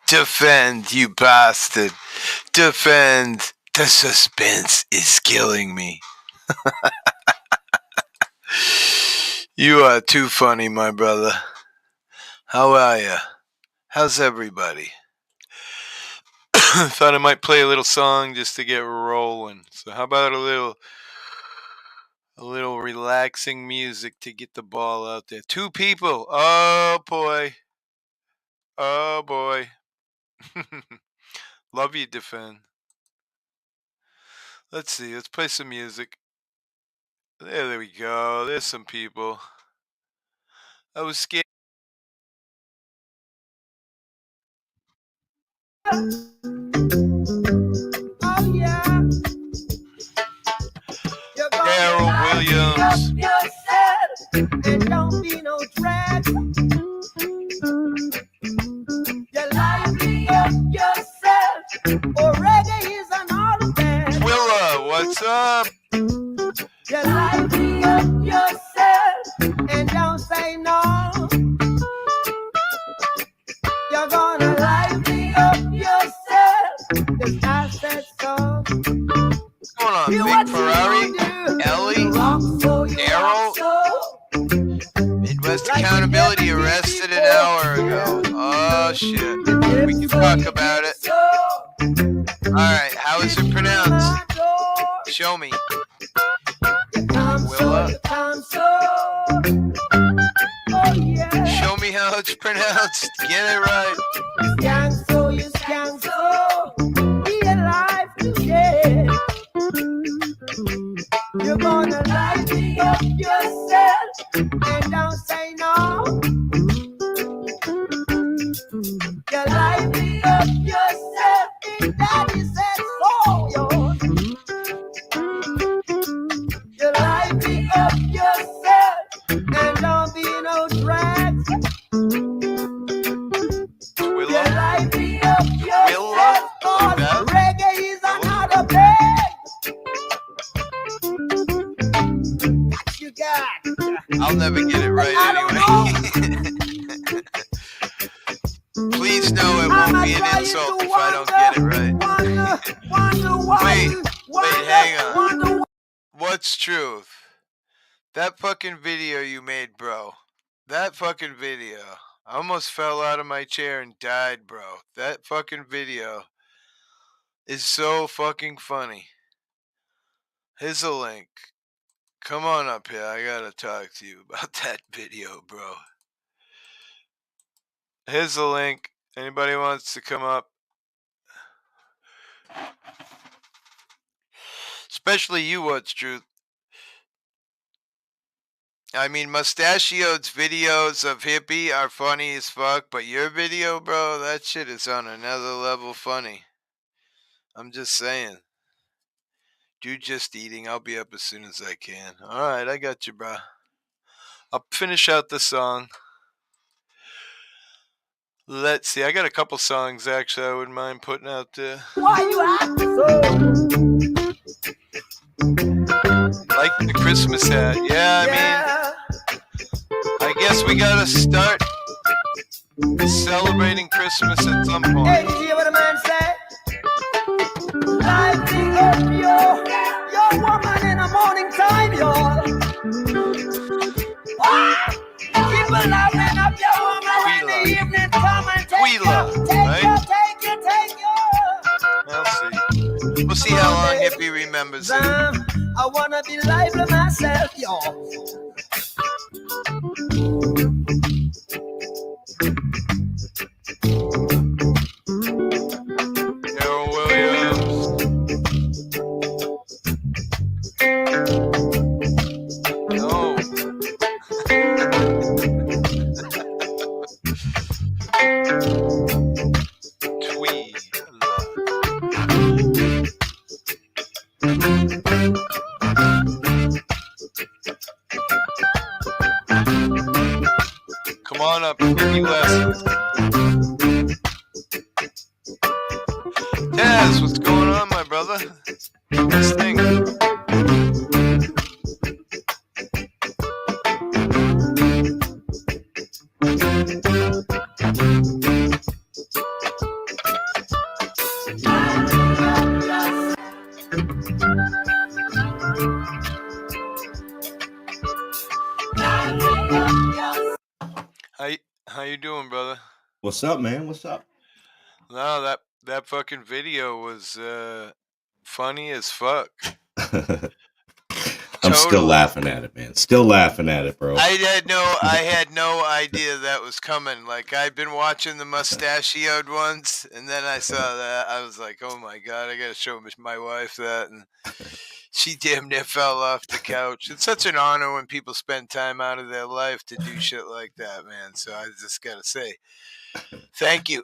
Defend, you bastard. Defend. The suspense is killing me. You are too funny, my brother. How are ya? How's everybody? Thought I might play a little song just to get rolling. So how about a little relaxing music to get the ball out there. 2 people. Oh boy. Oh boy. Love you, Defend. Let's see. Let's play some music. There we go. There's some people. I was scared. Oh yeah. Daryl Williams. And don't be no drag. You liven up yourself. Or reggae is an holiday. Willa, what's up? You liven up yourself. And don't say no. You're gonna liven up yourself. Cause I said so. What's going on? Big Ferrari? Ellie? Daryl? Midwest Accountability arrested an hour ago. Oh shit. We can talk about it. Alright, how is it pronounced? Show me. Willa? Show me how it's pronounced. Get it right. You scan so. Be alive today. You're gonna liven up yourself and don't say no. You liven up yourself and daddy said so, yo. You liven up yourself and don't be no drag. You liven up yourself, cause reggae is another bag. You got. I'll never get it right anyway. Please know it won't be an insult if I don't get it right. Wait, hang on. What's truth? That fucking video you made, bro. That fucking video. I almost fell out of my chair and died, bro. That fucking video is so fucking funny. Here's a link. Come on up here. I gotta talk to you about that video, bro. Here's the link. Anybody wants to come up? Especially you, What's Truth. I mean, Mustachio's videos of Hippie are funny as fuck, but your video, bro, that shit is on another level funny. I'm just saying. Dude, just eating. I'll be up as soon as I can. Alright, I got you, bro. I'll finish out the song. Let's see. I got a couple songs, actually, I wouldn't mind putting out there. Why you acting so? Like the Christmas hat. Yeah, I mean, I guess we gotta start celebrating Christmas at some point. Hey, did you hear what a man said? Lighting up your woman in the morning time, y'all. Keep lighting up your woman when the evening come and take you. I'll see. We'll see how long Hippie remembers it. I wanna be lively myself, y'all. Daryl Williams. No. Come on up, Hippie West. Taz, what's going on, my brother? This thing. doing, brother? What's up, man? What's up? No, that fucking video was funny as fuck. I'm still Totally. laughing at it, man. Still laughing at it, bro. I had no idea that was coming. Like I'd been watching the mustachioed ones, and then I saw that. I was like, "Oh my god, I gotta show my wife that." And she damn near fell off the couch. It's such an honor when people spend time out of their life to do shit like that, man. So I just gotta say, thank you.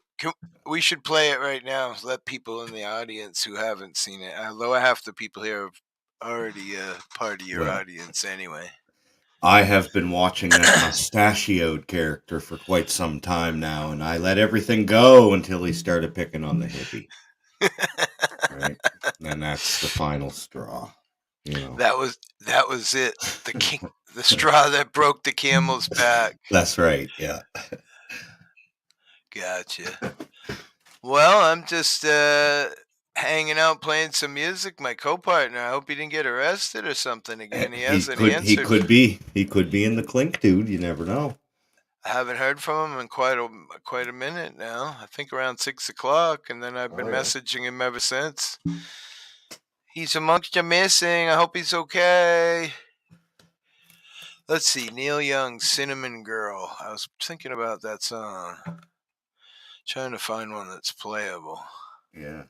We should play it right now. Let people in the audience who haven't seen it, although half the people here have already part of your Well, audience anyway. I have been watching that mustachioed character for quite some time now, and I let everything go until he started picking on the hippie. Right? And that's the final straw. You know. That was it. The straw that broke the camel's back. That's right. Yeah. Gotcha. Well, I'm just hanging out playing some music. My co-partner, I hope he didn't get arrested or something again. He hasn't answered. He could be in the clink, dude. You never know. I haven't heard from him in quite a minute now. I think around 6 o'clock, and then I've been messaging him ever since. He's amongst the missing. I hope he's okay. Let's see, Neil Young's Cinnamon Girl. I was thinking about that song. Trying to find one that's playable. Yeah.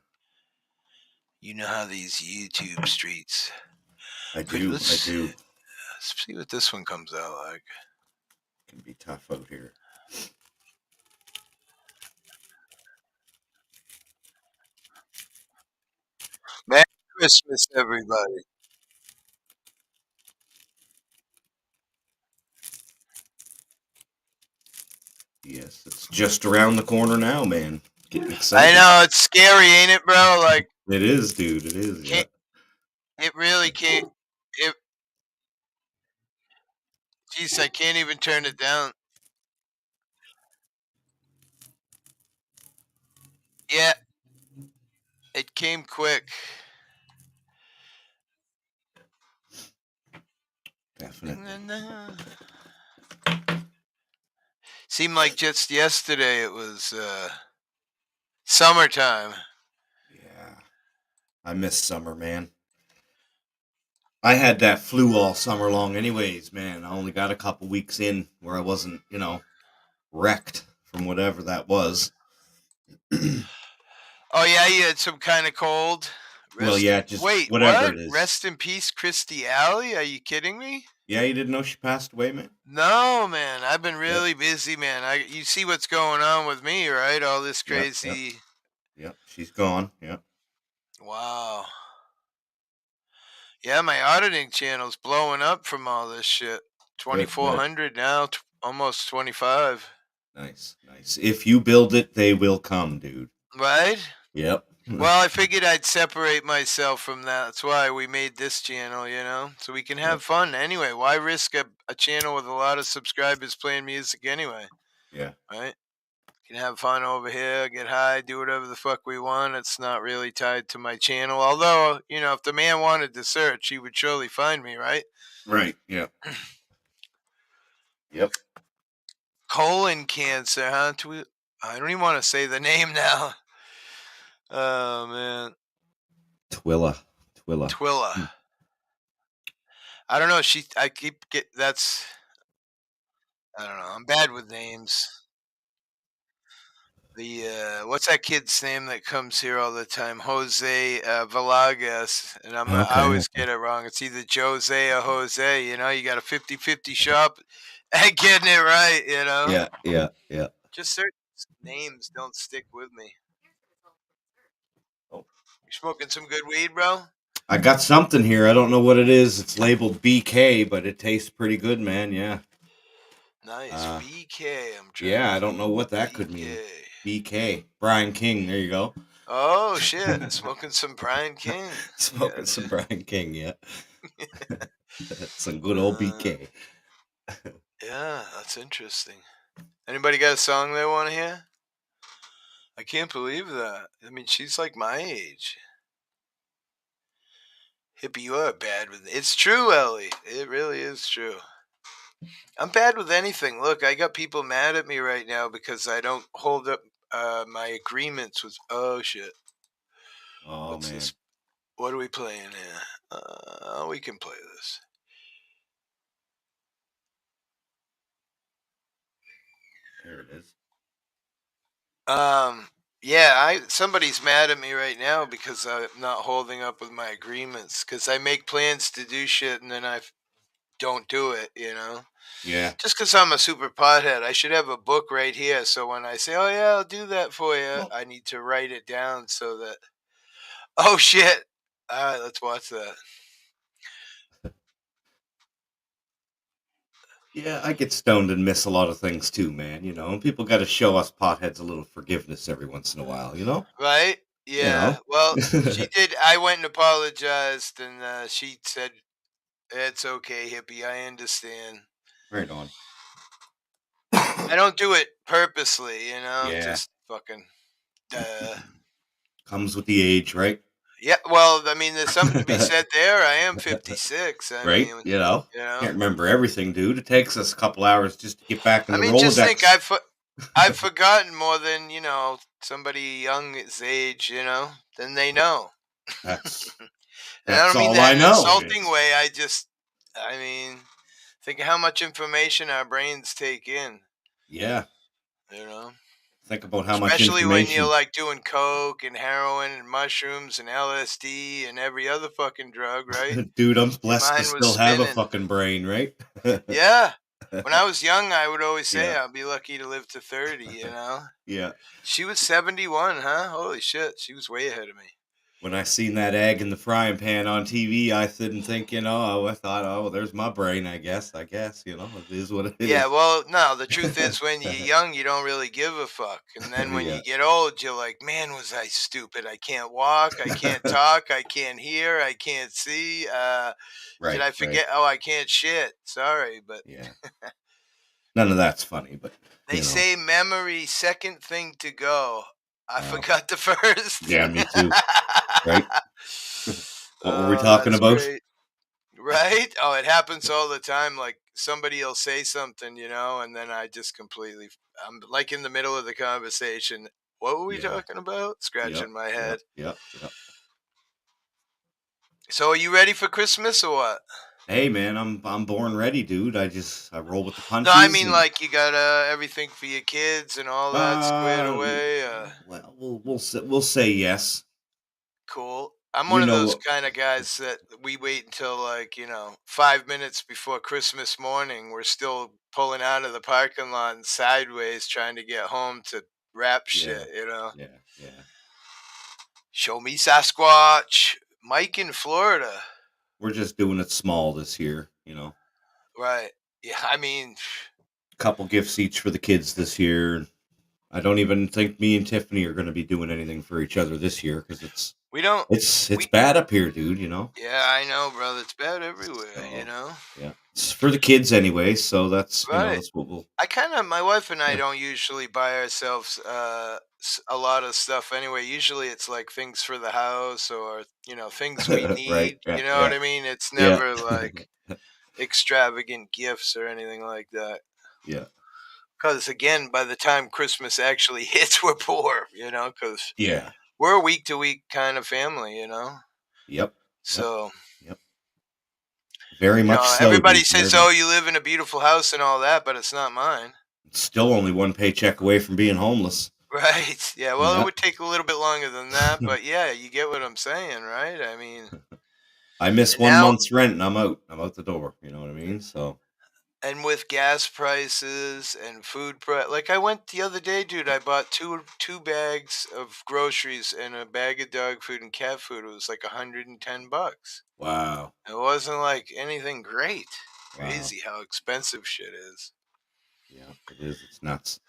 You know how these YouTube streets. I do. Let's see what this one comes out like. It can be tough out here. Merry Christmas, everybody. Yes, it's just around the corner now, man. Getting excited. I know, it's scary, ain't it, bro? Like it is, dude. It is. Yeah. It really can't. Jeez, I can't even turn it down. Yeah, it came quick. Definitely. Seemed like just yesterday it was summertime. Yeah. I miss summer, man. I had that flu all summer long anyways, man. I only got a couple weeks in where I wasn't, wrecked from whatever that was. Oh, yeah, you had some kind of cold? Wait, whatever what? it is. Rest in peace, Christy Alley? Are you kidding me? Yeah, you didn't know she passed away, man? No, man. I've been really busy, man. You see what's going on with me, right? All this crazy... Yep, she's gone. Yep. Wow. Yeah, my auditing channel's blowing up from all this shit. 2,400 now, almost 25. Nice. If you build it, they will come, dude. Right? Yep. Well, I figured I'd separate myself from that. That's why we made this channel, so we can have fun. Anyway, why risk a channel with a lot of subscribers playing music anyway? Yeah. Right? Can have fun over here, get high, do whatever the fuck we want. It's not really tied to my channel. Although, if the man wanted to search, he would surely find me, right? Right, yeah. Yep. Colon cancer, huh? I don't even want to say the name now. Oh, man. Twilla. I don't know. I don't know. I'm bad with names. What's that kid's name that comes here all the time? Jose Valagas. And I always get it wrong. It's either Jose or Jose, you got a 50-50 shot at getting it right, Yeah. Just certain names don't stick with me. Oh. You smoking some good weed, bro? I got something here. I don't know what it is. It's labeled BK, but it tastes pretty good, man. Yeah. Nice. BK. I'm trying. Yeah, I don't know what that could mean. BK. Brian King. There you go. Oh, shit. Smoking some Brian King. Some Brian King, yeah. Some good old BK. Yeah, that's interesting. Anybody got a song they want to hear? I can't believe that. I mean, she's like my age. Hippie, you are bad with it. It's true, Ellie. It really is true. I'm bad with anything. Look, I got people mad at me right now because I don't hold up my agreements with. Oh shit! Oh What's man, this? What are we playing here? We can play this. there it is. Yeah, I somebody's mad at me right now because I'm not holding up with my agreements because I make plans to do shit and then don't do it. Yeah. Just because I'm a super pothead, I should have a book right here. So when I say, "Oh yeah, I'll do that for you," Well, I need to write it down so that. Oh shit! All right, let's watch that. yeah, I get stoned and miss a lot of things too, man. And people got to show us potheads a little forgiveness every once in a while. Right? You Yeah. know. Well, she did. I went and apologized, and she said, "It's okay, hippie. I understand. Right on. I don't do it purposely, Yeah, just fucking." Duh. comes with the age, right? Yeah. Well, I mean, there's something to be said there. I am 56. I Right? mean, you know. Can't remember everything, dude. It takes us a couple hours just to get back in I the mean, just think Rolodex. I've forgotten more than somebody young its age. Than they know. That's And I that's don't mean all that I in an know insulting is. way. I mean, think of how much information our brains take in, Yeah. you know? Think about how much Especially when you're information. like doing coke and heroin and mushrooms and LSD and every other fucking drug, right? Dude, I'm Your blessed to mind was still have a spinning. fucking brain, right? Yeah. When I was young, I would always say Yeah. I'll be lucky to live to 30. Yeah. She was 71, huh? Holy shit. She was way ahead of me. When I seen that egg in the frying pan on TV, I didn't think, I thought, oh, there's my brain, I guess. It is what it Yeah, is. well, no, the truth is when you're young, you don't really give a fuck. And then when Yeah. you get old, you're like, man, was I stupid? I can't walk, I can't talk, I can't hear, I can't see. Did Right, I right. forget? Oh, I can't shit. Sorry, but Yeah. None of that's funny, but, they say memory second thing to go. I wow. forgot the first. Yeah, me too. Right? What were we Oh, talking that's about? great. Right? Oh, it happens all the time. Like somebody will say something, and then I'm like in the middle of the conversation. What were we Yeah. talking about? Yep. Scratching my Yep. head. Yep. Yep. So, are you ready for Christmas or what? Hey man, I'm born ready, dude. I roll with the No, I punches mean and like you got everything for your kids and all that squared uh away. well, we'll say yes. Cool. I'm You one of those know, kind of guys that we wait until 5 minutes before Christmas morning. We're still pulling out of the parking lot and sideways trying to get home to wrap yeah. shit. Yeah. Yeah. Show me Sasquatch. Mike in Florida. We're just doing it small this year. Right. Yeah, I mean, Couple gifts each for the kids this year. I don't even think me and Tiffany are going to be doing anything for each other this year because it's we don't, it's it's we, bad up here, dude. yeah, I know, brother. It's bad everywhere. So yeah, it's for the kids anyway. So Right. that's what we'll. My wife and I don't usually buy ourselves a lot of stuff anyway. Usually it's like things for the house or, things we Right. need. Yeah. You know what Yeah. I mean? It's Yeah. never like extravagant gifts or anything like that. Yeah. Because again, by the time Christmas actually hits, we're poor, because Yeah. we're a week to week kind of family. Yep. Yep. So, Yep. Very much so, everybody dude. Very says, much. oh, you live in a beautiful house and all that, but it's not mine. Still only one paycheck away from being homeless. Right. Yeah. Well, it Yeah. would take a little bit longer than that, but yeah, you get what I'm saying, right? I mean, I miss and one now, month's rent and I'm out. I'm out the door. You know what I mean? So and with gas prices and food price, like I went the other day, dude. I bought two bags of groceries and a bag of dog food and cat food. It was like $110. wow. It wasn't like anything great. Wow. Crazy how expensive shit is. Yeah, it is. It's nuts.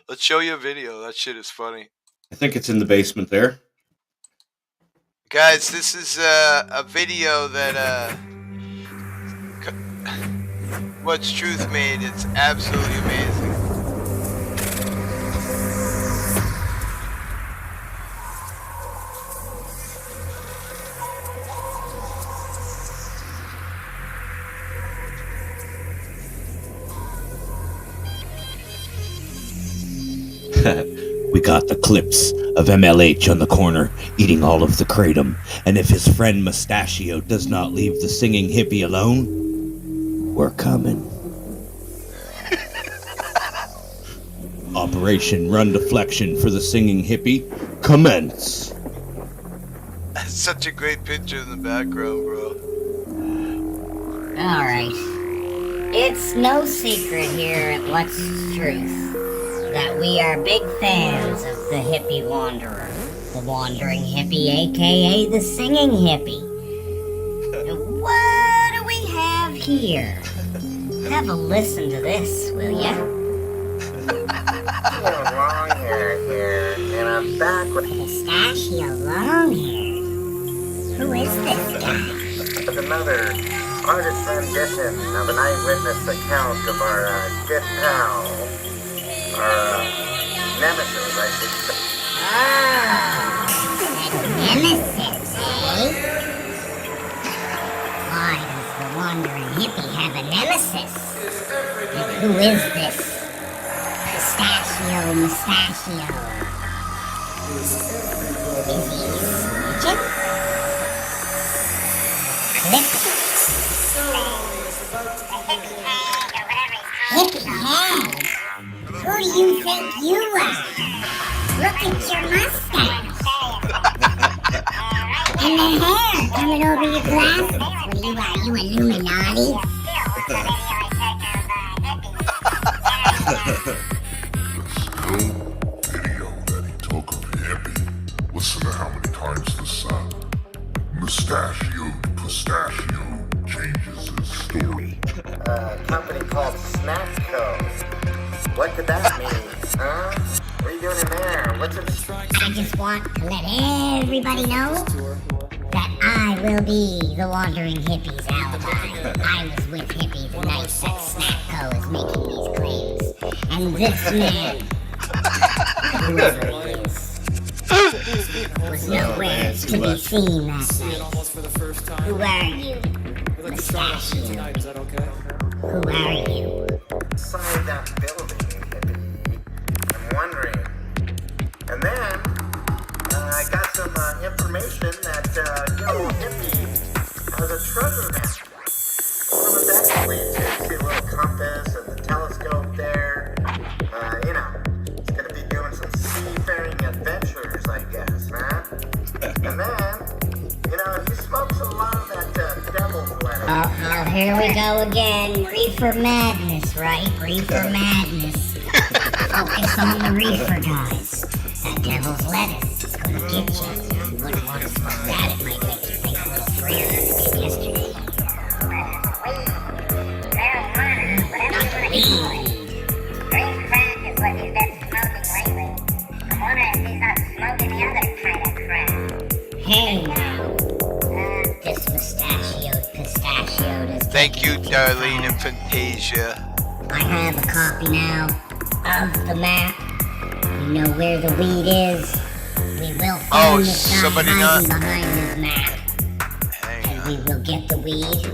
Let's show you a video. That shit is funny. I think it's in the basement there. Guys, this is a video that What's Truth made. It's absolutely amazing. We got the clips of MLH on the corner eating all of the kratom, and if his friend Mustachio does not leave the singing hippie alone, we're coming. Operation Run Deflection for the singing hippie, commence. That's such a great picture in the background, bro. Alright. It's no secret here at What's Truth that we are big fans of the hippie wanderer. The wandering hippie, aka the singing hippie. What do we have here? Have a listen to this, will ya? Longhair here, and I'm back with Pistachio Longhair. Who is this guy? another artist rendition of an eyewitness account of our good pal, our nemesis, I should say. Oh, nemesis, eh? Why does the wandering hippie have a nemesis? And who is this? Pistachio Mustachio. Is he snitching? Hippie head! Who do you think you are? Look at your mustache! And the hair coming over your glasses. What are you Illuminati? Video that he took of Hippie. Listen to how many times the pistachio changes his story. A company called Snackco. What could that mean, huh? What are you doing in there? What's it? I just want to let everybody know that I will be the wandering hippie's alibi. I was with Hippie the night that Snackco is making these claims. And this man, whoever he is, was nowhere to be seen that night. Who are you, Mustachio? Who are you? Inside that building, Hippie. I'm wondering. And then, I got some information that, Hippie has a treasure map. Some of that leads to see a little compass and the telescope there. It's gonna be doing some seafaring adventures, I guess, huh? And then, he smokes a lot of that devil's lettuce. Oh, here we go again. Reefer madness, right? Reefer madness. Focus on the reefer, guys. That devil's lettuce is gonna get you. You wouldn't want to smoke that. It might make you think a little freer than it did yesterday. Weed. Green crack is what you've been smoking lately. I wonder if he's not smoking the other kind of crack. Hey now. This pistachioed is Thank you, taking Darlene and Fantasia. I have a copy now of the map. We know where the weed is. We will find this guy somebody hiding not- behind this map. Hang And on. we will get the weed.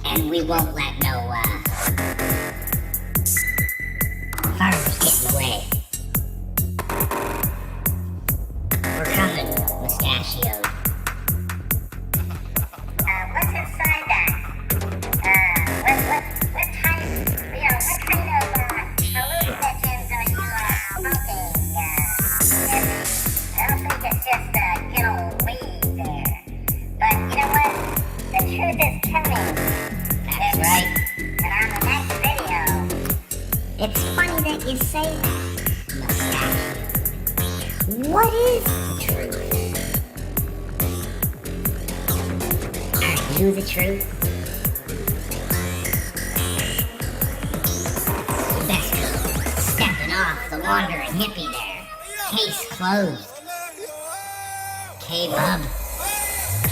And we won't let no furs get in the way. We're coming, Mustachioed. What's inside that? What kind of hallucinogens are you smoking? I don't think it's just good old weed there. But you know what? The truth is coming. That's right. And on the next video, It's funny that you say that, Mustachio. What is the truth? Are you the truth? Best stepping off the wandering hippie there. Case closed. K-Bub.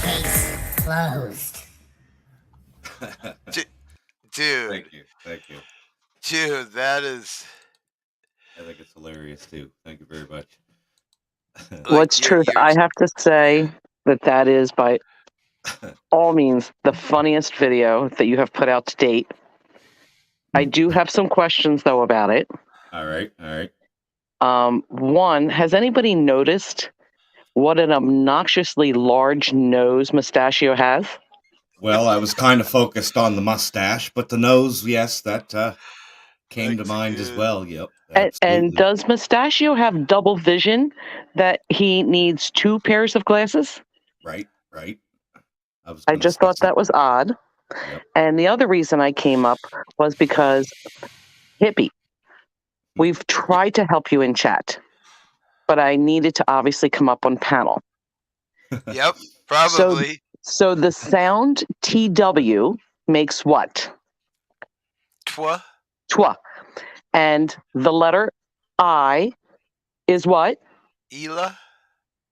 Case closed. Dude, Thank you. dude, that is. I think it's hilarious too. Thank you very much. What's truth? I have to say that is by all means the funniest video that you have put out to date. I do have some questions though about it. All right. One, has anybody noticed what an obnoxiously large nose Mustachio has? Well, I was kind of focused on the mustache, but the nose, yes, that came to That's mind as good. well. Yep, And absolutely. does Mustachio have double vision that he needs 2 pairs of glasses? Right. I just thought that was odd. Yep. And the other reason I came up was because, Hippie, we've tried to help you in chat, but I needed to obviously come up on panel. Yep, probably. So the sound TW makes what? Twa. Twa. And the letter I is what? Ela.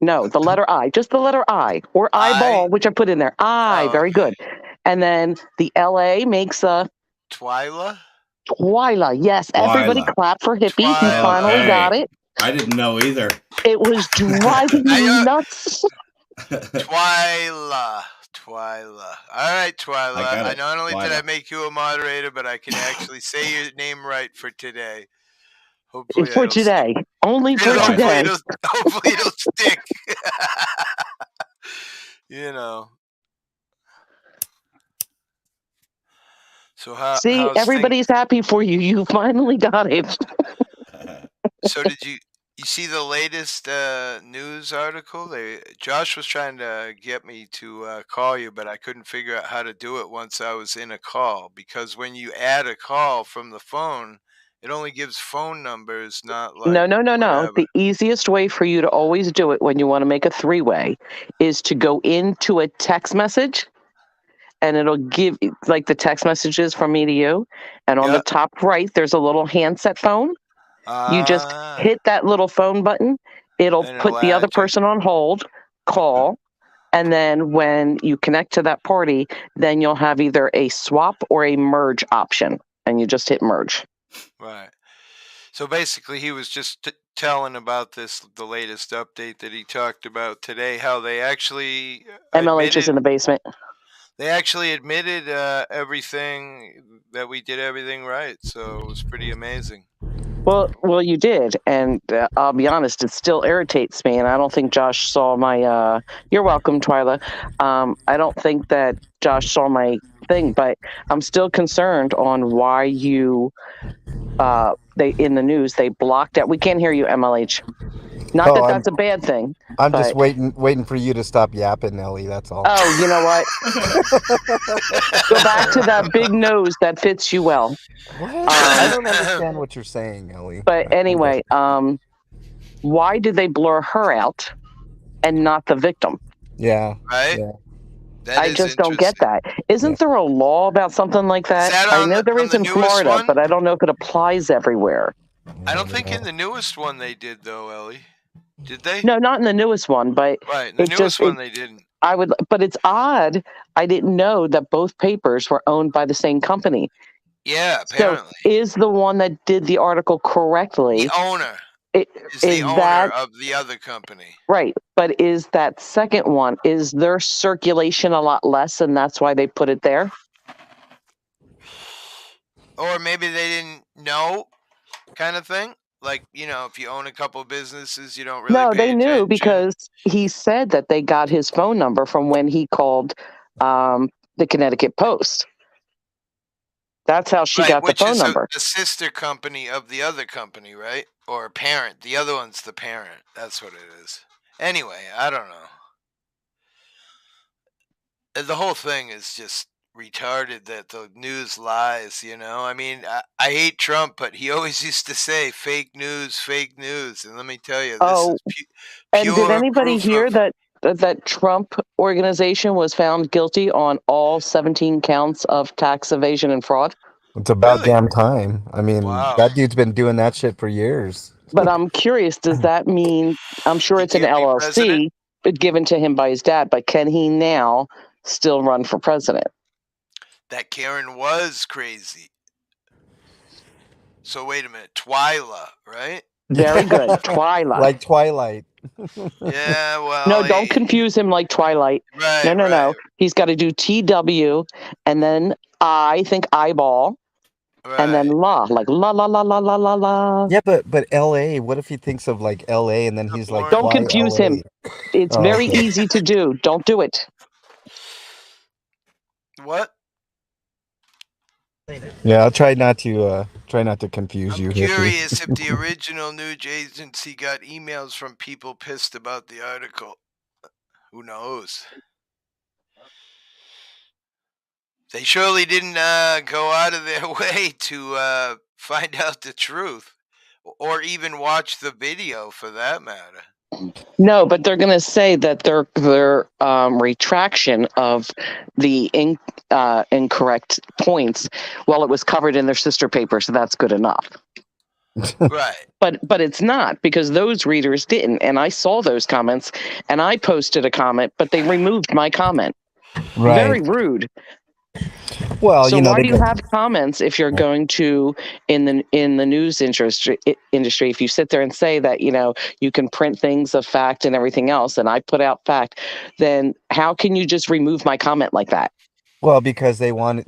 No, the letter I. Just the letter I. Or eyeball, which I put in there. I. Very good. And then the LA makes a Twyla. Twyla. Yes, everybody clap for Hippie. He finally got it. I didn't know either. It was driving me nuts. Twyla. All right, Twyla. I not only did I make you a moderator, but I can actually say your name right for today. Hopefully for today. Only for today. Hopefully it'll stick. You know. So see, everybody's happy for you. You finally got it. So did you see the latest news article? Josh was trying to get me to call you, but I couldn't figure out how to do it once I was in a call, because when you add a call from the phone, it only gives phone numbers, not like No. whatever. The easiest way for you to always do it when you want to make a 3-way is to go into a text message, and it'll give like the text messages from me to you. And on the top right, there's a little handset phone. You just hit that little phone button. It'll put the other person on hold, call, and then when you connect to that party, then you'll have either a swap or a merge option, and you just hit merge. Right. So basically, he was just telling about the latest update that he talked about today, how they actually MLH is in the basement. They actually admitted everything, that we did everything right. So it was pretty amazing. Well, you did, and I'll be honest, it still irritates me, and I don't think Josh saw my. You're welcome, Twyla. I don't think that Josh saw my thing, but I'm still concerned on why you. They in the news they blocked it. We can't hear you, MLH. Not that that's a bad thing. I'm just waiting for you to stop yapping, Ellie. That's all. Oh, you know what? Go back to that big nose that fits you well. What? I don't understand what you're saying, Ellie. But anyway, why did they blur her out and not the victim? Yeah. Right? Yeah. I just don't get that. Isn't there a law about something like that? I know there is in Florida, but I don't know if it applies everywhere. I don't think in the newest one they did, though, Ellie. Did they? No, not in the newest one, but right, in the newest one they didn't. But it's odd. I didn't know that both papers were owned by the same company. Yeah, apparently. So is the one that did the article correctly? The owner is the owner of the other company. Right, but is that second one, is their circulation a lot less, and that's why they put it there? Or maybe they didn't know, kind of thing. Like, if you own a couple businesses, you don't really No, pay they knew attention. because he said that they got his phone number from when he called the Connecticut Post. That's how she got the phone number. The sister company of the other company, right? Or a parent. The other one's the parent. That's what it is. Anyway, I don't know. The whole thing is just retarded that the news lies, I mean, I hate Trump, but he always used to say fake news, and let me tell you, this is pure. And did anybody hear that Trump organization was found guilty on all 17 counts of tax evasion and fraud? It's about damn time. I mean, that dude's been doing that shit for years. But I'm curious, does that mean, I'm sure it's an LLC given to him by his dad, but can he now still run for president? That Karen was crazy. So wait a minute, Twyla, right? Very good, Twyla. Like Twilight. Yeah, well. No, don't confuse him like Twilight. Right, no. He's got to do TW and then I think eyeball and then la, like la la la la la la la. Yeah, but L.A. What if he thinks of like L.A. and then he's like, Don't why confuse him. L.A.? It's Oh, very okay. easy to do. Don't do it. What? Yeah, I'll try not to confuse you. I'm Hippie. curious if the original news agency got emails from people pissed about the article. Who knows? They surely didn't go out of their way to find out the truth, or even watch the video for that matter. No, but they're going to say that their retraction of the incorrect points, well, it was covered in their sister paper, so that's good enough. Right. But it's not, because those readers didn't, and I saw those comments, and I posted a comment, but they removed my comment. Right. Very rude. Well, so you know, why they do you got- have comments if you're going to in the news industry? If you sit there and say that you can print things of fact and everything else, and I put out fact, then how can you just remove my comment like that? Well, because they don't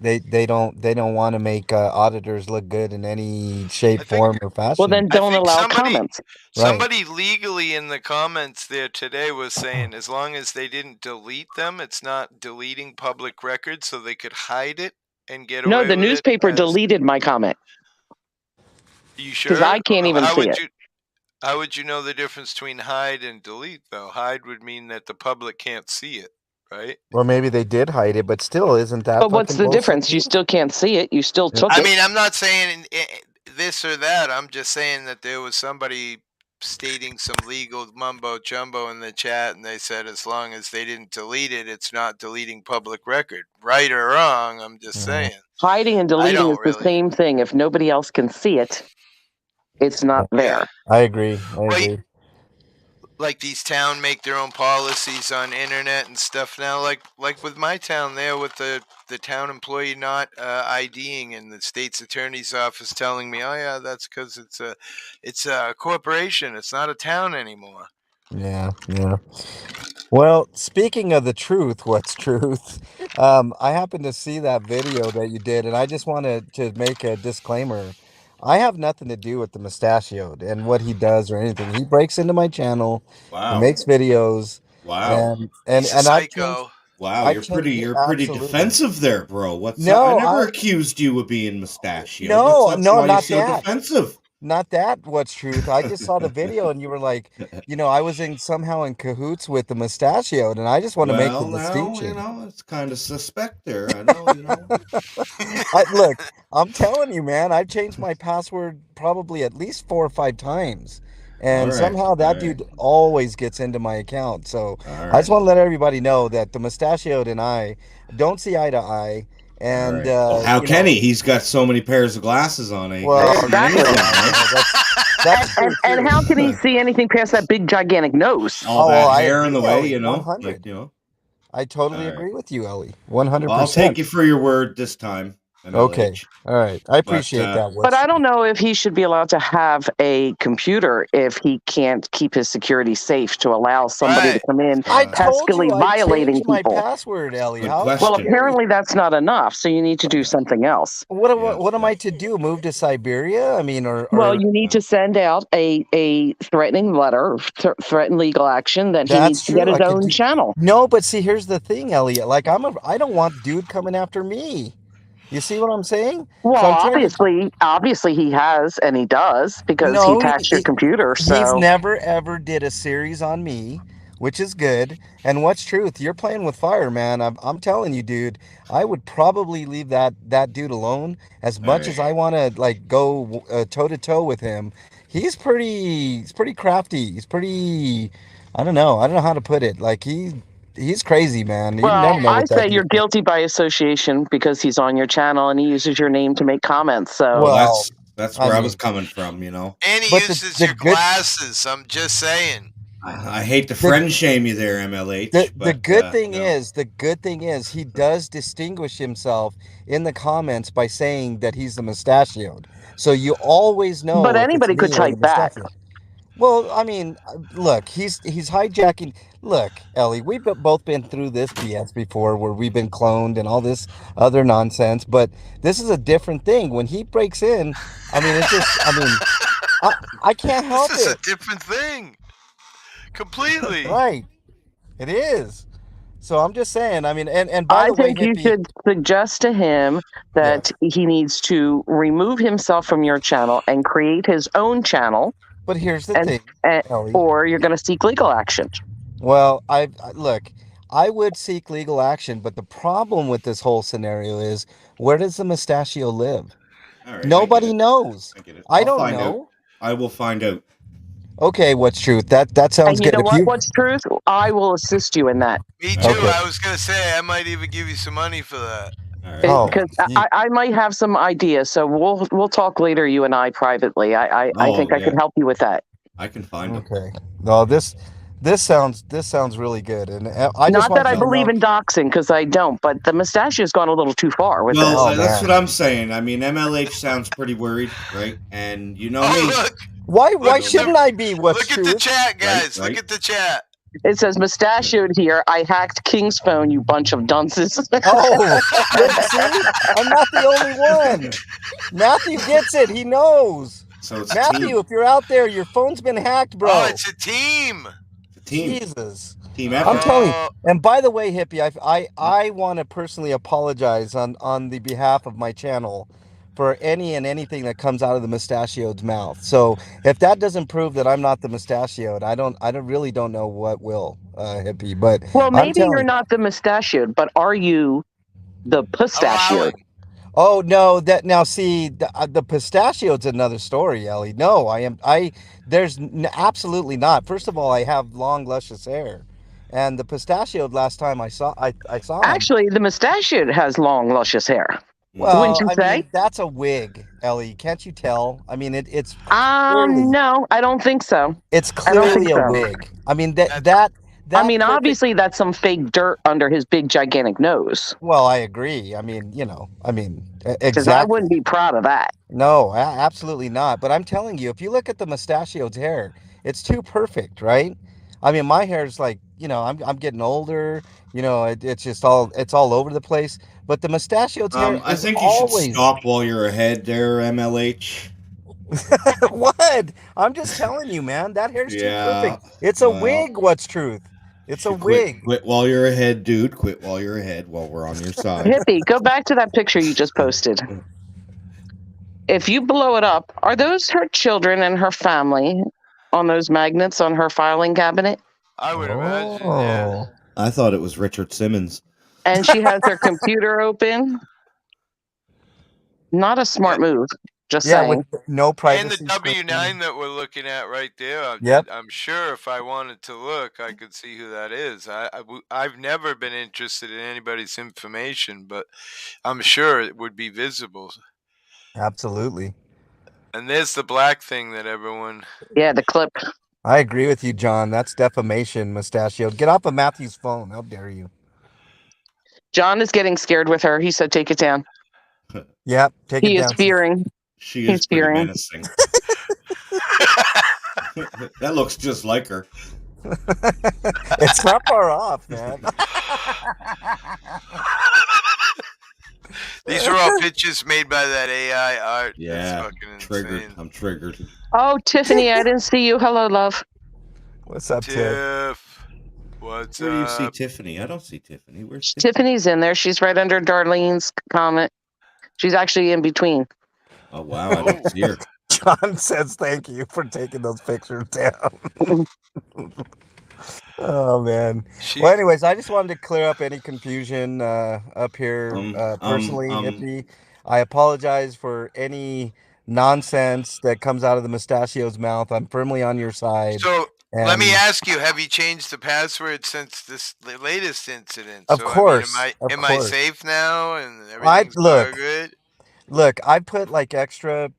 want to make auditors look good in any shape, form, or fashion. Well, then don't allow comments. Somebody legally in the comments there today was saying as long as they didn't delete them, it's not deleting public records, so they could hide it and get away with it. No, the newspaper deleted my comment. You sure? Because I can't even see it. How would you know the difference between hide and delete, though? Hide would mean that the public can't see it, right? Or maybe they did hide it, but still, isn't that? But what's the difference? You still can't see it. You still took it. I mean, I'm not saying this or that. I'm just saying that there was somebody stating some legal mumbo jumbo in the chat, and they said as long as they didn't delete it, it's not deleting public record. Right or wrong, I'm just saying. Hiding and deleting is the same thing. If nobody else can see it, it's not there. I agree. Like these town make their own policies on internet and stuff now. Like with my town there, with the town employee not IDing, and the state's attorney's office telling me, oh yeah, that's because it's a corporation. It's not a town anymore. Yeah. Well, speaking of the truth, what's truth? I happened to see that video that you did, and I just wanted to make a disclaimer. I have nothing to do with the mustachioed and what he does or anything. He breaks into my channel. Wow. He makes videos. Wow. And He's a psycho. Wow, you're pretty defensive there, bro. What's no, I never accused you of being mustachioed. No, why not you're so that. defensive. Not that. What's truth? I just saw the video, and you were like, I was somehow in cahoots with the mustachioed, and I just want to make the distinction. It's kind of suspect there. I know. Look, I'm telling you, man. I've changed my password probably at least 4 or 5 times, and somehow that dude always gets into my account. So I just want to let everybody know that the mustachioed and I don't see eye to eye. And how can he? He's got so many pairs of glasses on. Well, and how can he see anything past that big gigantic nose? All that hair in the way, 100. I totally agree with you, Ellie. 100%. Well, I'll take you for your word this time. MLH. Okay. All right. I appreciate that. But I don't know if he should be allowed to have a computer if he can't keep his security safe to allow somebody to come in peskily violating people. My password, Ellie. Well, apparently that's not enough, so you need to do something else. What am I to do? Move to Siberia? I mean, well, you need to send out a threatening letter, threaten legal action. Then he needs to get his own channel. No, but see, here's the thing, Elliot. Like, I don't want dude coming after me. You see what I'm saying? Well, so obviously he has, and he does, because he hacked your computer. So he's never ever did a series on me, which is good. And what's truth? You're playing with fire, man. I'm telling you, dude. I would probably leave that dude alone. As much as I want to go toe to toe with him, he's pretty crafty. He's pretty. I don't know how to put it. Like He's crazy, man. Well, I say you're guilty by association because he's on your channel and he uses your name to make comments. So well, that's where I was coming from, And he uses your glasses. I'm just saying. I hate to friend shame you there, MLH. The good thing is he does distinguish himself in the comments by saying that he's the mustachioed. So you always know. But anybody could type back. Well, I mean, look, he's hijacking. Look, Ellie, we've both been through this BS before, where we've been cloned and all this other nonsense. But this is a different thing. When he breaks in, I mean, it's just, I mean, I I can't This help is a it. different thing. Completely. Right, it is. So I'm just saying. I mean, and by I the way, think you hippie. should suggest to him Yeah. that he needs to remove himself from your channel and create his own channel, But here's the and, thing, and Ellie. or you're going to seek legal action. Well, look. I would seek legal action, but the problem with this whole scenario is, where does the mustachio live? All right, I get Nobody it. knows. I get it. I I'll don't find out. know. I will find out. Okay, what's truth? That sounds And you good. know If what? you What's truth? I will assist you in that. Me too. okay. I was gonna say I might even give you some money for that. All right. Oh, Because you, I might have some ideas, so we'll talk later, you and I privately. I Oh think I can yeah, help you with that. I can find them. okay. No, this sounds really good, and I just Not that want I you to believe know. in doxing, because I don't, but the mustachio's gone a little too far with Well, this. Oh that's what man, I'm saying. I mean, MLH sounds pretty worried, right? And you know Oh me, look! why Look you at know me, shouldn't I be? What's look at the truth? chat, right? guys. Look Right? at the chat. It says mustachioed here. I hacked King's phone, you bunch of dunces. Oh, look, see, I'm not the only one. Matthew gets it. He knows. So it's a Matthew, team. if you're out there, your phone's been hacked, Oh, bro. it's a team. It's a team. Jesus. Team I'm effort. telling you. Oh, And by the way, Hippie, I want to personally apologize on the behalf of my channel for any and anything that comes out of the mustachioed's mouth. So if that doesn't prove that I'm not the mustachioed, I don't really don't know what will, Hippie. But Well, I'm maybe you're telling you. not the mustachioed, but are you the allow pistachioed? it. Oh no, that now see the pistachio's another story, Ellie. No, absolutely not. First of all, I have long luscious hair, and the pistachio last time I saw him. Actually, the mustachioed has long, luscious hair. Wouldn't Well, you I say? mean that's a wig, Ellie. Can't you tell? I mean it's clearly No, I don't think so. it's I don't think clearly a so. wig. I mean that That's that I that mean, perfect. obviously, that's some fake dirt under his big, gigantic nose. Well, I agree. I mean, Because I exactly. wouldn't be proud of that. No, absolutely not. But I'm telling you, if you look at the mustachio's hair, it's too perfect, right? I mean, my hair is like, I'm getting older. It's all over the place. But the mustachio's hair I is think you should always stop while you're ahead there, MLH. what? I'm just telling you, man. That hair's too Yeah. perfect. It's a Well, wig. What's truth? you It's a should quit. wig. Quit while you're ahead, dude. Quit while you're ahead. While we're on your side. Hippie, go back to that picture you just posted. If you blow it up, are those her children and her family on those magnets on her filing cabinet? I would imagine. Yeah. Oh. I thought it was Richard Simmons. And she has her computer open? Not a smart move. Just Yeah, with saying. no And the privacy W9 screen. that we're looking at right there. Yep. I'm sure if I wanted to look, I could see who that is. I've never been interested in anybody's information, but I'm sure it would be visible. Absolutely. And there's the black thing that everyone. Yeah, the clip. I agree with you, John. That's defamation, mustachio. Get off of Matthew's phone. How dare you? John is getting scared with her. He said, take it down. Yep, take He it is down. fearing. She He's is pretty fearing. menacing. That looks just like her. It's not far off, man. These are all pictures made by that AI art. Yeah. That's fucking Triggered. insane. I'm triggered. Oh, Tiffany, I didn't see you. Hello, love. What's up, Tiff? Tiff. What's Where do you see up? Tiffany? I don't see Tiffany. Where's Tiffany? Tiffany's in there. She's right under Darlene's comment. She's actually in between. Oh wow, I don't see her. John says thank you for taking those pictures down. Oh man. She, Well, anyways, I just wanted to clear up any confusion up here. Personally, Hippie, I apologize for any nonsense that comes out of the mustachio's mouth. I'm firmly on your side. so let me And- ask you: have you changed the password since the latest incident? Of So, course, I mean, of am I course. safe now and everything's look. all good? Look, I put like extra.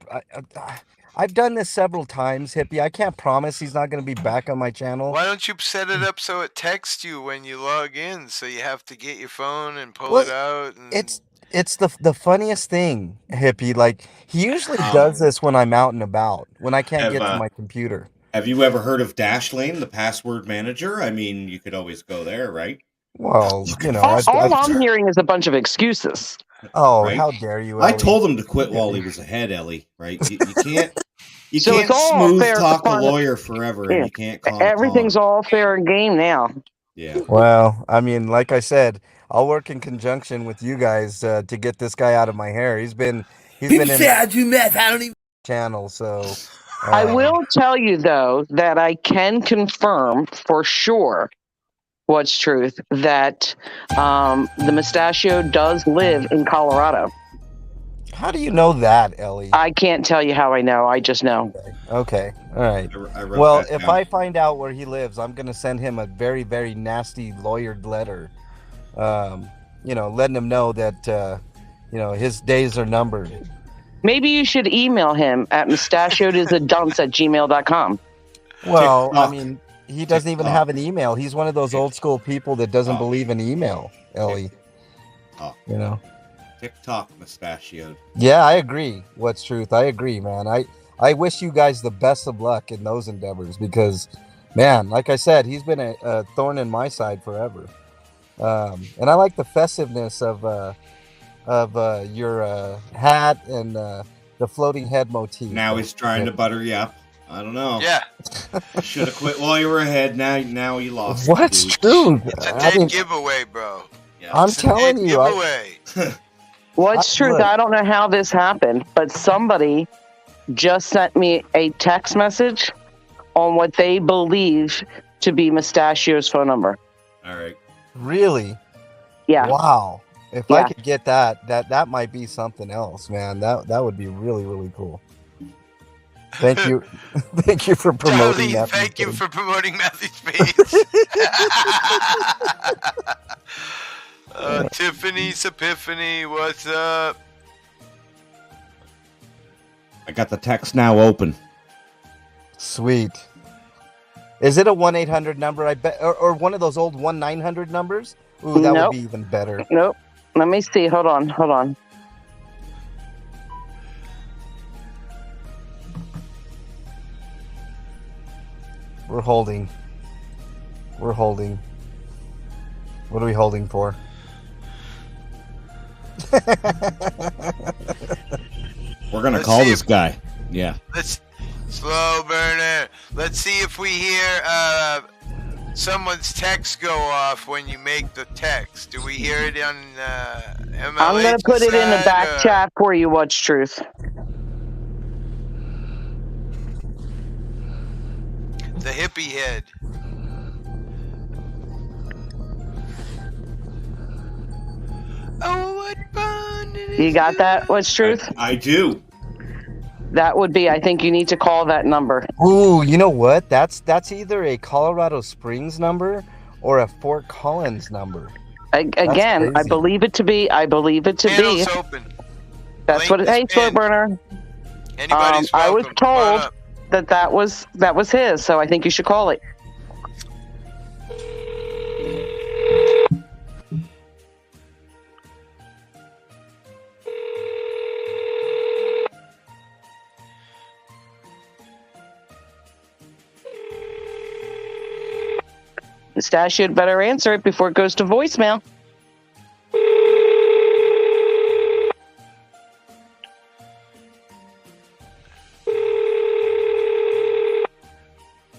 I've done this several times, Hippie. I can't promise he's not going to be back on my channel. Why don't you set it up so it texts you when you log in, so you have to get your phone and pull Well, it out? And... It's the funniest thing, Hippie. Like he usually does this when I'm out and about, when I can't get to my computer. Have you ever heard of Dashlane, the password manager? I mean, you could always go there, right? Well, you know, All I'm hearing is a bunch of excuses. Oh, Right? how dare you, I Ellie. told him to quit while he was ahead, Ellie. Right? You can't. You So it's can't all smooth fair talk a fun. lawyer forever, and Yeah. you can't con Everything's all fair and game now. Yeah. Well, I mean, like I said, I'll work in conjunction with you guys to get this guy out of my hair. He's been in I do meth. I don't even. channel, so I will tell you though that I can confirm for sure what's truth that the mustachio does live in Colorado. How do you know that, Ellie? I can't tell you how I know. I just know. Okay. All right. I wrote Well, that if down. I find out where he lives, I'm going to send him a very, very nasty lawyered letter. Letting him know that, his days are numbered. Maybe you should email him at mustachioedIsadunce@gmail.com. Well, TikTok. I mean, he doesn't even have an email. He's one of those old school people that doesn't believe in email, Ellie. You know? TikTok mustachioed. Yeah, I agree. What's truth? I agree, man. I wish you guys the best of luck in those endeavors because, man, like I said, he's been a thorn in my side forever. And I like the festiveness of your hat and the floating head motif. Now he's trying to butter you up. I don't know. Yeah. Should have quit while you were ahead. Now you lost. What's dude. true? It's a dead giveaway, bro. Yeah. I'm It's a telling dead you. giveaway. What's truth? I don't know how this happened, but somebody just sent me a text message on what they believe to be Mustachio's phone number. All right. Really? Yeah. Wow. If Yeah. I could get that might be something else, man. That would be really, really cool. Thank you. Thank you for promoting Tony, that. thank you for promoting Matthew's page. Tiffany's Epiphany, what's up? I got the text now open. Sweet. Is it a 1-800 number? I bet, or one of those old 1-900 numbers? Ooh, that Nope. would be even better. Nope. Let me see. Hold on. We're holding. What are we holding for? We're gonna Let's call see this if- guy. Yeah. Let's slow burner. Let's see if we hear someone's text go off when you make the text. Do we hear it on MLH? I'm going to put it in the back side, or- chat for you, what's truth. The hippie head. Oh, what fun it is. You got that, what's truth? I do. That would be, I think you need to call that number. Ooh, you know what? That's either a Colorado Springs number or a Fort Collins number. Again, I crazy. believe it to be. Panel's open. That's Link what it. is Hey, slow pinned. burner. Anybody's I was welcome. Come on told up. that was his, so I think you should call it. Mustachio better answer it before it goes to voicemail.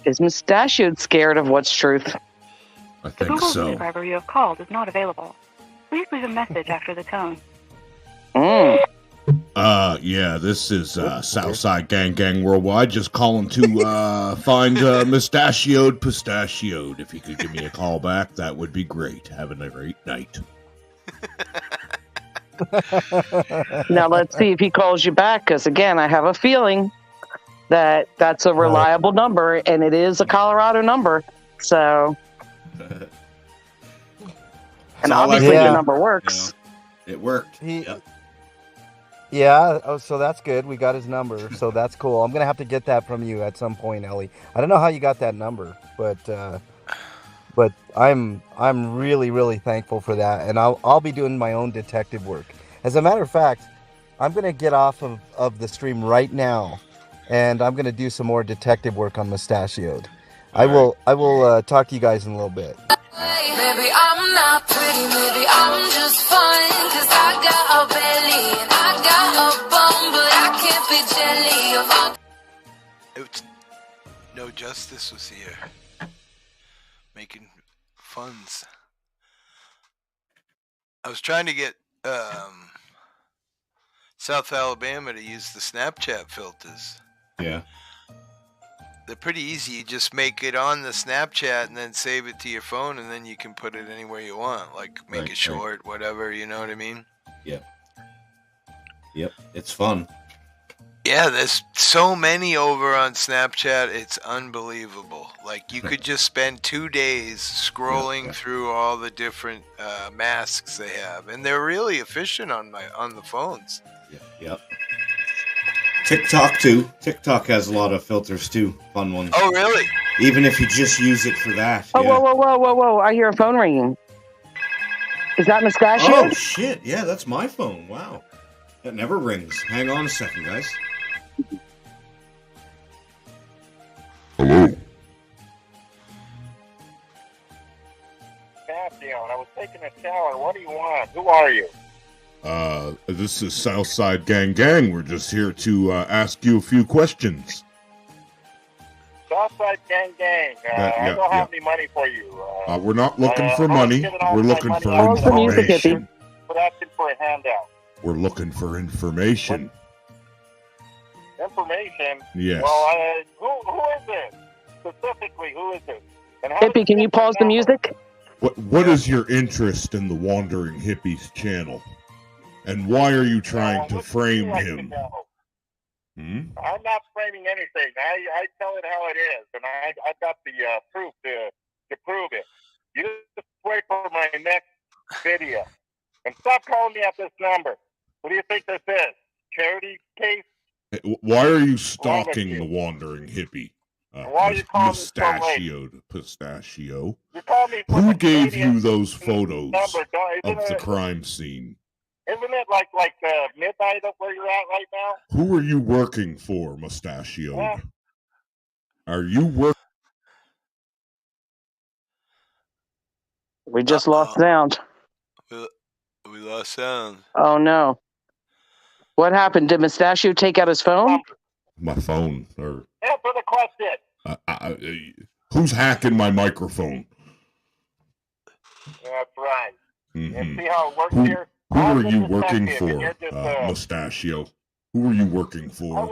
Is Mustachio scared of what's truth? I The think Google so. subscriber you have called is not available. Please leave a message after the tone. Mm. Yeah, this is Southside Gang Worldwide. Just calling to find Mustachioed Pistachioed. If you could give me a call back, that would be great. Having a great night. Now let's see if he calls you back, because again, I have a feeling that that's a reliable number, and it is a Colorado number. So, and all I obviously can the do. number works. It worked. Yep. Yeah, oh, so that's good. We got his number, so that's cool. I'm gonna have to get that from you at some point, Ellie. I don't know how you got that number, but I'm really, really thankful for that, and I'll be doing my own detective work. As a matter of fact, I'm gonna get off of the stream right now, and I'm gonna do some more detective work on Mustachioed. I All will talk to you guys in a little bit. Maybe I'm not pretty, maybe I'm just fine. Cause I got a belly and I got a bum, but I can't be jelly of all. It's No Justice was here making funds. I was trying to get South Alabama to use the Snapchat filters. Yeah. They're pretty easy. You just make it on the Snapchat and then save it to your phone, and then you can put it anywhere you want. Like make it short, whatever. You know what I mean? Yep. It's fun. Yeah, there's so many over on Snapchat. It's unbelievable. Like you could just spend 2 days scrolling through all the different masks they have, and they're really efficient on the phones. Yep. TikTok too. TikTok has a lot of filters too. Fun ones. Oh, really? Even if you just use it for that. Oh, yeah. whoa! I hear a phone ringing. Is that Mustachio? Oh shit! Yeah, that's my phone. Wow, that never rings. Hang on a second, guys. Hello. I was taking a shower. What do you want? Who are you? This is Southside Gang. We're just here to ask you a few questions. Southside Gang. I don't have any money for you. We're not looking for money. We're looking for information. We're asking for a handout. We're looking for information. Information? Yes. Well, who is this? Specifically, who is this? And how Hippie, can you pause the music? What is your interest in the Wandering Hippies channel? And why are you trying to frame him? I'm not framing anything. I tell it how it is, and I've got the proof to prove it. You just wait for my next video. And stop calling me at this number. What do you think this is? Charity case? Why are you stalking the Wandering Hippie? Why are you calling Pistachio? You call me Who gave you those photos of the crime scene? Isn't it like midnight up where you're at right now? Who are you working for, Mustachio? Are you working? We just lost sound. We lost sound. Oh no! What happened? Did Mustachio take out his phone? My phone, or answer the question. Who's hacking my microphone? That's right. Mm-hmm. And see how it works here? Who are you working for, Mustachio? Who are you working for?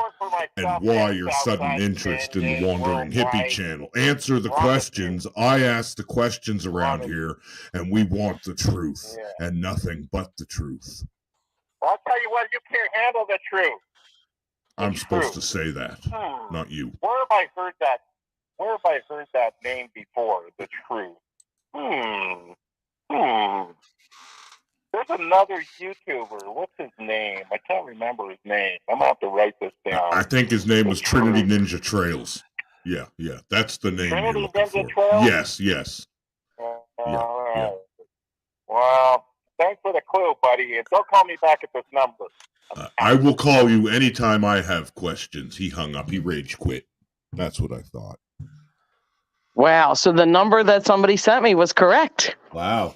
And why your sudden interest in the Wandering Hippie channel? Answer the questions. I ask the questions around here, and we want the truth, and nothing but the truth. Well, I'll tell you what, you can't handle the truth. I'm supposed to say that, not you. Where have I heard that? Where have I heard that name before? The truth. There's another YouTuber. What's his name? I can't remember his name. I'm gonna have to write this down. I think his name was Trinity Ninja Trails. Yeah. That's the name you're looking for. Trails? Yes. Yeah. Well, thanks for the clue, buddy. And don't call me back at this number. I will call you anytime I have questions. He hung up. He rage quit. That's what I thought. Wow. So the number that somebody sent me was correct. Wow.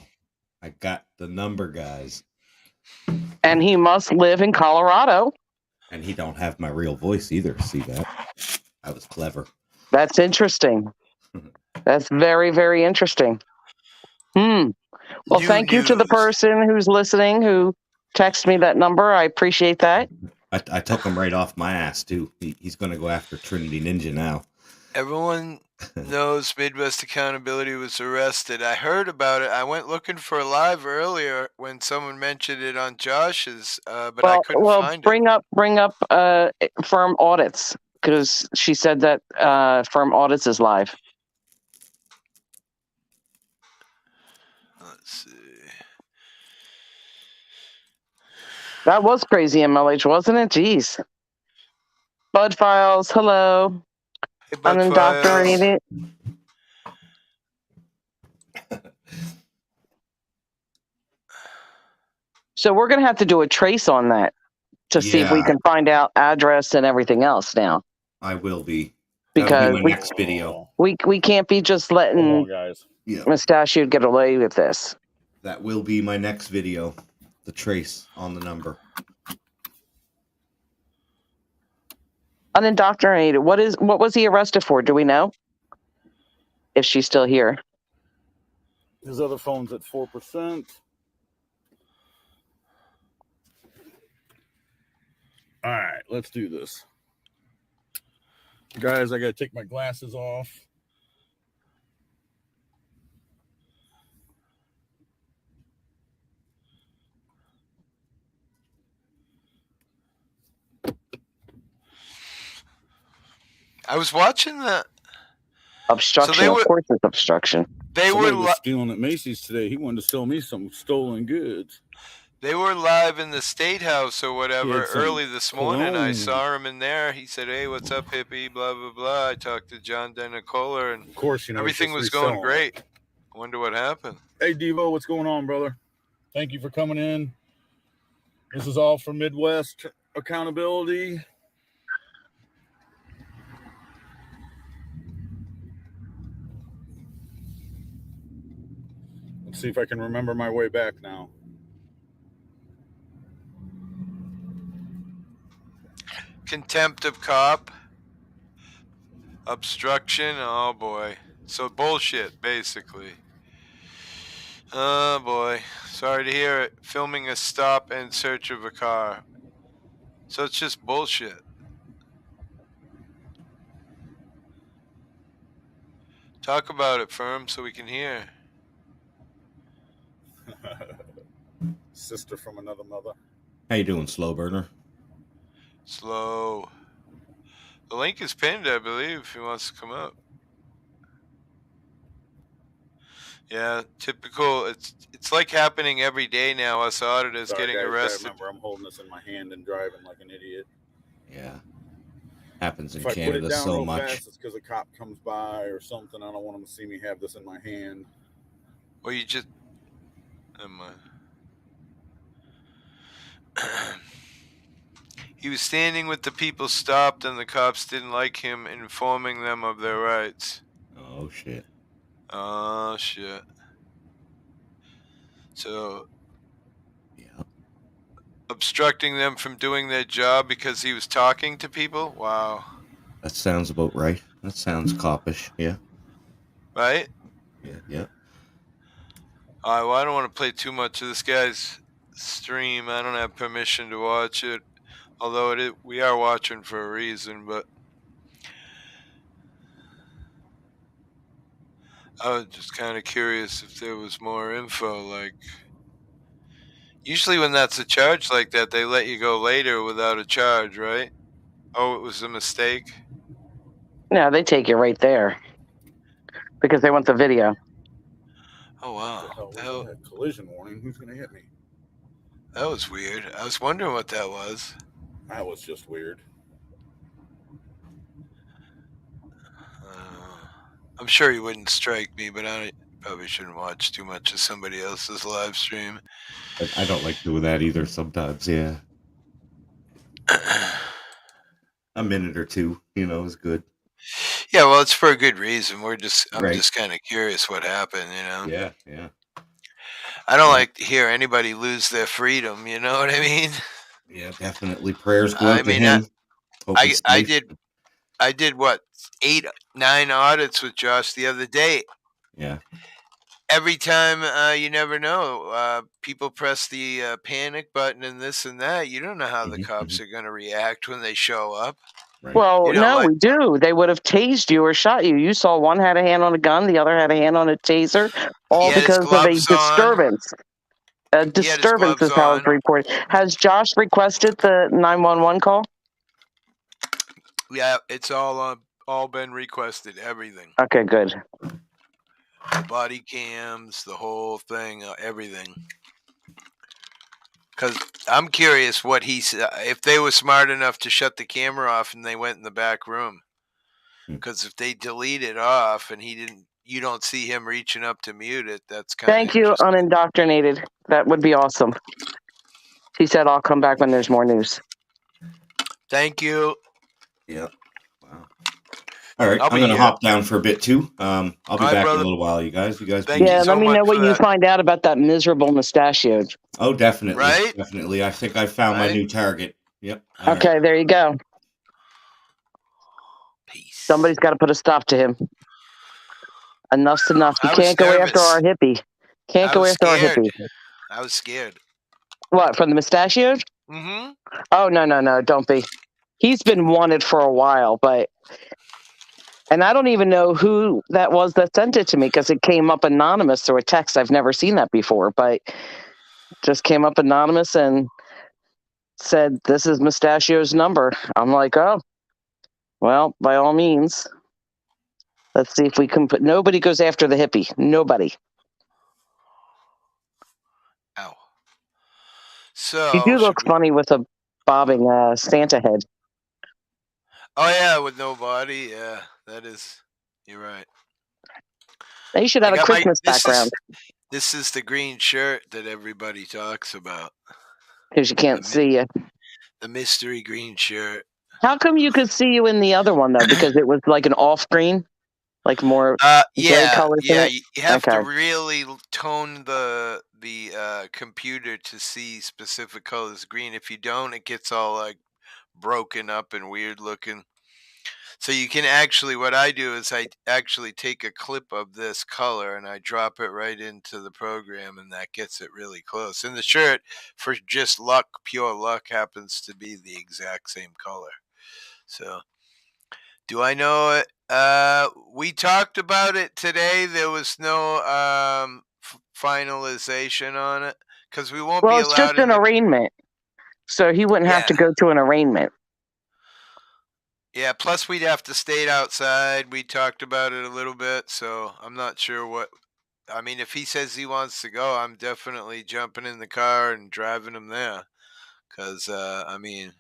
I got the number, guys. And he must live in Colorado. And he don't have my real voice either. See that? I was clever. That's interesting. That's very, very interesting. Well, thank you to the person who's listening who texted me that number. I appreciate that. I took him right off my ass, too. He's going to go after Trinity Ninja now. Everyone knows Midwest Accountability was arrested. I heard about it. I went looking for a live earlier when someone mentioned it on Josh's, but I couldn't find it. Bring up Firm Audits, because she said that Firm Audits is live. Let's see. That was crazy, MLH, wasn't it? Jeez. Bud Files, hello. Hey, Bud Unindoctrinated. So we're going to have to do a trace on that to see if we can find out address and everything else now. I will be. That'll Because be my next video. we can't be just letting guys. Yeah. Mustachio get away with this. That will be my next video. The trace on the number. Unindoctrinated. What was he arrested for? Do we know? If she's still here. His other phone's at 4%. All right, let's do this. Guys, I got to take my glasses off. I was watching the Obstruction. Of course, it's obstruction. They were stealing at Macy's today. He wanted to sell me some stolen goods. They were live in the State House or whatever early this morning. I saw him in there. He said, "Hey, what's up, hippie?" Blah blah blah. I talked to John Denicola, and of course, everything was going great. I wonder what happened. Hey, Devo, what's going on, brother? Thank you for coming in. This is all for Midwest accountability. Let's see if I can remember my way back now. Contempt of cop. Obstruction. Oh boy. So bullshit, basically. Oh boy. Sorry to hear it. Filming a stop and search of a car. So it's just bullshit. Talk about it, Firm, so we can hear. Sister from another mother. How you doing, Slow Burner? Slow. The link is pinned, I believe, if he wants to come up. Yeah, typical. It's like happening every day now. Us auditors getting arrested. I remember I'm holding this in my hand and driving like an idiot. Yeah. Happens in if Canada I put it down so real much. Fast, it's because a cop comes by or something. I don't want him to see me have this in my hand. Well, you just... Never mind. He was standing with the people stopped, and the cops didn't like him informing them of their rights. Oh, shit. Oh, shit. So... Yeah. Obstructing them from doing their job because he was talking to people? Wow. That sounds about right. That sounds coppish, yeah. Right? Yeah. Alright, well, I don't want to play too much of this guy's stream. I don't have permission to watch it. Although we are watching for a reason, but I was just kind of curious if there was more info. Like, usually when that's a charge like that, they let you go later without a charge, right? Oh, it was a mistake? No, they take you right there because they want the video. Oh, wow. That collision warning. Who's going to hit me? That was weird. I was wondering what that was. That was just weird. I'm sure he wouldn't strike me, but I probably shouldn't watch too much of somebody else's live stream. I don't like doing that either sometimes, yeah. A minute or two, is good. Yeah, well, it's for a good reason. I'm just kind of curious what happened, Yeah. I don't like to hear anybody lose their freedom, you know what I mean? Yeah, definitely. Prayers go out to him. I did what, 8, 9 audits with Josh the other day. Yeah. Every time, you never know. People press the panic button and this and that. You don't know how the cops are going to react when they show up. Right. Well, no, we do. They would have tased you or shot you. You saw one had a hand on a gun, the other had a hand on a taser, all because of a disturbance. A disturbance is how it's reported. Has Josh requested the 911 call? Yeah, it's all been requested. Everything. Okay, good. The body cams, the whole thing, everything. Because I'm curious what if they were smart enough to shut the camera off and they went in the back room. Because if they delete it off and you don't see him reaching up to mute it, that's kind of Thank you, unindoctrinated. That would be awesome. He said, I'll come back when there's more news. Thank you. Yep. Wow. All right, I'll I'm be going to here. hop down for a bit too. I'll be All right, back in brother. a little while, you guys. Thank you Yeah, so let me much know what for you that. find out about that miserable mustachioed. Oh, definitely. Right? Definitely. I think I found my Right? new target. Yep. All right. Okay, there you go. Peace. Somebody's got to put a stop to him. Enough's enough. You I was can't go after our nervous. hippie. Can't I go was after our scared. hippie. I was scared. What, from the mustachioed? Mm-hmm. Oh, no, don't be. He's been wanted for a while, and I don't even know who that was that sent it to me because it came up anonymous through a text. I've never seen that before, but just came up anonymous and said, "This is Mustachio's number." I'm like, oh, well, by all means. Let's see if we can put. Nobody goes after the hippie. Nobody. Ow. He So, do look funny with a bobbing Santa head. Oh, yeah, with no body. Yeah, that is. You're right. They should have a Christmas background. This is the green shirt that everybody talks about. Because you can't see you. The mystery green shirt. How come you could see you in the other one, though? Because it was like an off green? Like more gray colors in it? You have to really tone the computer to see specific colors green. If you don't, it gets all like broken up and weird looking. So you can actually, what I do is I actually take a clip of this color and I drop it right into the program, and that gets it really close. And the shirt, for just luck, pure luck, happens to be the exact same color. So, do I know it? We talked about it today. There was no finalization on it because we won't be Well, it's allowed just an arraignment. So he wouldn't have to go to an arraignment. Yeah, plus we'd have to stay outside. We talked about it a little bit, so I'm not sure what. I mean, if he says he wants to go, I'm definitely jumping in the car and driving him there. Because, I mean.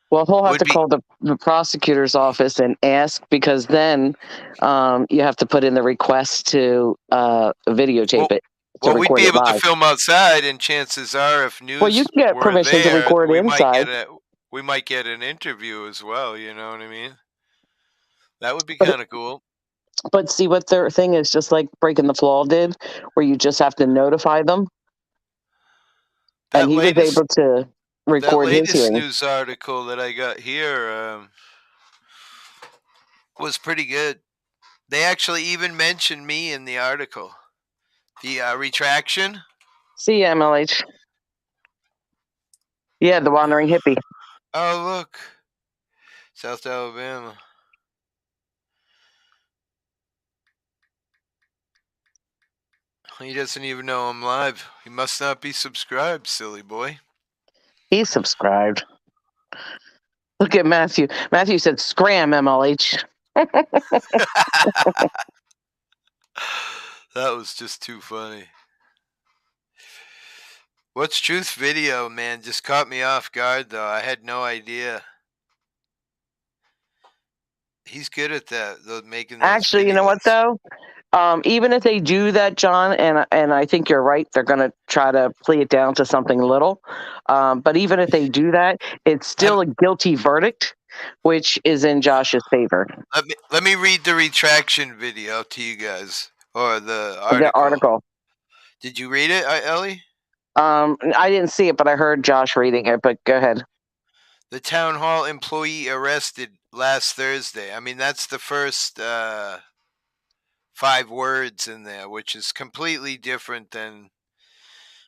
Well, he'll have to call the prosecutor's office and ask, because then you have to put in the request to videotape it. Well, we'd be able to film outside, and chances are, if news you can get permission to record inside. We might get an interview as well. You know what I mean? That would be kind of cool. But see, what their thing is, just like Breaking the Flaw did, where you just have to notify them. And he was able to record his hearing. That latest news article that I got here was pretty good. They actually even mentioned me in the article. The retraction. See you, MLH. Yeah, the wandering hippie. Oh, look. South Alabama. He doesn't even know I'm live. He must not be subscribed, silly boy. He's subscribed. Look at Matthew. Matthew said, "Scram, MLH." That was just too funny. What's Truth video, man, just caught me off guard, though. I had no idea. He's good at that, though, making those Actually, videos. you know what, though? Even if they do that, John, and I think you're right, they're going to try to play it down to something little. But even if they do that, it's still a guilty verdict, which is in Josh's favor. Let me read the retraction video to you guys, or the article. The article. Did you read it, Ellie? I didn't see it, but I heard Josh reading it. But go ahead. The town hall employee arrested last Thursday. I mean, that's the first 5 words in there, which is completely different than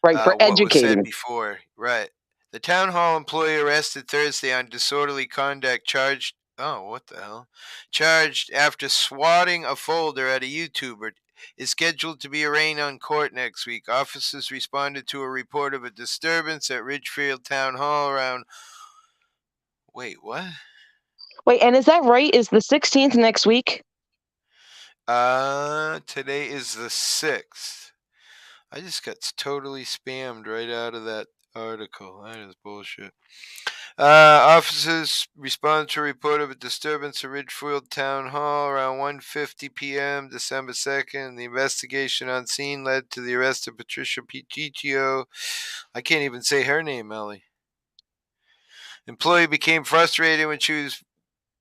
for what educating. was said before. Right. The town hall employee arrested Thursday on disorderly conduct charged. Oh, what the hell? Charged after swatting a folder at a YouTuber is scheduled to be arraigned on court next week. Officers responded to a report of a disturbance at Ridgefield Town Hall around. Wait, what? Wait, and is that right? Is the 16th next week? Today is the 6th. I just got totally spammed right out of that article. That is bullshit. Officers responded to a report of a disturbance at Ridgefield Town Hall around 1:50 p.m. December 2nd. The investigation on scene led to the arrest of Patricia Petitio. I can't even say her name, Ellie. Employee became frustrated when she was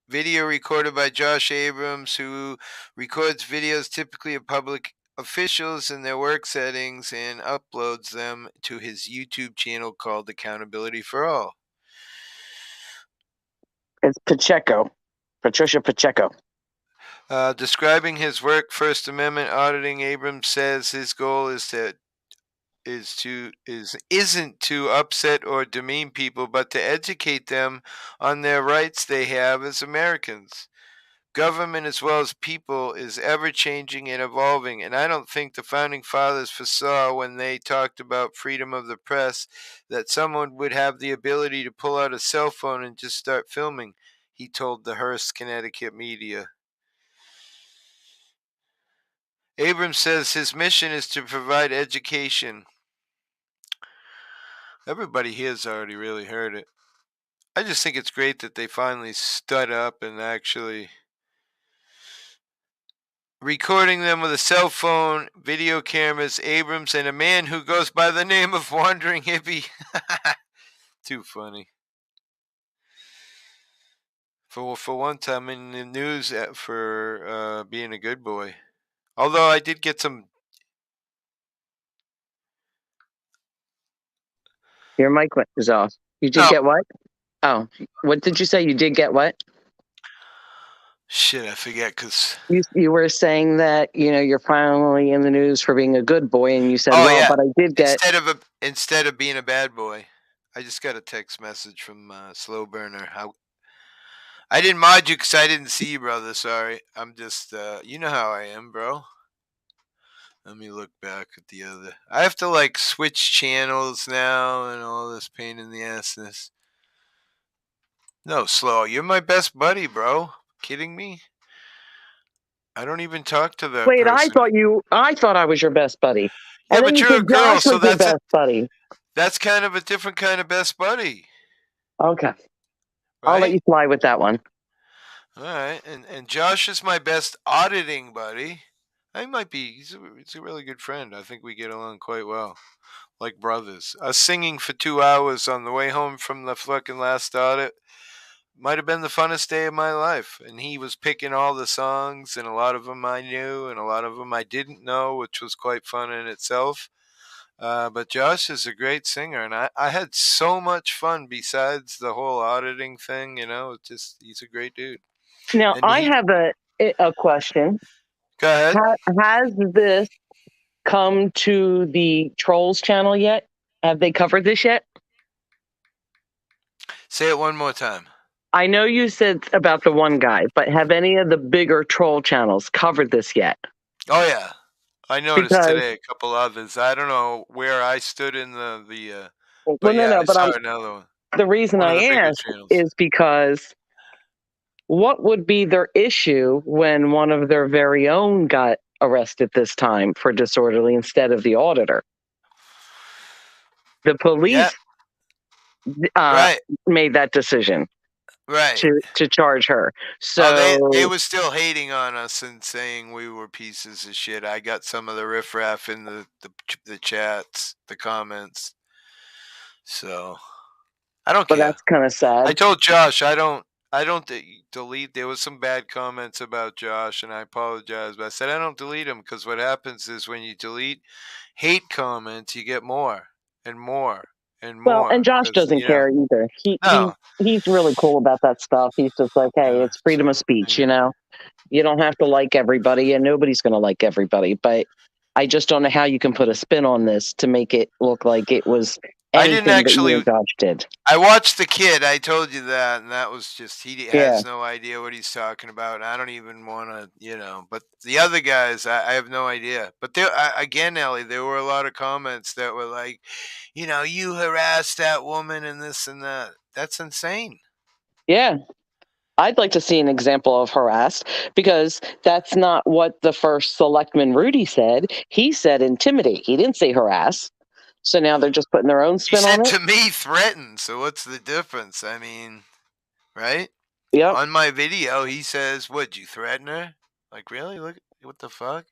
video recorded by Josh Abrams, who records videos typically of public officials in their work settings and uploads them to his YouTube channel called Accountability for All. It's Patricia Pacheco. Describing his work, First Amendment auditing, Abrams says his goal isn't to upset or demean people, but to educate them on their rights they have as Americans. Government as well as people is ever changing and evolving, and I don't think the founding fathers foresaw when they talked about freedom of the press that someone would have the ability to pull out a cell phone and just start filming, he told the Hearst, Connecticut media. Abrams says his mission is to provide education. Everybody here has already really heard it. I just think it's great that they finally stood up and actually recording them with a cell phone, video cameras, Abrams, and a man who goes by the name of Wandering Hippie. Too funny. For one time in the news for being a good boy. Although I did get some... Your mic is off. You did get what? Oh, what did you say? You did get what? Shit, I forget because... You were saying that, you're finally in the news for being a good boy, and you said, but I did get... Instead of being a bad boy, I just got a text message from Slow Burner. I didn't mod you because I didn't see you, brother. Sorry. I'm just, you know how I am, bro. Let me look back at the other. I have to, switch channels now and all this pain in the assness. No, Slow. You're my best buddy, bro. Kidding me? I don't even talk to that Wait, person. I thought I was your best buddy. Yeah, and but you're a girl, so that's best buddy. That's kind of a different kind of best buddy. Okay. Right? I'll let you fly with that one. All right. And Josh is my best auditing buddy. He's a really good friend. I think we get along quite well. Like brothers. Us singing for 2 hours on the way home from the fucking last audit might have been the funnest day of my life. And he was picking all the songs, and a lot of them I knew, and a lot of them I didn't know, which was quite fun in itself. But Josh is a great singer, and I had so much fun besides the whole auditing thing, he's a great dude. Now, I have a question. Go ahead. Has this come to the Trolls channel yet? Have they covered this yet? Say it one more time. I know you said about the one guy, but have any of the bigger troll channels covered this yet? Oh, yeah. I noticed today a couple others. I don't know where I stood in the but I saw another one. The reason I ask is because what would be their issue when one of their very own got arrested this time for disorderly instead of the auditor? The police made that decision. Right. To charge her. So they were still hating on us and saying we were pieces of shit. I got some of the riffraff in the chats, the comments. So I don't care. But that's kind of sad. I told Josh I don't delete. There was some bad comments about Josh, and I apologize, but I said I don't delete them because what happens is when you delete hate comments, you get more and more. Well, and Josh doesn't care either. He's really cool about that stuff. He's just like, hey, it's freedom of speech, You don't have to like everybody, and nobody's going to like everybody. But I just don't know how you can put a spin on this to make it look like it was anything that you and Josh did. I watched the kid. I told you that, and that was just he has no idea what he's talking about. And I don't even want to, But the other guys, I have no idea. But there, again, Ellie, there were a lot of comments that were like, you harassed that woman and this and that. That's insane. Yeah. I'd like to see an example of harassed because that's not what the first selectman Rudy said. He said intimidate. He didn't say harass. So now they're just putting their own spin on it. He said to me threaten. So what's the difference? I mean, right? Yeah. On my video, he says, "Would you threaten her?" Like, really? Look, what the fuck?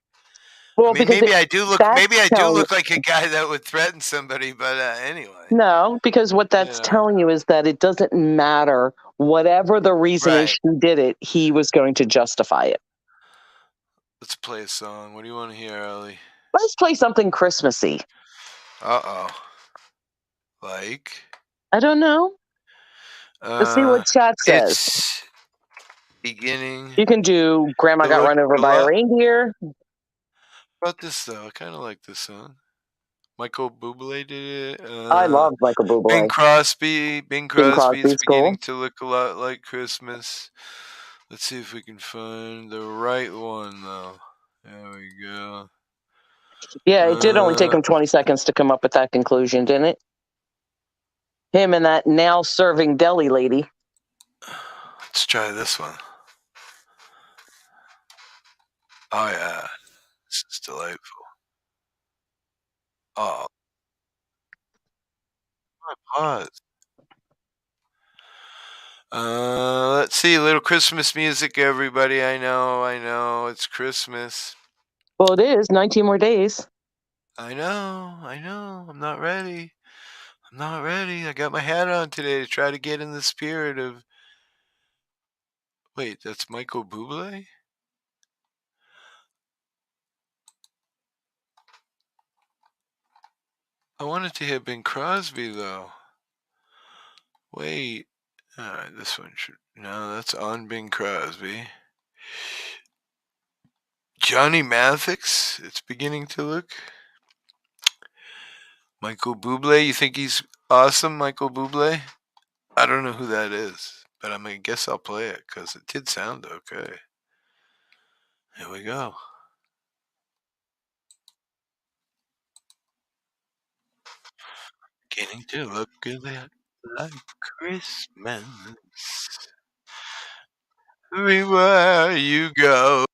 Well, I mean, because maybe I do look telling- like a guy that would threaten somebody, but anyway. No, because what that's telling you is that it doesn't matter. Whatever the reason is she did it, he was going to justify it. Let's play a song. What do you want to hear, Ellie? Let's play something Christmassy. Uh-oh. Like? I don't know. Let's see what chat says. It's beginning. You can do Grandma Got Run Over by a Reindeer. How about this, though? I kind of like this song. Michael Bublé did it. I love Michael Bublé. Bing Crosby. Bing Crosby's beginning cool. to look a lot like Christmas. Let's see if we can find the right one, though. There we go. Yeah, it did only take him 20 seconds to come up with that conclusion, didn't it? Him and that now serving deli lady. Let's try this one. Oh, yeah. This is delightful. Oh. Pause. Let's see. A little Christmas music, everybody. I know. It's Christmas. Well, it is. 19 more days. I know. I'm not ready. I got my hat on today to try to get in the spirit of... Wait, that's Michael Bublé? I wanted to hear Bing Crosby, though. Wait. Alright, this one should... No, that's on Bing Crosby. Johnny Mathis? It's beginning to look... Michael Bublé? You think he's awesome, Michael Bublé? I don't know who that is, but I guess I'll play it, because it did sound okay. Here we go. Beginning to look a lot like Christmas. Everywhere you go.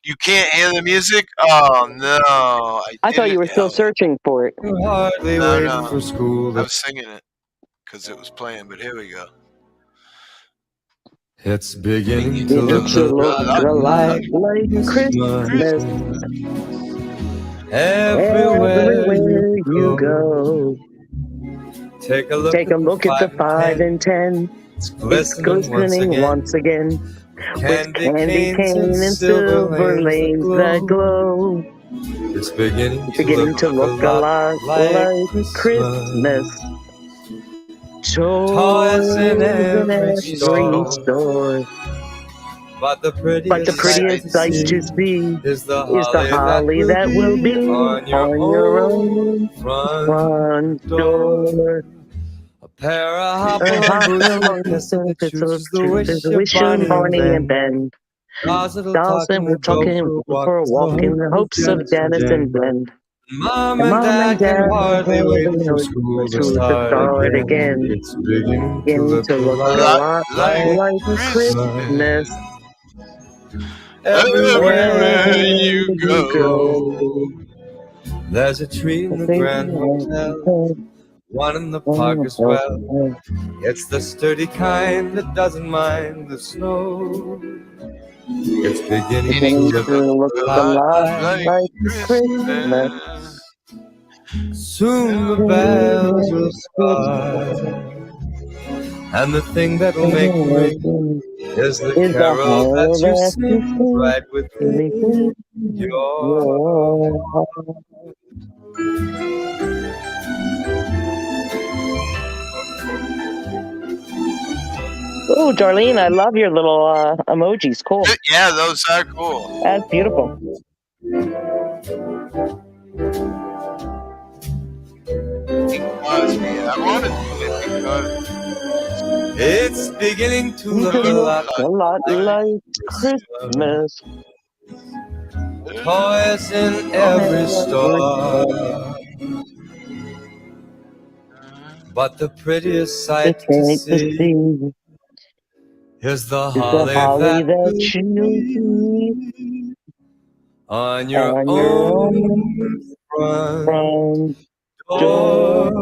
You can't hear the music? Oh no! I thought you were still searching for it. No. For school. I was singing it because it was playing, but here we go. It's beginning to look a lot like Christmas. Everywhere you go. Take a look at the 5 and 10. It's glistening once again. With candy cane and silver lanes that glow. It's beginning to look a lot like Christmas. Toys in every store. But the prettiest sight to see is the holly that will be on your own front door. A pair of hop-along boots that chooses the wish of Barney and Ben. Dolls that will talk him for a walk in the hopes of Janice and Glenn. Mom and Dad can hardly wait for school to start again. It's beginning to look a lot like Christmas. Everywhere you go. There's a tree in the Grand Hotel, one in the park as well. It's the sturdy kind that doesn't mind the snow. It's beginning to look a lot like Christmas. Soon the bells will start, and the thing that will make them ring is the carol that you sing right within your heart. Oh, Darlene, I love your little emojis. Cool. Yeah, those are cool. That's beautiful. I wanted to It's beginning to look a lot like Christmas. Toys in every store. But the prettiest sight to see is the holly that you see on your own front door.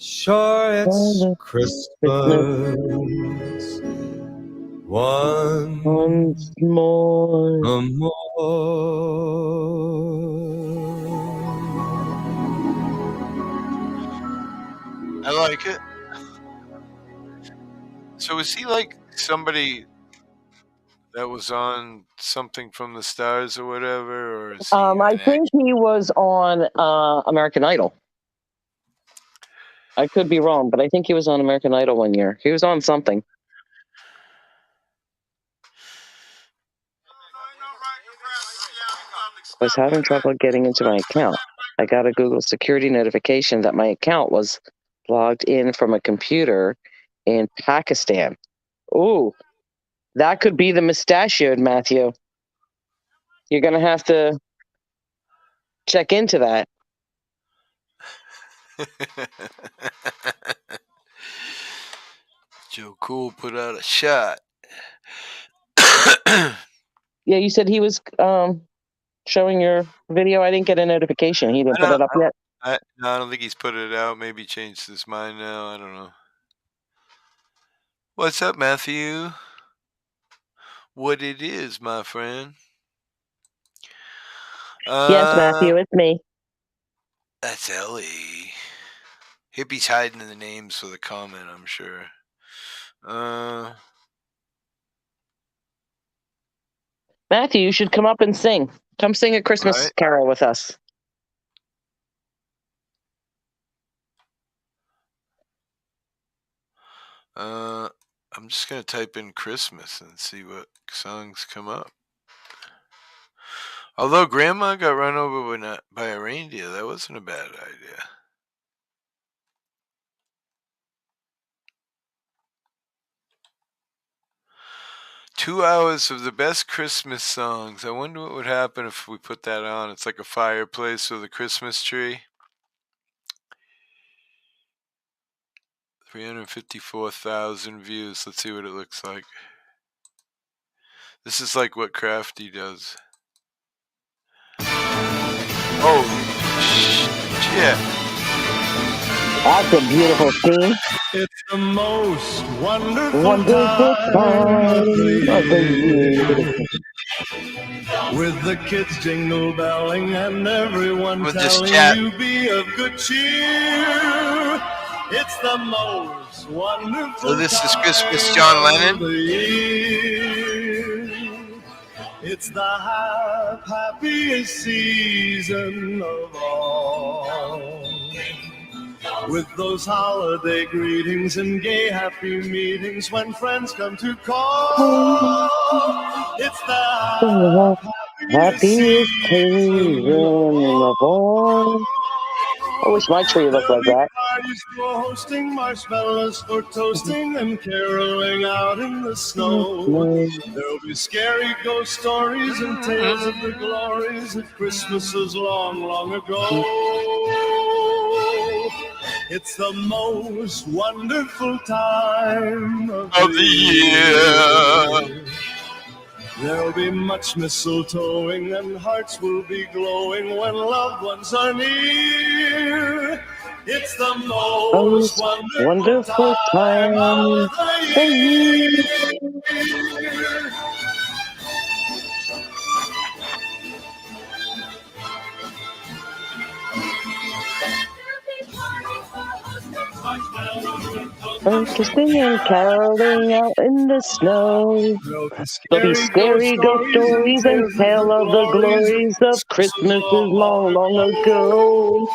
Sure, it's Christmas once more. I like it. So is he like somebody that was on something from the stars or whatever, or is he? I think he was on American Idol. I could be wrong, but I think he was on American Idol one year. He was on something. I was having trouble getting into my account. I got a Google security notification that my account was logged in from a computer in Pakistan. Ooh, that could be the mustachioed Matthew. You're going to have to check into that. Joe Cool put out a shot. Yeah, you said he was showing your video. I didn't get a notification. He didn't put it up yet? No, I don't think he's put it out. Maybe he changed his mind now. I don't know. What's up, Matthew? What it is, my friend? Yes, Matthew, it's me. That's Ellie. Hippie's hiding in the names for the comment, I'm sure. Matthew, you should come up and sing. Come sing a Christmas carol with us. I'm just going to type in Christmas and see what songs come up. Although Grandma got run over by a reindeer, that wasn't a bad idea. Two hours of the best Christmas songs. I wonder what would happen if we put that on. It's like a fireplace with a Christmas tree. 354,000 views. Let's see what it looks like. This is like what Crafty does. Oh, shit. That's a beautiful scene. It's the most wonderful time of the year. With the kids jingle belling and everyone telling you be of good cheer. It's the most wonderful this is Christmas, John Lennon. It's the happiest season of all. With those holiday greetings and gay happy meetings when friends come to call. It's the happiest season of all. I wish my tree looked like that. Parties for hosting, marshmallows for toasting, and caroling out in the snow. There'll be scary ghost stories and tales of the glories of Christmases long, long ago. It's the most wonderful time of the year. There'll be much mistletoeing and hearts will be glowing when loved ones are near. It's the most wonderful time of the year. Toasting and caroling out in the snow. There'll be scary ghost stories and tale of the glories of Christmases long, long ago.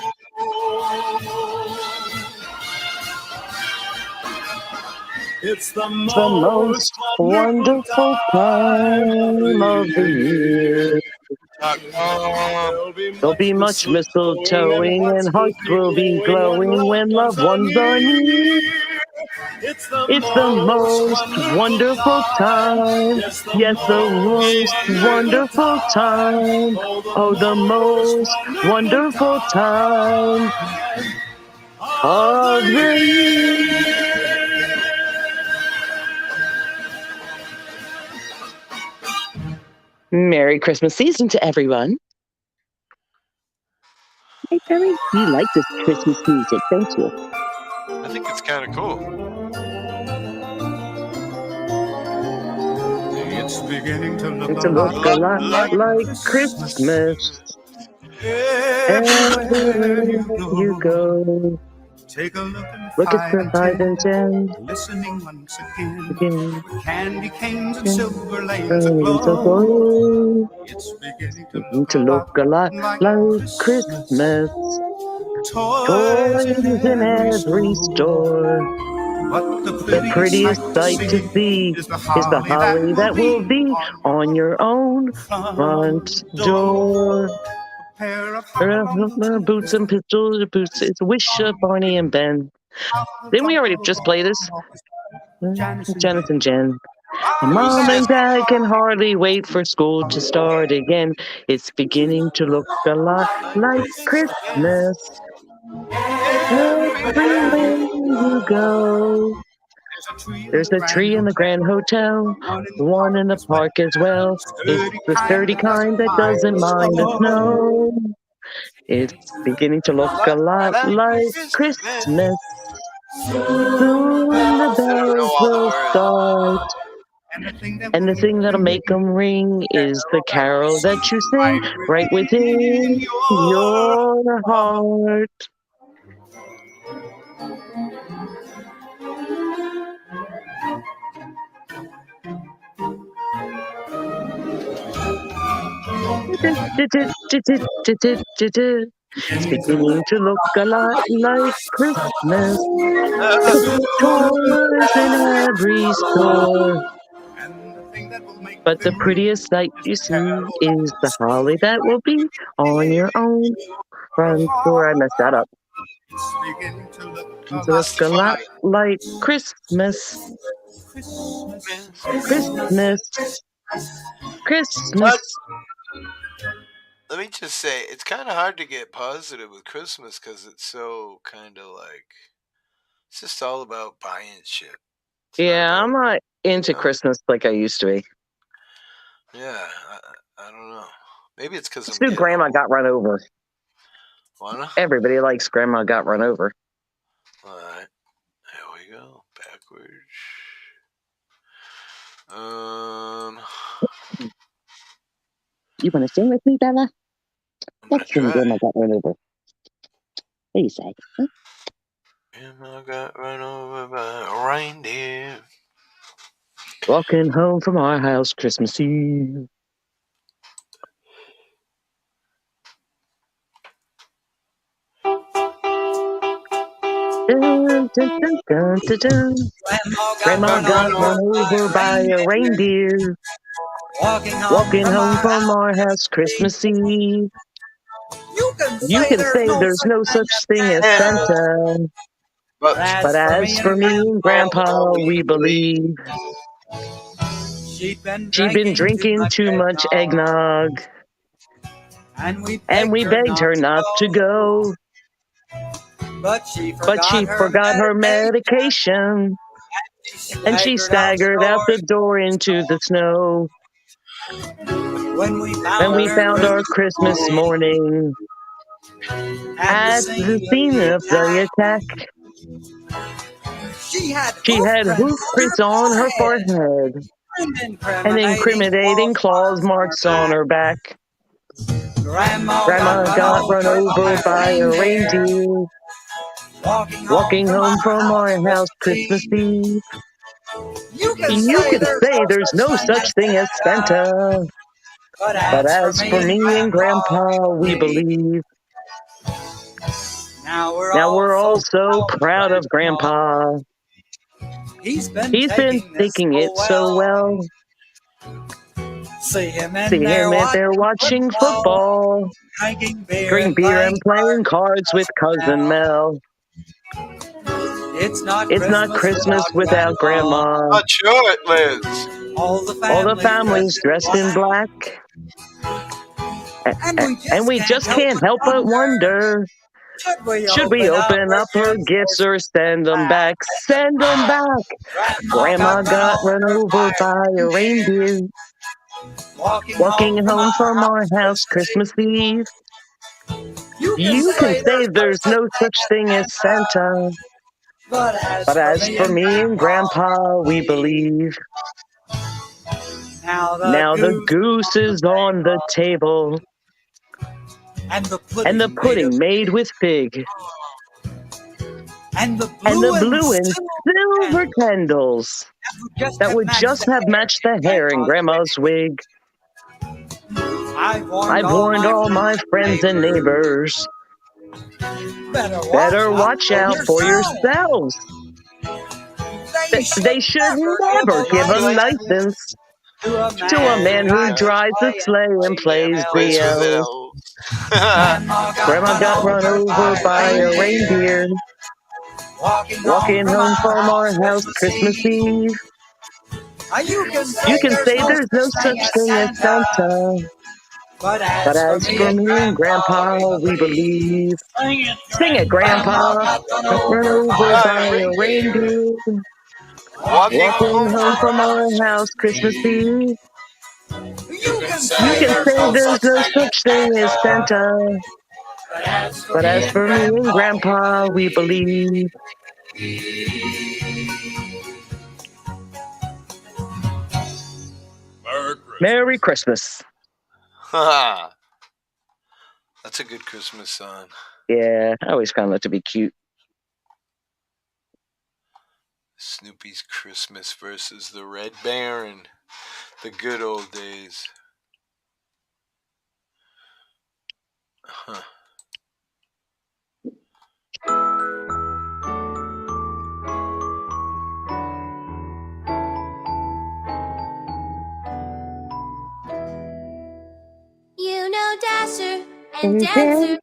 It's the most wonderful time of the year. There'll be much mistletoeing and hearts will be glowing when loved ones are near. It's the most wonderful time. Yes, the most wonderful time. Oh, the most wonderful time of the year. Merry Christmas season to everyone. Hey, Perry, you like this Christmas music, don't you? I think it's kind of cool. It's beginning to look a lot like Christmas. Everywhere you go. Take a look at Look at the 5 and 10. Listening once again. Candy canes and silver lanes aglow. It's beginning to look a lot like Christmas. Toys in every store. But the prettiest sight to see is the holly that will be on your own front door. Boots and pistols, boots. It's a wish of Barney and Ben. Didn't we already just play this? Janice and Jen. Mom and Dad can hardly wait for school to start again. It's beginning to look a lot like Christmas. Everywhere you go. There's a tree in the Grand Hotel, one in the park as well. It's the sturdy kind that doesn't mind the snow. It's beginning to look a lot like Christmas. Soon the bells will start. And the thing that'll make them ring is the carol that you sing right within your heart. It's beginning to look a lot like Christmas. Toys in every store. But the prettiest sight you see is the holly that will be on your own front door. I messed that up. It's look a lot like Christmas. Christmas. Let me just say, it's kind of hard to get positive with Christmas because it's so kind of like, it's just all about buying shit. Yeah, I'm not into Christmas like I used to be. Yeah, I don't know. Maybe it's because Grandma got run over. What? Everybody likes Grandma got run over. All right, here we go. Backwards. You want to sing with me, Bella? Let's sing Grandma got run over. What do you say? Huh? Grandma got run over by a reindeer. Walking home from our house Christmas Eve. Dun, dun, dun, dun, dun, dun. Grandma got run over by a reindeer. Walking home from our house Christmas Eve. You can say there's no such thing as Santa. But as for me and Grandpa, we believe. She'd been drinking too much eggnog. And we begged her not to go. But she forgot her medication. And she staggered out the door into the snow. When we found our Christmas morning at the scene of the attack, she had hoof prints on her forehead and incriminating claws marks on her back. Grandma got run over by a reindeer. Walking home from our house Christmas Eve. You can say there's no such thing as Santa. But as for me and Grandpa, we believe. Now we're all so proud of Grandpa. He's been taking it so well. See him in See there him if they're watching football, drinking beer drinking beer and playing cards with Cousin Mel. It's not It's not Christmas without Grandma. Not sure it lives. All All the family's dressed in black. And we just can't help but wonder, should we open up her gifts or send them back? Send them back. Grandma got run over by a reindeer walking home from our house Christmas Eve. You can say there's no such thing as Santa, but as for me and Grandpa, we believe. Now the goose is on the table, and the pudding made with fig, and the blue and silver candles that would just have matched the hair in Grandma's wig. I've warned all my friends and neighbors. Better watch out for yourselves. They should never give a license to a man who drives a sleigh and plays the elves. Grandma got run over by a reindeer walking home from our house Christmas Eve. You can say there's no such thing as Santa, but as for me and Grandpa, we believe. Sing it, Grandpa. Got run over by a reindeer walking home from our house Christmas Eve. You can say there's no such thing as Santa, but as for me and Grandpa, we believe. Merry Christmas. That's a good Christmas song. Yeah, I always found that to be cute. Snoopy's Christmas versus the Red Baron. The good old days. Huh. You know Dasher and Dancer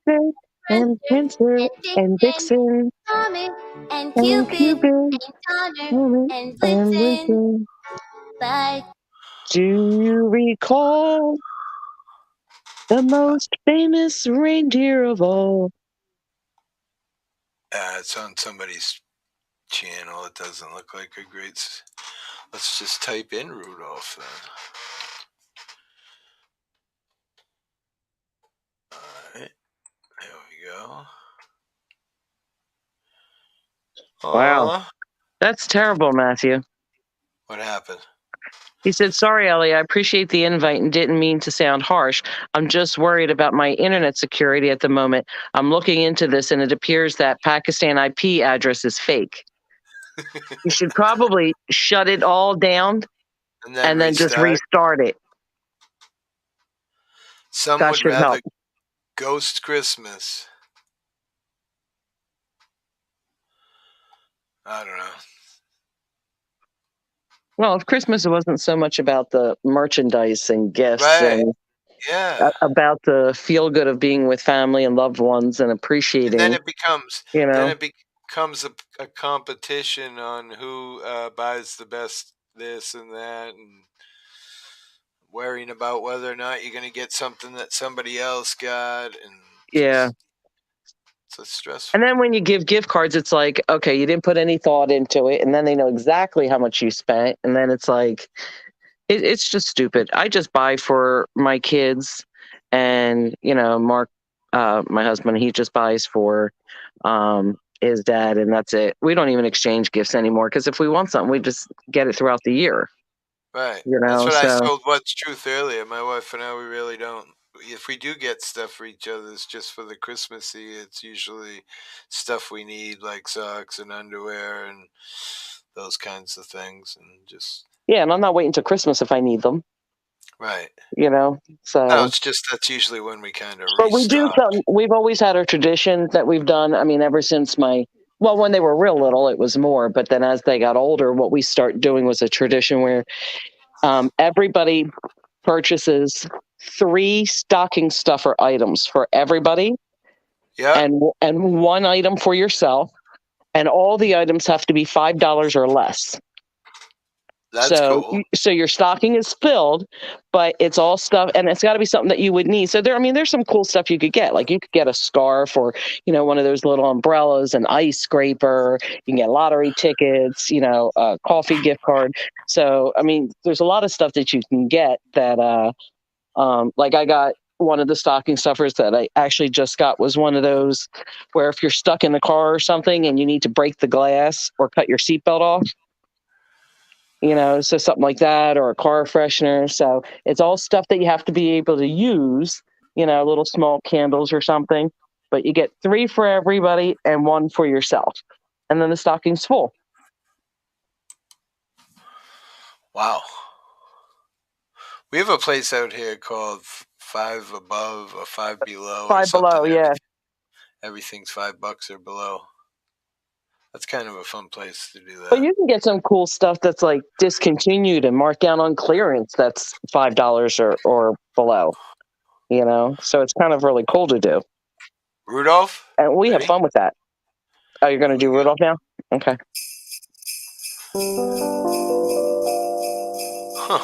and Prancer and Vixen Comet and Cupid and Donner and Blitzen. But do you recall the most famous reindeer of all? It's on somebody's channel. It doesn't look like a great... Let's just type in Rudolph then. Alright. There we go. Wow. That's terrible, Matthew. What happened? He said, sorry, Ellie, I appreciate the invite and didn't mean to sound harsh. I'm just worried about my internet security at the moment. I'm looking into this and it appears that Pakistan IP address is fake. You should probably shut it all down and then just restart it. Some would rather ghost Christmas. I don't know. Well, if Christmas wasn't so much about the merchandise and gifts and about the feel good of being with family and loved ones and appreciating. And then it becomes a competition on who buys the best this and that, and worrying about whether or not you're going to get something that somebody else got, and it's stressful. And then when you give gift cards, it's like, okay, you didn't put any thought into it, and then they know exactly how much you spent, and then it's like, it's just stupid. I just buy for my kids, and Mark, my husband, he just buys for his dad, and that's it. We don't even exchange gifts anymore because if we want something, we just get it throughout the year. Right. That's what I told What's Truth earlier. My wife and I, we really don't. If we do get stuff for each other, it's just for the Christmassy. It's usually stuff we need, like socks and underwear and those kinds of things, and just. Yeah, and I'm not waiting till Christmas if I need them. Right. So. No, it's just that's usually when we kind of. But we do something. We've always had our tradition that we've done. I mean, ever since when they were real little, it was more. But then as they got older, what we start doing was a tradition where everybody purchases 3 stocking stuffer items for everybody, and 1 item for yourself, and all the items have to be $5 or less. That's cool. So your stocking is filled, but it's all stuff, and it's got to be something that you would need. So there's some cool stuff you could get. Like you could get a scarf, or one of those little umbrellas, an ice scraper. You can get lottery tickets, a coffee gift card. So there's a lot of stuff that you can get that, like I got one of the stocking stuffers that I actually just got was one of those where if you're stuck in the car or something and you need to break the glass or cut your seatbelt off. So something like that, or a car freshener. So it's all stuff that you have to be able to use, little small candles or something. But you get 3 for everybody and 1 for yourself. And then the stocking's full. Wow. We have a place out here called 5 Above or 5 Below. 5 Below, yeah. Everything's $5 or below. That's kind of a fun place to do that. But you can get some cool stuff that's like discontinued and marked down on clearance that's $5 or below. So it's kind of really cool to do. Rudolph? And we have fun with that. Oh, you're going to do Rudolph now? Okay. Huh.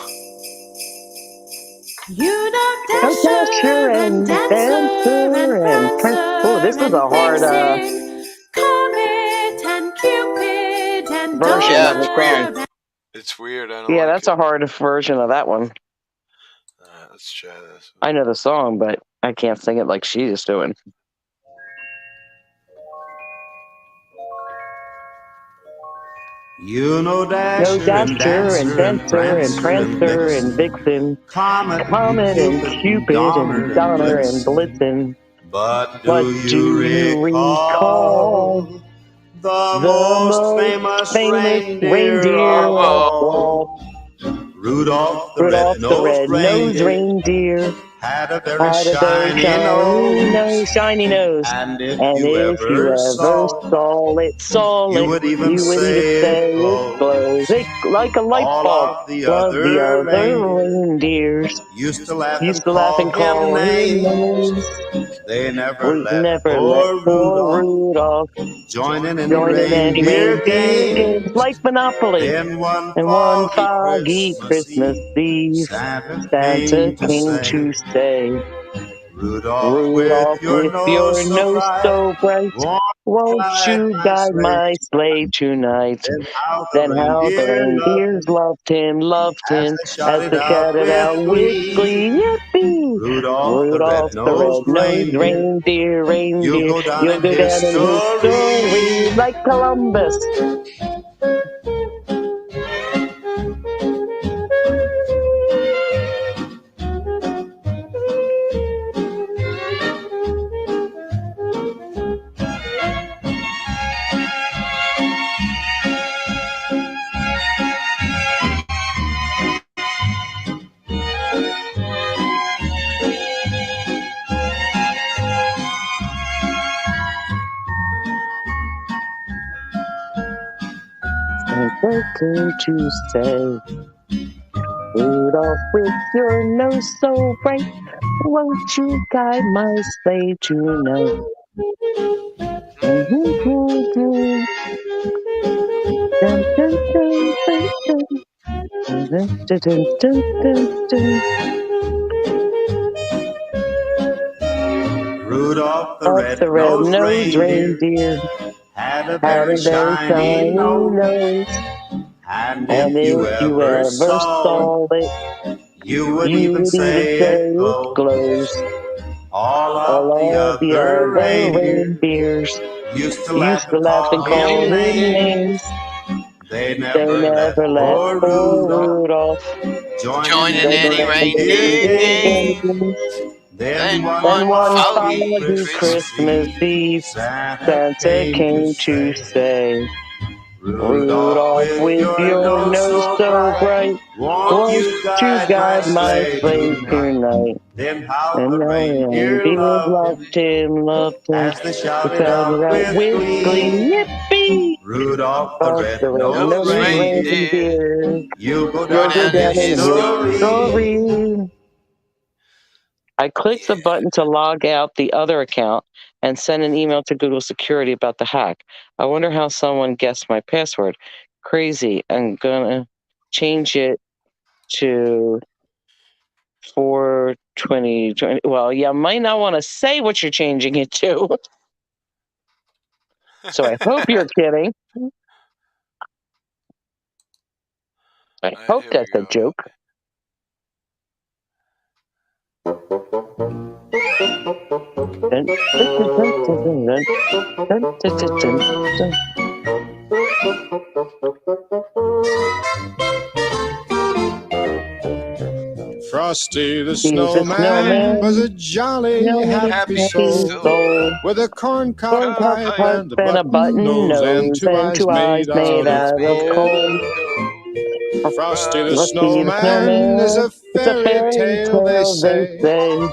You know Dasher and Dancer and Prancer. Oh, this is a hard Comet and Cupid and version yeah, of the it's song. weird. It's weird. I don't Yeah, like that's a hard version of that one. Let's try this. I know the song, but I can't sing it like she's doing. You know Dasher, and Dancer and Prancer and Vixen, Comet and Cupid and Donner and Blitzen. But do you recall the most famous reindeer of all? Rudolph the red-nosed reindeer had a very shiny nose. And if you ever saw it, you would even say it glows. Like a light bulb. All of the other reindeers used to laugh and call him names. They never let poor Rudolph join in any reindeer games. Like Monopoly. Then one foggy Christmas Eve, Santa came to say, Rudolph, with your nose so bright, won't you guide my sleigh tonight? Then how the reindeers loved him, as they shouted out with glee, yippee! Rudolph the red-nosed reindeer, you'll go down in history like Columbus. Santa came to say, Rudolph, with your nose so bright, won't you guide my sleigh tonight? Rudolph the red-nosed reindeer had a very shiny nose. And if you ever saw it, you would even say it glows. All of the other reindeers used to laugh and call him names. They never let poor Rudolph join in any reindeer games. Then one foggy Christmas Eve, Santa came to say, Rudolph, with your nose so bright, won't you guide my sleigh tonight? Then how And the the reindeer reindeer loved him, as they shouted out with with glee. Yippee! Rudolph the No red-nosed reindeer. You'll You'll go go down in history. history. I clicked the button to log out the other account and send an email to Google Security about the hack. I wonder how someone guessed my password. Crazy. I'm gonna change it to 420. Well, you might not want to say what you're changing it to. So I hope you're kidding. I hope that's a joke. Frosty the snowman was a jolly happy soul with a corncob pipe and a button nose and two eyes made out of coal. Frosty the snowman is a fairy tale, they say.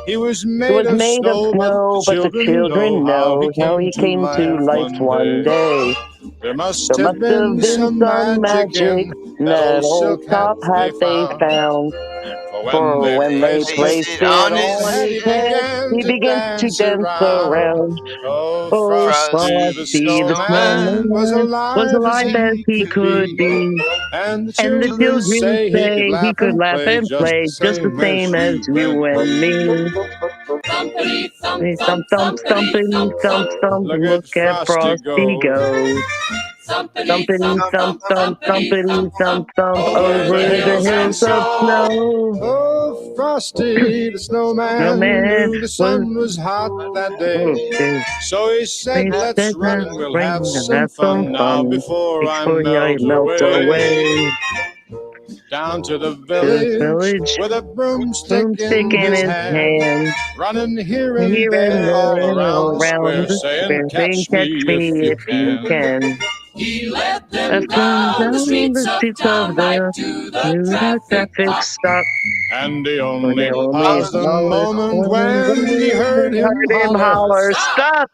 He was made of snow, but the children know how he came to life one day. There must have been some magic in that old silk hat they found. For when they placed it on his head, he began to dance around. Oh, Frosty the snowman was alive as he could be. And the children say he could laugh and play just the same as you and me. Thump, thump, stumpity, thump, thump, look at Frosty go. Thumpity, thump, thump, thumpity, thump, thump, over the hills of snow. Oh, Frosty the snowman knew the sun was hot that day. So he said, let's run and we'll have some fun now before I melt away. Down to the village with a broomstick in his hand, running here and there all around the square, saying, catch me if you can. He led them down the streets of town right to the traffic stop. And he only paused a moment when he heard him holler, stop!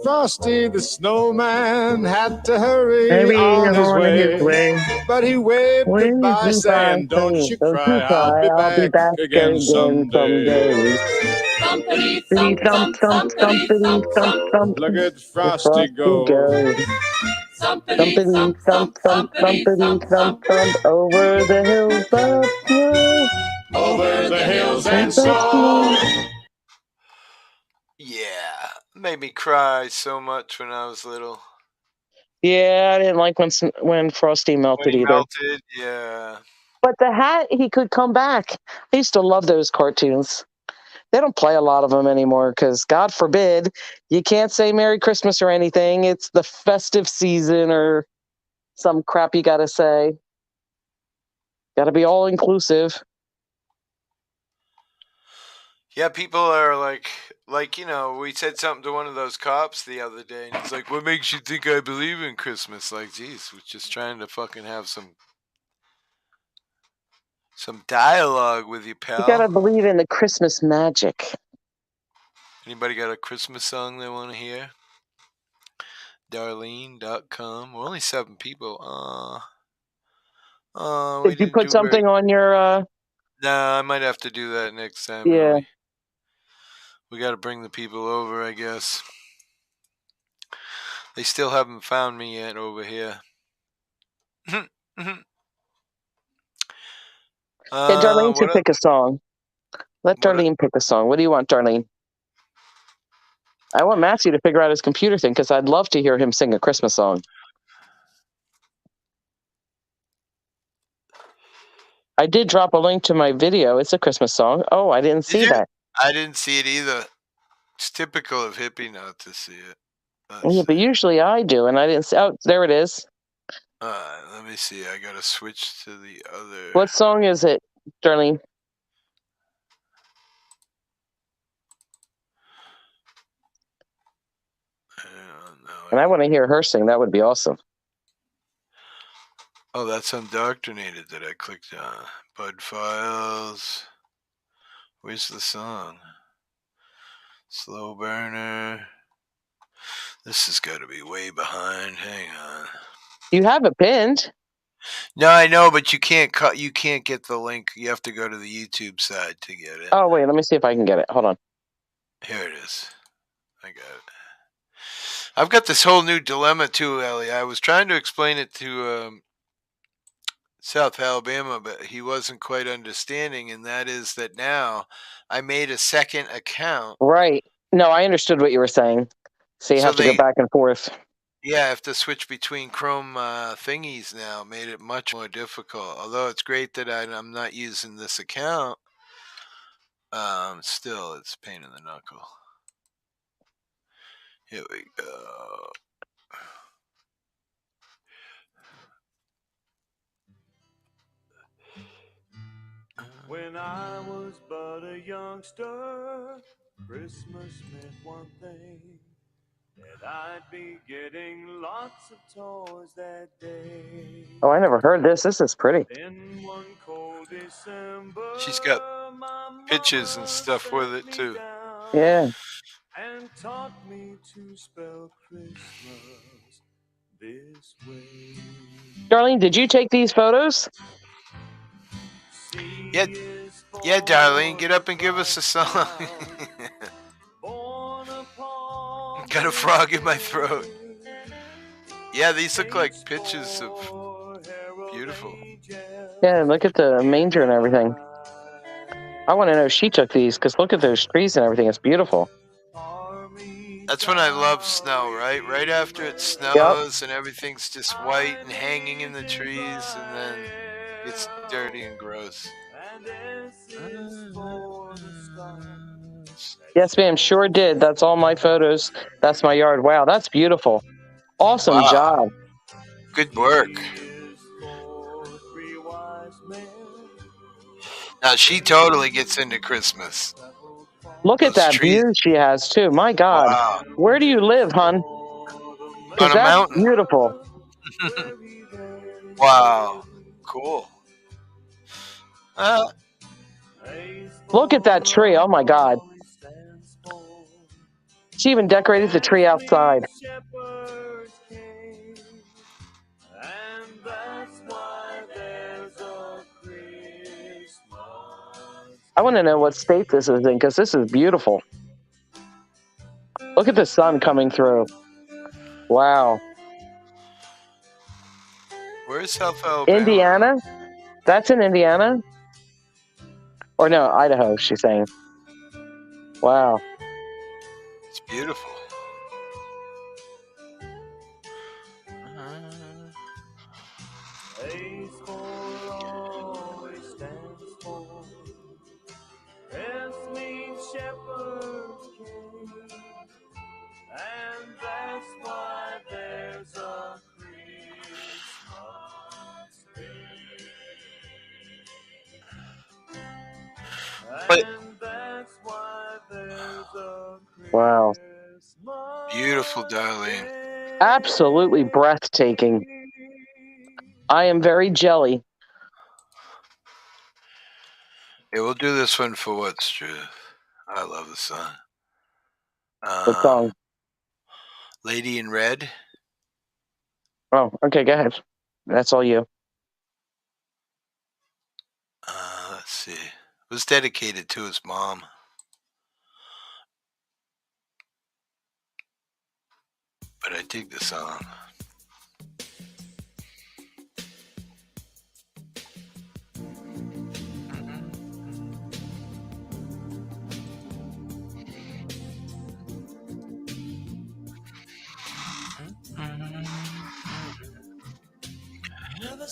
Frosty the snowman had to hurry on his way. But he waved goodbye saying, don't you cry, I'll be back again someday. Thumpity, thump, thump, thumpity, thump, thump. Look at Frosty go. Thumpity, thump, thump, thumpity, thump, thump, over the hills of snow. Over the hills and snow. Yeah, made me cry so much when I was little. Yeah, I didn't like when Frosty melted either. Melted, yeah. But the hat, he could come back. I used to love those cartoons. They don't play a lot of them anymore because, God forbid, you can't say Merry Christmas or anything. It's the festive season or some crap you got to say. Got to be all inclusive. Yeah, people are like, we said something to one of those cops the other day, and he's like, what makes you think I believe in Christmas? Like, geez, we're just trying to fucking have some dialogue with you, pal. You got to believe in the Christmas magic. Anybody got a Christmas song they want to hear? Darlene.com. We're only 7 people. Did you put something on your... Nah, I might have to do that next time. Yeah. We got to bring the people over, I guess. They still haven't found me yet over here. Yeah, Darlene should pick a song. Let Darlene pick a song. What do you want, Darlene? I want Matthew to figure out his computer thing because I'd love to hear him sing a Christmas song. I did drop a link to my video. It's a Christmas song. Oh, I didn't see that. I didn't see it either. It's typical of Hippie not to see it. Yeah, but usually I do, and I didn't see. Oh, there it is. Let me see. I gotta switch to the other. What song is it, Darlene? And I want to hear her sing. That would be awesome. Oh, that's Undoctrinated that I clicked on. Bud Files. Where's the song? Slow Burner. This has got to be way behind. Hang on. You have it pinned. No, I know, but you can't get the link. You have to go to the YouTube side to get it. Oh wait, let me see if I can get it. Hold on. Here it is. I got it. I've got this whole new dilemma too, Ellie. I was trying to explain it to South Alabama, but he wasn't quite understanding, and that is that now I made a second account. Right. No, I understood what you were saying. So you have to go back and forth. Yeah, I have to switch between Chrome thingies now. Made it much more difficult. Although it's great that I'm not using this account, still it's a pain in the knuckle. Here we go. When I was but a youngster, Christmas meant one thing, that I'd be getting lots of toys that day. Oh, I never heard this. This is pretty. Then one cold December, She's got pictures and stuff with it too. Yeah. And taught me to spell Christmas this way. Darlene, did you take these photos? Yeah, Darlene, get up and give us a song. Got a frog in my throat. Yeah, these look like pictures of beautiful. Yeah, look at the manger and everything. I want to know if she took these, because look at those trees and everything. It's beautiful. That's when I love snow, right? Right after it snows and everything's just white and hanging in the trees, and then it's dirty and gross. Yes, ma'am, sure did. That's all my photos. That's my yard. Wow, that's beautiful. Awesome job. Good work. Now, she totally gets into Christmas. Look at that view she has, too. My God. Wow. Where do you live, hon? On a mountain. Beautiful. Wow. Cool. Look at that tree. Oh, my God. She even decorated the tree outside. I want to know what state this is in, because this is beautiful. Look at the sun coming through. Wow. Where's South Alabama? Indiana? That's in Indiana? Or no, Idaho, she's saying. Wow. It's beautiful. Wow. Beautiful, darling. Absolutely breathtaking. I am very jelly. Yeah, we'll do this one for what's truth. I love the sun. What song? Lady in Red. Oh, okay, go ahead. That's all you. Let's see. It was dedicated to his mom. But I dig the song.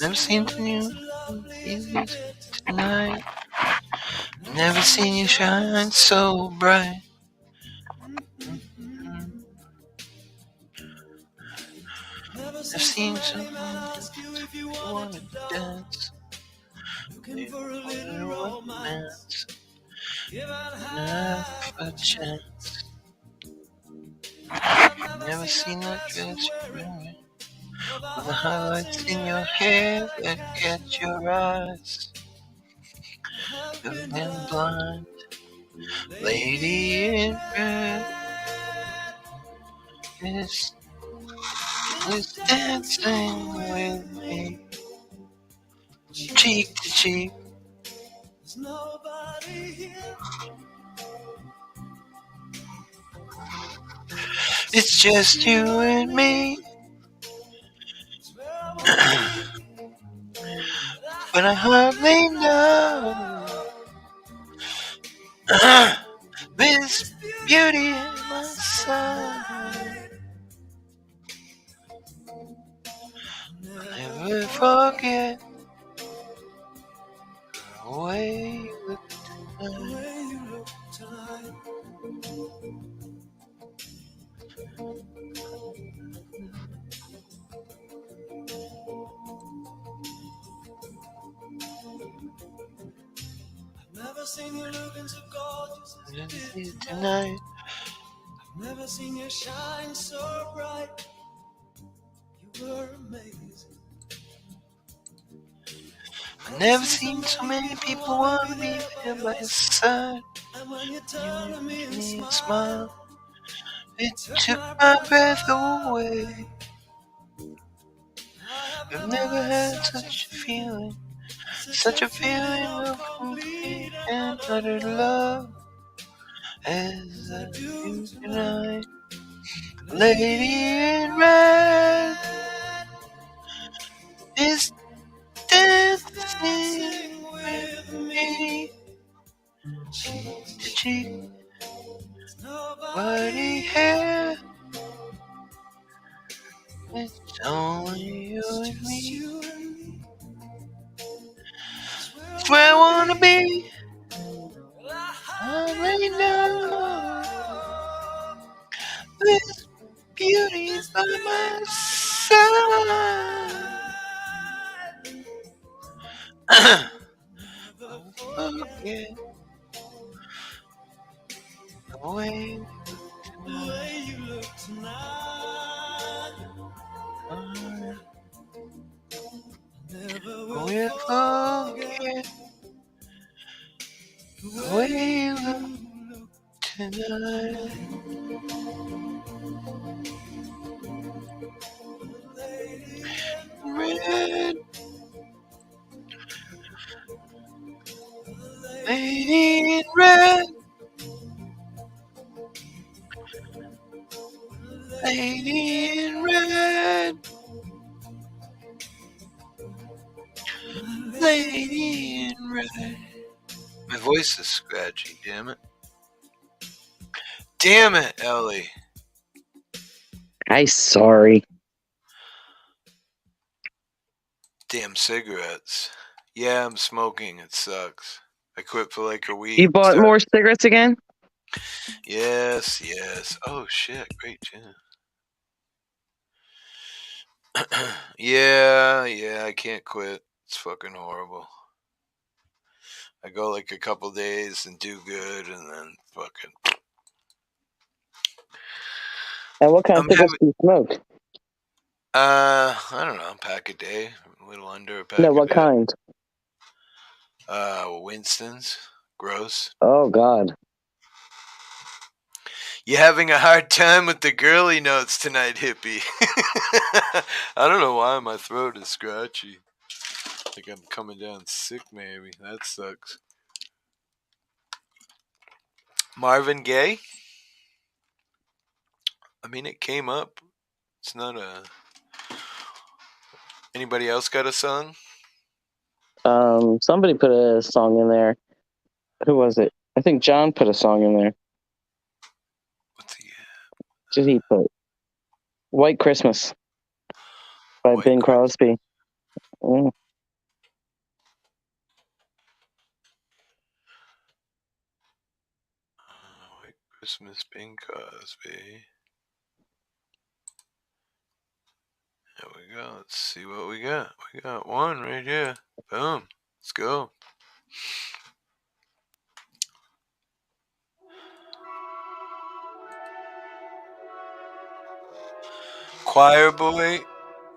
Never seen you tonight. Never seen you shine so bright. Never seen someone you wanna dance. Looking for a little romance. Enough a chance. Never seen that dress you're wearing. With the highlights in your hair that catch your eyes. Never been blind. Lady in red. is dancing with me, cheek to cheek. There's nobody here. It's just you and me. But I hardly know this beauty in my side. I'll never forget the way you look tonight. Never seen you looking so gorgeous as you did Tonight. I've never seen you shine so bright. You were amazing. I've never seen so many people want to be there by your side. And when you turned to me and smiled, Smile. It took my breath away. I've never had such a feeling of complete and utter love as I do tonight. Lady in red is dancing with me, cheek to cheek. Nobody here. It's only you and me. It's where I wanna be. I already know this beauty's by my side. Forget the way you look tonight. Never we'll forget the way you look tonight. Red, lady in red, lady in red, lady in red. My voice is scratchy, damn it. Damn it, Ellie. I'm sorry. Damn cigarettes. Yeah, I'm smoking. It sucks. I quit for like a week. You bought more cigarettes again? Yes, yes. Oh shit, great tune. Yeah, I can't quit. It's fucking horrible. I go like a couple days and do good, and then fucking. And what kind of cigarettes do you smoke? I don't know, pack a day, a little under a pack. No, what kind? Winston's, gross. Oh God. You having a hard time with the girly notes tonight, Hippie? I don't know why my throat is scratchy. I think I'm coming down sick, maybe. That sucks. Marvin Gaye? I mean, it came up. It's not a... Anybody else got a song? Somebody put a song in there. Who was it? I think John put a song in there. What's he? Did he put? White Christmas by Bing Crosby. Mm. White Christmas, Bing Crosby. There we go. Let's see what we got. We got one right here. Boom. Let's go. Choir boy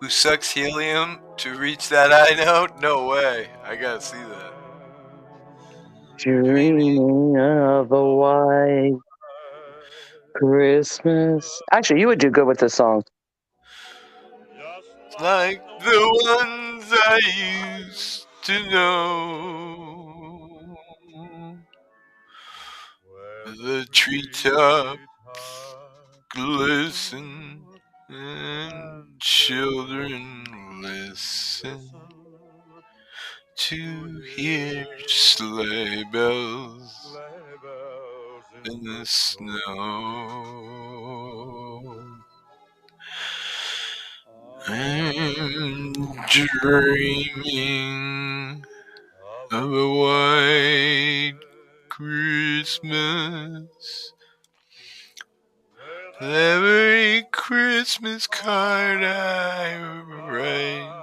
who sucks helium to reach that high note? No way. I gotta see that. Dreaming of a white Christmas. Actually, you would do good with this song. Like the ones I used to know. The treetops glisten and children listen to hear sleigh bells in the snow. I'm dreaming of a white Christmas. Every Christmas card I write.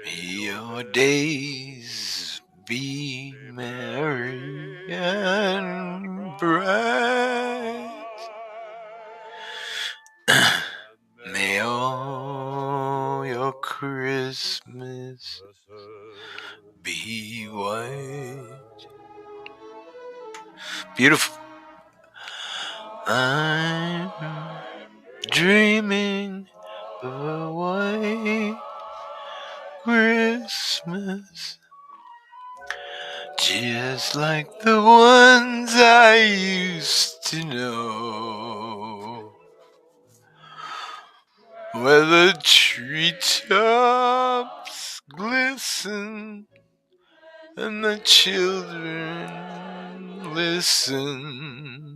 May your days be merry and bright. May all your Christmas be white. Beautiful. I'm dreaming of a white Christmas, just like the ones I used to know, where the treetops glisten and the children listen.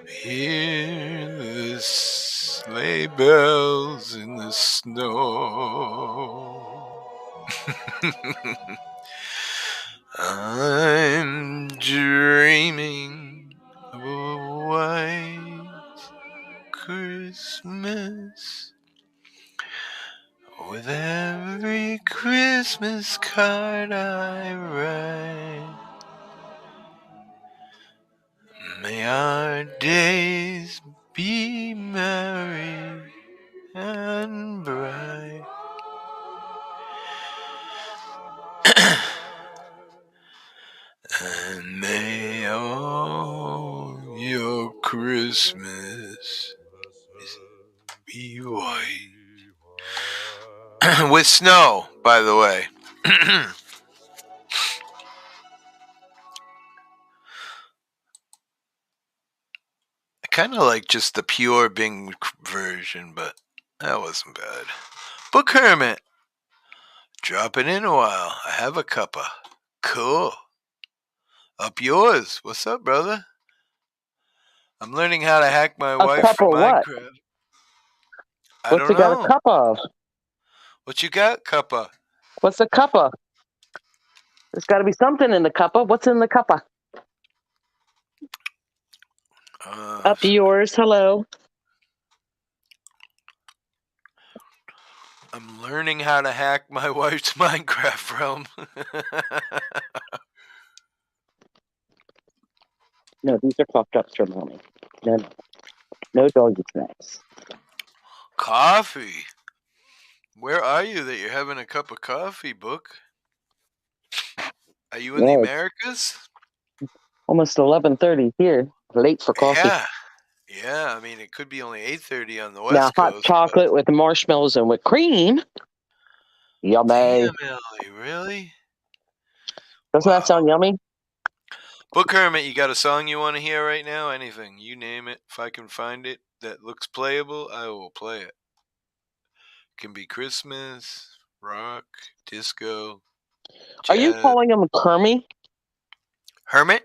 Hear the sleigh bells in the snow. I'm dreaming of a white Christmas with every Christmas card I write. May our days be merry and bright. And may all your Christmas be white. With snow, by the way. I kind of like just the pure Bing version, but that wasn't bad. Book Hermit. Dropping in a while. I have a cuppa. Cool. Up yours. What's up, brother? I'm learning how to hack my wife cup for of what? Minecraft. I What's don't it got a know. cup of? What you got, cuppa? What's a cuppa? There's got to be something in the cuppa. What's in the cuppa? Up yours. Hello. I'm learning how to hack my wife's Minecraft realm. No, these are fucked up for mommy. No doggy snacks. Coffee. Where are you that you're having a cup of coffee, Book? Are you in the Americas? Almost 11:30 here. Late for coffee. Yeah. I mean, it could be only 8:30 on the Now, West hot Coast. chocolate with marshmallows and whipped cream. Yummy. Damn, Ellie, really? Doesn't that sound yummy? Book Hermit, you got a song you want to hear right now? Anything. You name it. If I can find it that looks playable, I will play it. It can be Christmas, rock, disco, jazz. Are you calling him Kermie? Hermit?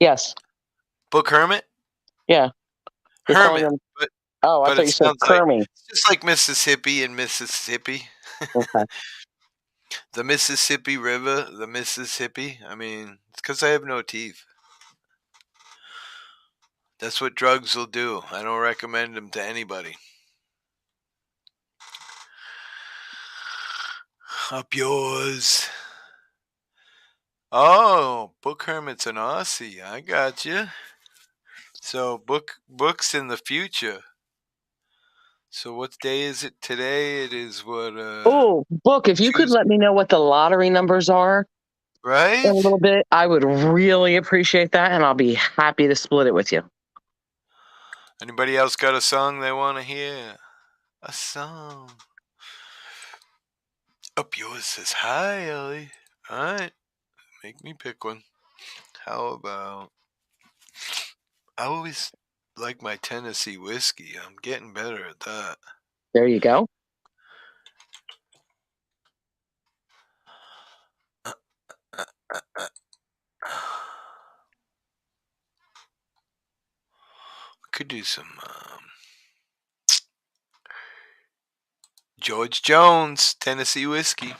Yes. Book Hermit? Yeah. You're Hermit. him... But I thought you said Kermie. it's just like Mississippi and Mississippi. Okay. The Mississippi River, the Mississippi. I mean, it's because I have no teeth. That's what drugs will do. I don't recommend them to anybody. Up yours. Oh, Book Hermit's an Aussie. I got you. So books in the future. So what day is it today? It is what? Oh, Book, if you could let me know what the lottery numbers are Right? a little bit, I would really appreciate that, and I'll be happy to split it with you. Anybody else got a song they want to hear? A song. Up yours says hi, Ellie. Alright. Make me pick one. How about... I always like my Tennessee whiskey. I'm getting better at that. There you go. Could do some George Jones, Tennessee whiskey.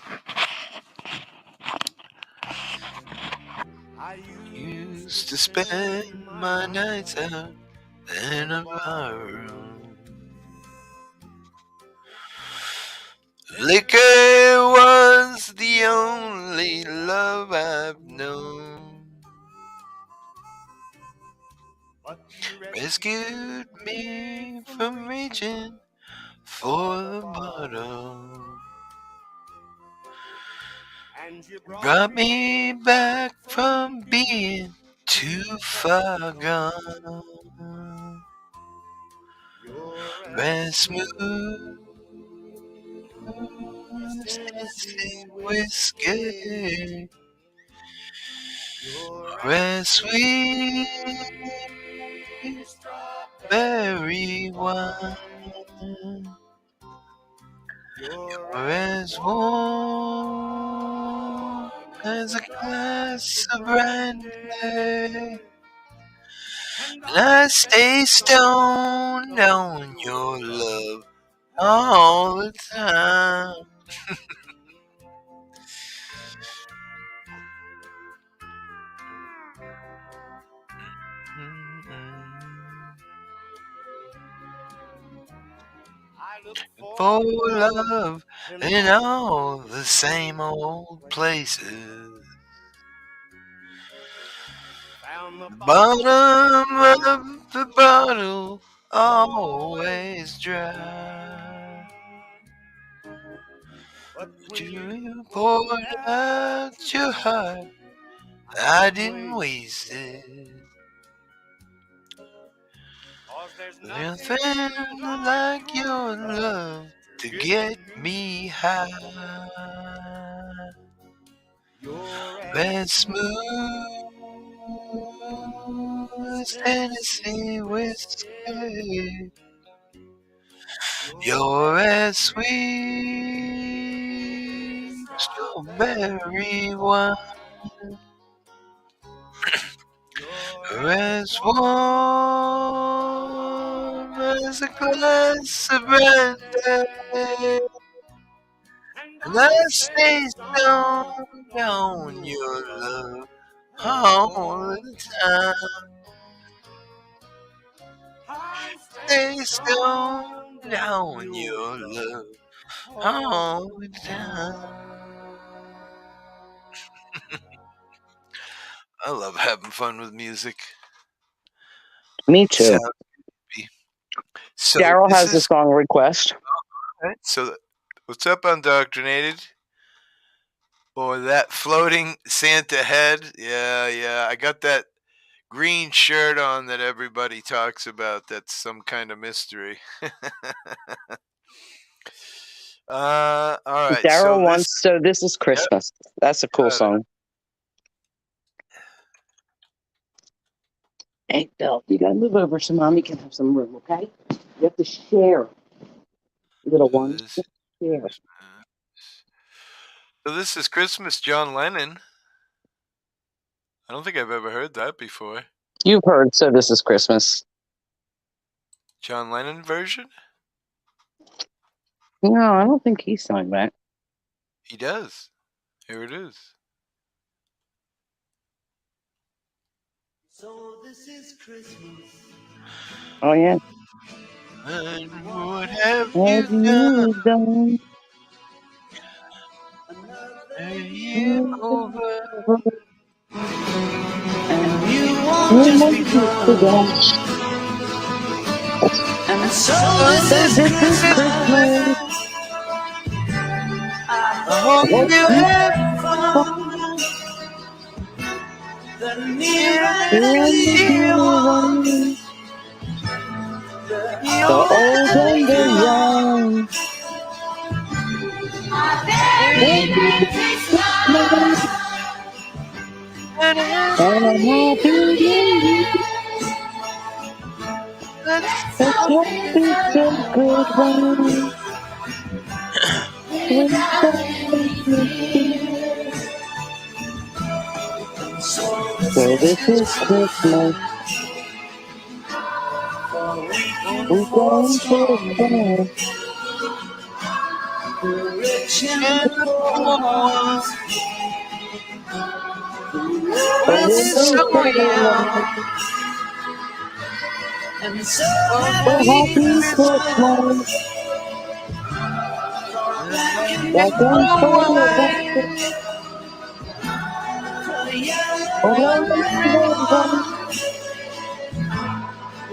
I used to spend my nights out in a bar room. Liquor was the only love I've known. Rescued me from reaching for the bottom. Brought me back from being too far gone. Red smooth Tennessee whiskey. Red sweet strawberry wine. You're as warm as a glass of brandy. And I stay stoned on your love all the time. For love in all the same old places. The bottom of the bottle always dry. But you poured out your heart, I didn't waste it. There's nothing like your love to get me high. As smooth as Tennessee whiskey. You're as sweet strawberry wine. You're as warm as a glass of brandy. And I stay stoned on your love all the time. Stay stoned on your love all the time. I love having fun with music. Me too. So Daryl has a song request. Right, so what's up, Undoctrinated? Or that floating Santa head? Yeah. I got that green shirt on that everybody talks about. That's some kind of mystery. All right. Daryl wants So This Is Christmas. Yep. That's a cool song. Hey, Bill, you gotta move over so Mommy can have some room, okay? You have to share, little one. Share. So This Is Christmas, John Lennon. I don't think I've ever heard that before. You've heard So This Is Christmas. John Lennon version? No, I don't think he sang that. He does. Here it is. So this is Christmas. Oh, yeah. And what have you done? Another year over. And you won't just be gone. And so this is Christmas. I hope you have fun. The near and the dear ones, the old and the young. Merry Christmas and a And a happy happy New new Year. Let's Let's hope hope it's it's a a good good one. one. With so this is Christmas. We're going for fun. The rich and And the the poor poor ones. one The will old be and so the young. young. And so Oh, happy happy Christmas. Christmas Christmas. back in Back and your forth. way. For the young For and everyone, everyone.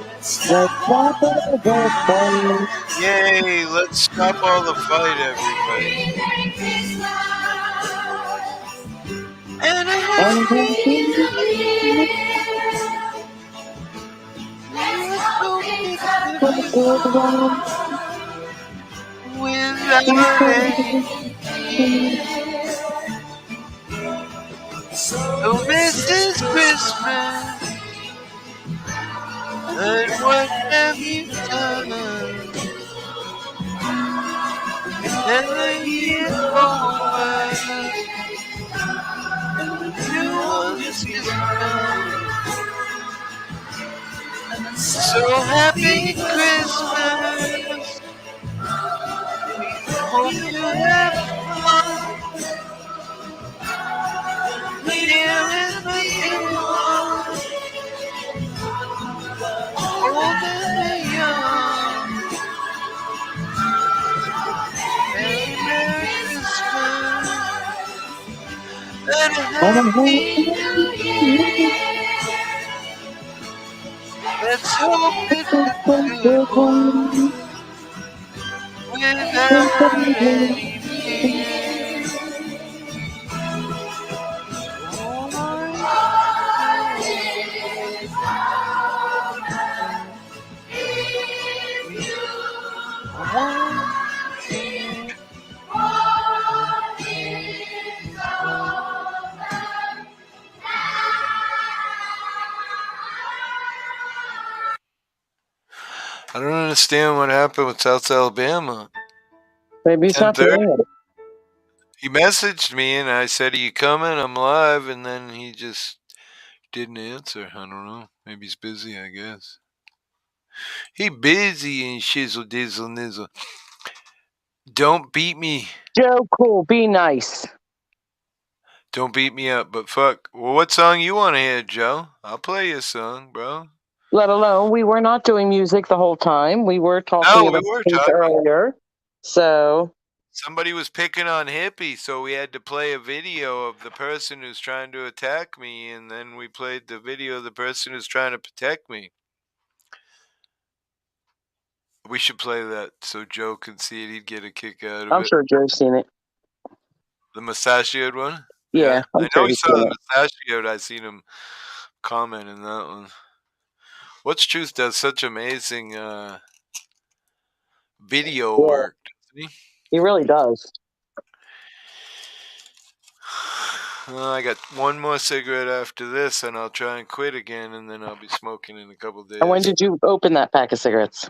let's Stop stop all all the the fight. fight. Yay, let's stop all the fight, everybody. Merry Christmas. And a And happy happy New New Year. Year. Let's hope it's a For the good good one. one. Without any fear. So this is Christmas, and what have you done? And the year's over, and the new one has begun. So happy Christmas, hope you have fun. The near and the dear ones, old and the young. Merry, Merry Christmas, and a And a Happy New happy Year. Let's hope it's a good good one. one, without any fear. One, one, two. I don't understand what happened with South Alabama. Maybe he's not 10:30. doing it. He messaged me and I said, "Are you coming? I'm live." And then he just didn't answer. I don't know. Maybe he's busy, I guess. He busy and shizzle dizzle nizzle. Don't beat me. Joe, cool. Be nice. Don't beat me up, but fuck. Well, what song you want to hear, Joe? I'll play your song, bro. Let alone, we were not doing music the whole time. We were talking No, we about were things talking. earlier. So Somebody was picking on Hippie, so we had to play a video of the person who's trying to attack me, and then we played the video of the person who's trying to protect me. We should play that so Joe can see it. He'd get a kick out of I'm it. sure Joe's seen it. The mustachioed one? Yeah, I'm I sure know he he's saw seen the it. mustachioed. I seen him comment in that one. What's Truth does such amazing video Yeah, work, doesn't he? he really does. I got one more cigarette after this, and I'll try and quit again, and then I'll be smoking in a couple days. And when did you open that pack of cigarettes?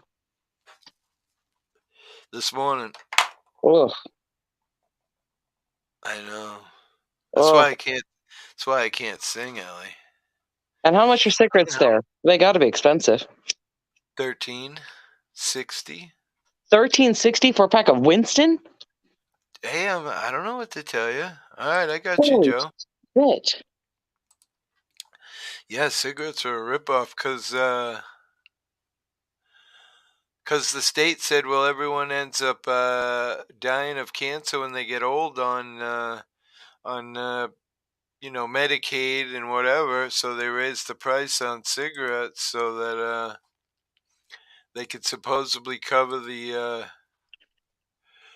This morning. Ugh. I know. That's why I can't. That's why I can't sing, Ellie. And how much are cigarettes there? They got to be expensive. $13.60. $13.60 for a pack of Winston? Hey, I don't know what to tell you. All right, I got you, Holy Joe. shit. Yeah, cigarettes are a ripoff because the state said, well, everyone ends up dying of cancer when they get old on Medicaid and whatever. So they raised the price on cigarettes so that they could supposedly cover the.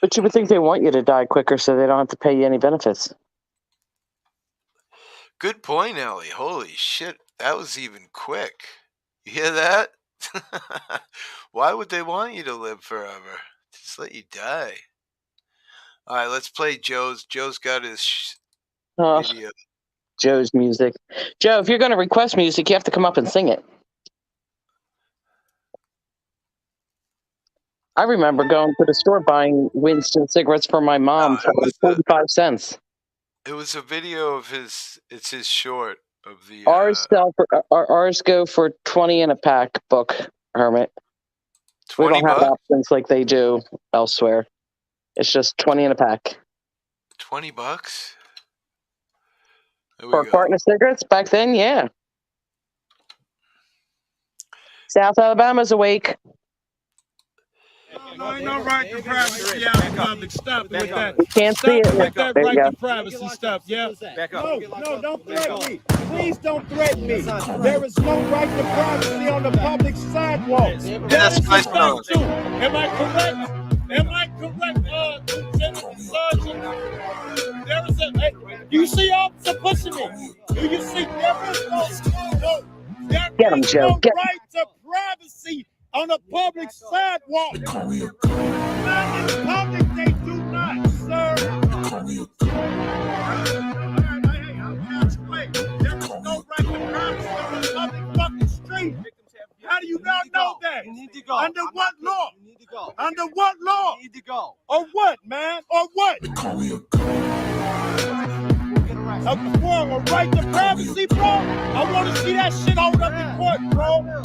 But you would think they want you to die quicker so they don't have to pay you any benefits. Good point, Ellie. Holy shit, that was even quick. You hear that? Why would they want you to live forever? Just let you die. All right, let's play Joe's. Joe's got his video. Joe's music. Joe, if you're going to request music, you have to come up and sing it. I remember going to the store buying Winston cigarettes for my mom for 45 cents. It was a video of his. It's his short of the. Ours go for 20 in a pack. Book Hermit. We don't have options like they do elsewhere. It's just 20 in a pack. $20 for a carton of cigarettes back then. Yeah. South Alabama's awake. No, ain't no right to privacy out in public. Stop with that. We can't see it. With that right to privacy stuff, yeah? No, don't threaten me. Please don't threaten me. There is no right to privacy on the public sidewalks. That is the fact, too. Am I correct? Lieutenant Sergeant? There is a... Hey, do you see officer pushing me? Do you see? There is no right to privacy on a public sidewalk. Not in public, they do not, sir. I'll explain. There is no right to privacy on a public fucking street. How do you not know that? You need to go. Under what law? You need to go. Under what law? You need to go. Or what, man? Or what? A right to privacy, bro? I want to see that shit hold up in court, bro.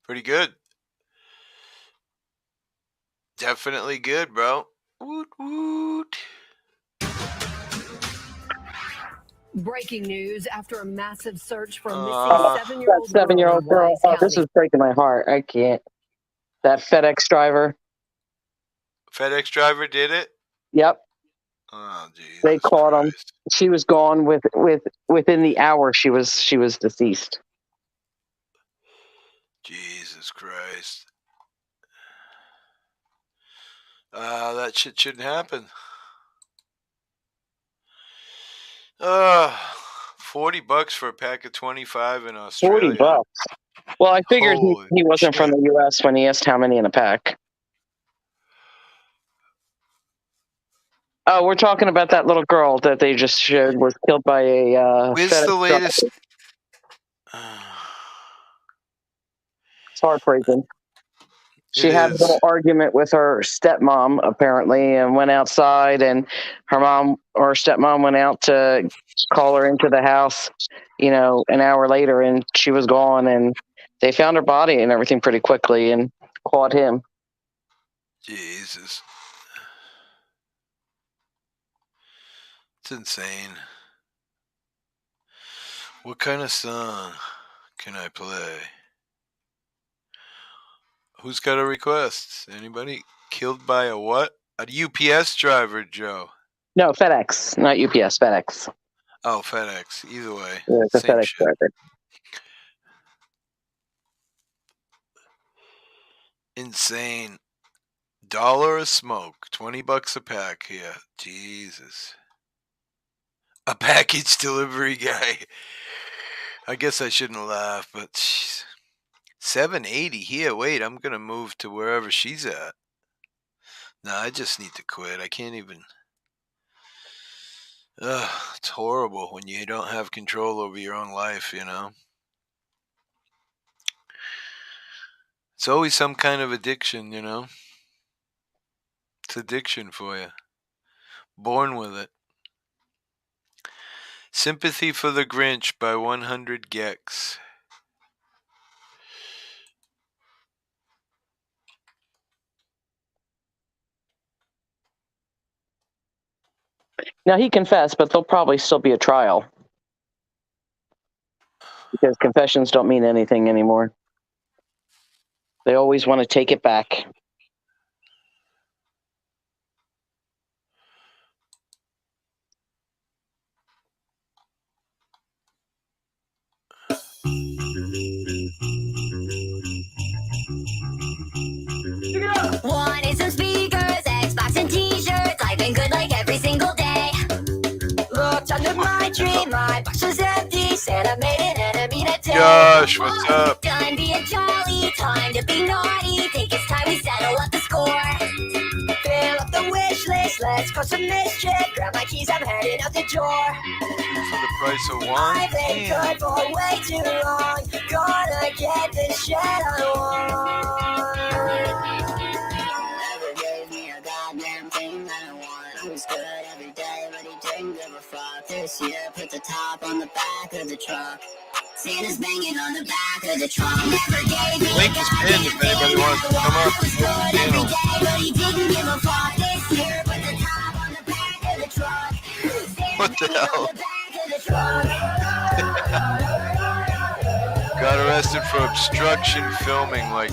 Pretty good. Definitely good, bro. Woot woot. Breaking news after a massive search for a missing 7-year-old girl. Oh, this is breaking my heart. I can't. That FedEx driver. FedEx driver did it? Yep. Oh, Jesus they caught Christ. him. She was gone within the hour. She was deceased. Jesus Christ. That shit shouldn't happen. $40 for a pack of 25 in Australia. $40. Well, I figured he wasn't from the U.S. when he asked how many in a pack. Oh, we're talking about that little girl that they just showed was killed by a. Where's the latest? It's heartbreaking. She had a little argument with her stepmom, apparently, and went outside, and her stepmom went out to call her into the house, an hour later, and she was gone, and they found her body and everything pretty quickly and caught him. Jesus. It's insane. What kind of song can I play? Who's got a request? Anybody? Killed by a what? A UPS driver, Joe. No, FedEx, not UPS, FedEx. Oh, FedEx. Either way. Yeah, it's a FedEx driver. Insane. $1 a smoke. $20 a pack here. Jesus. A package delivery guy. I guess I shouldn't laugh, but jeez. $7.80 here. Wait, I'm gonna move to wherever she's at. No, I just need to quit. I can't even. It's horrible when you don't have control over your own life, It's always some kind of addiction, It's addiction for you. Born with it. Sympathy for the Grinch by 100 Gex. Now, he confessed, but there'll probably still be a trial. Because confessions don't mean anything anymore. They always want to take it back. Wanted some speakers, Xbox and t-shirts. Life been good like every single day. dream, my box was empty. Santa made an enemy to take. Josh, what's up? Done being jolly, time to be naughty. Think it's time we settle up the score. Fill up the wish list, let's cause some mischief. Grab my keys, I'm heading out the door. For the price of one? I've been good for way too long. Gonna get this shit I want. Never gave me a goddamn thing that I want. I was good every day, but he didn't give a fuck. This year, put the top on the back of the truck. Santa's banging on the back of the trunk. Never gave me Link is pinned if anybody wants to come up and join the channel. but he didn't give a fuck. This year, put the top on the back of the truck. What the hell? Got arrested for obstruction filming like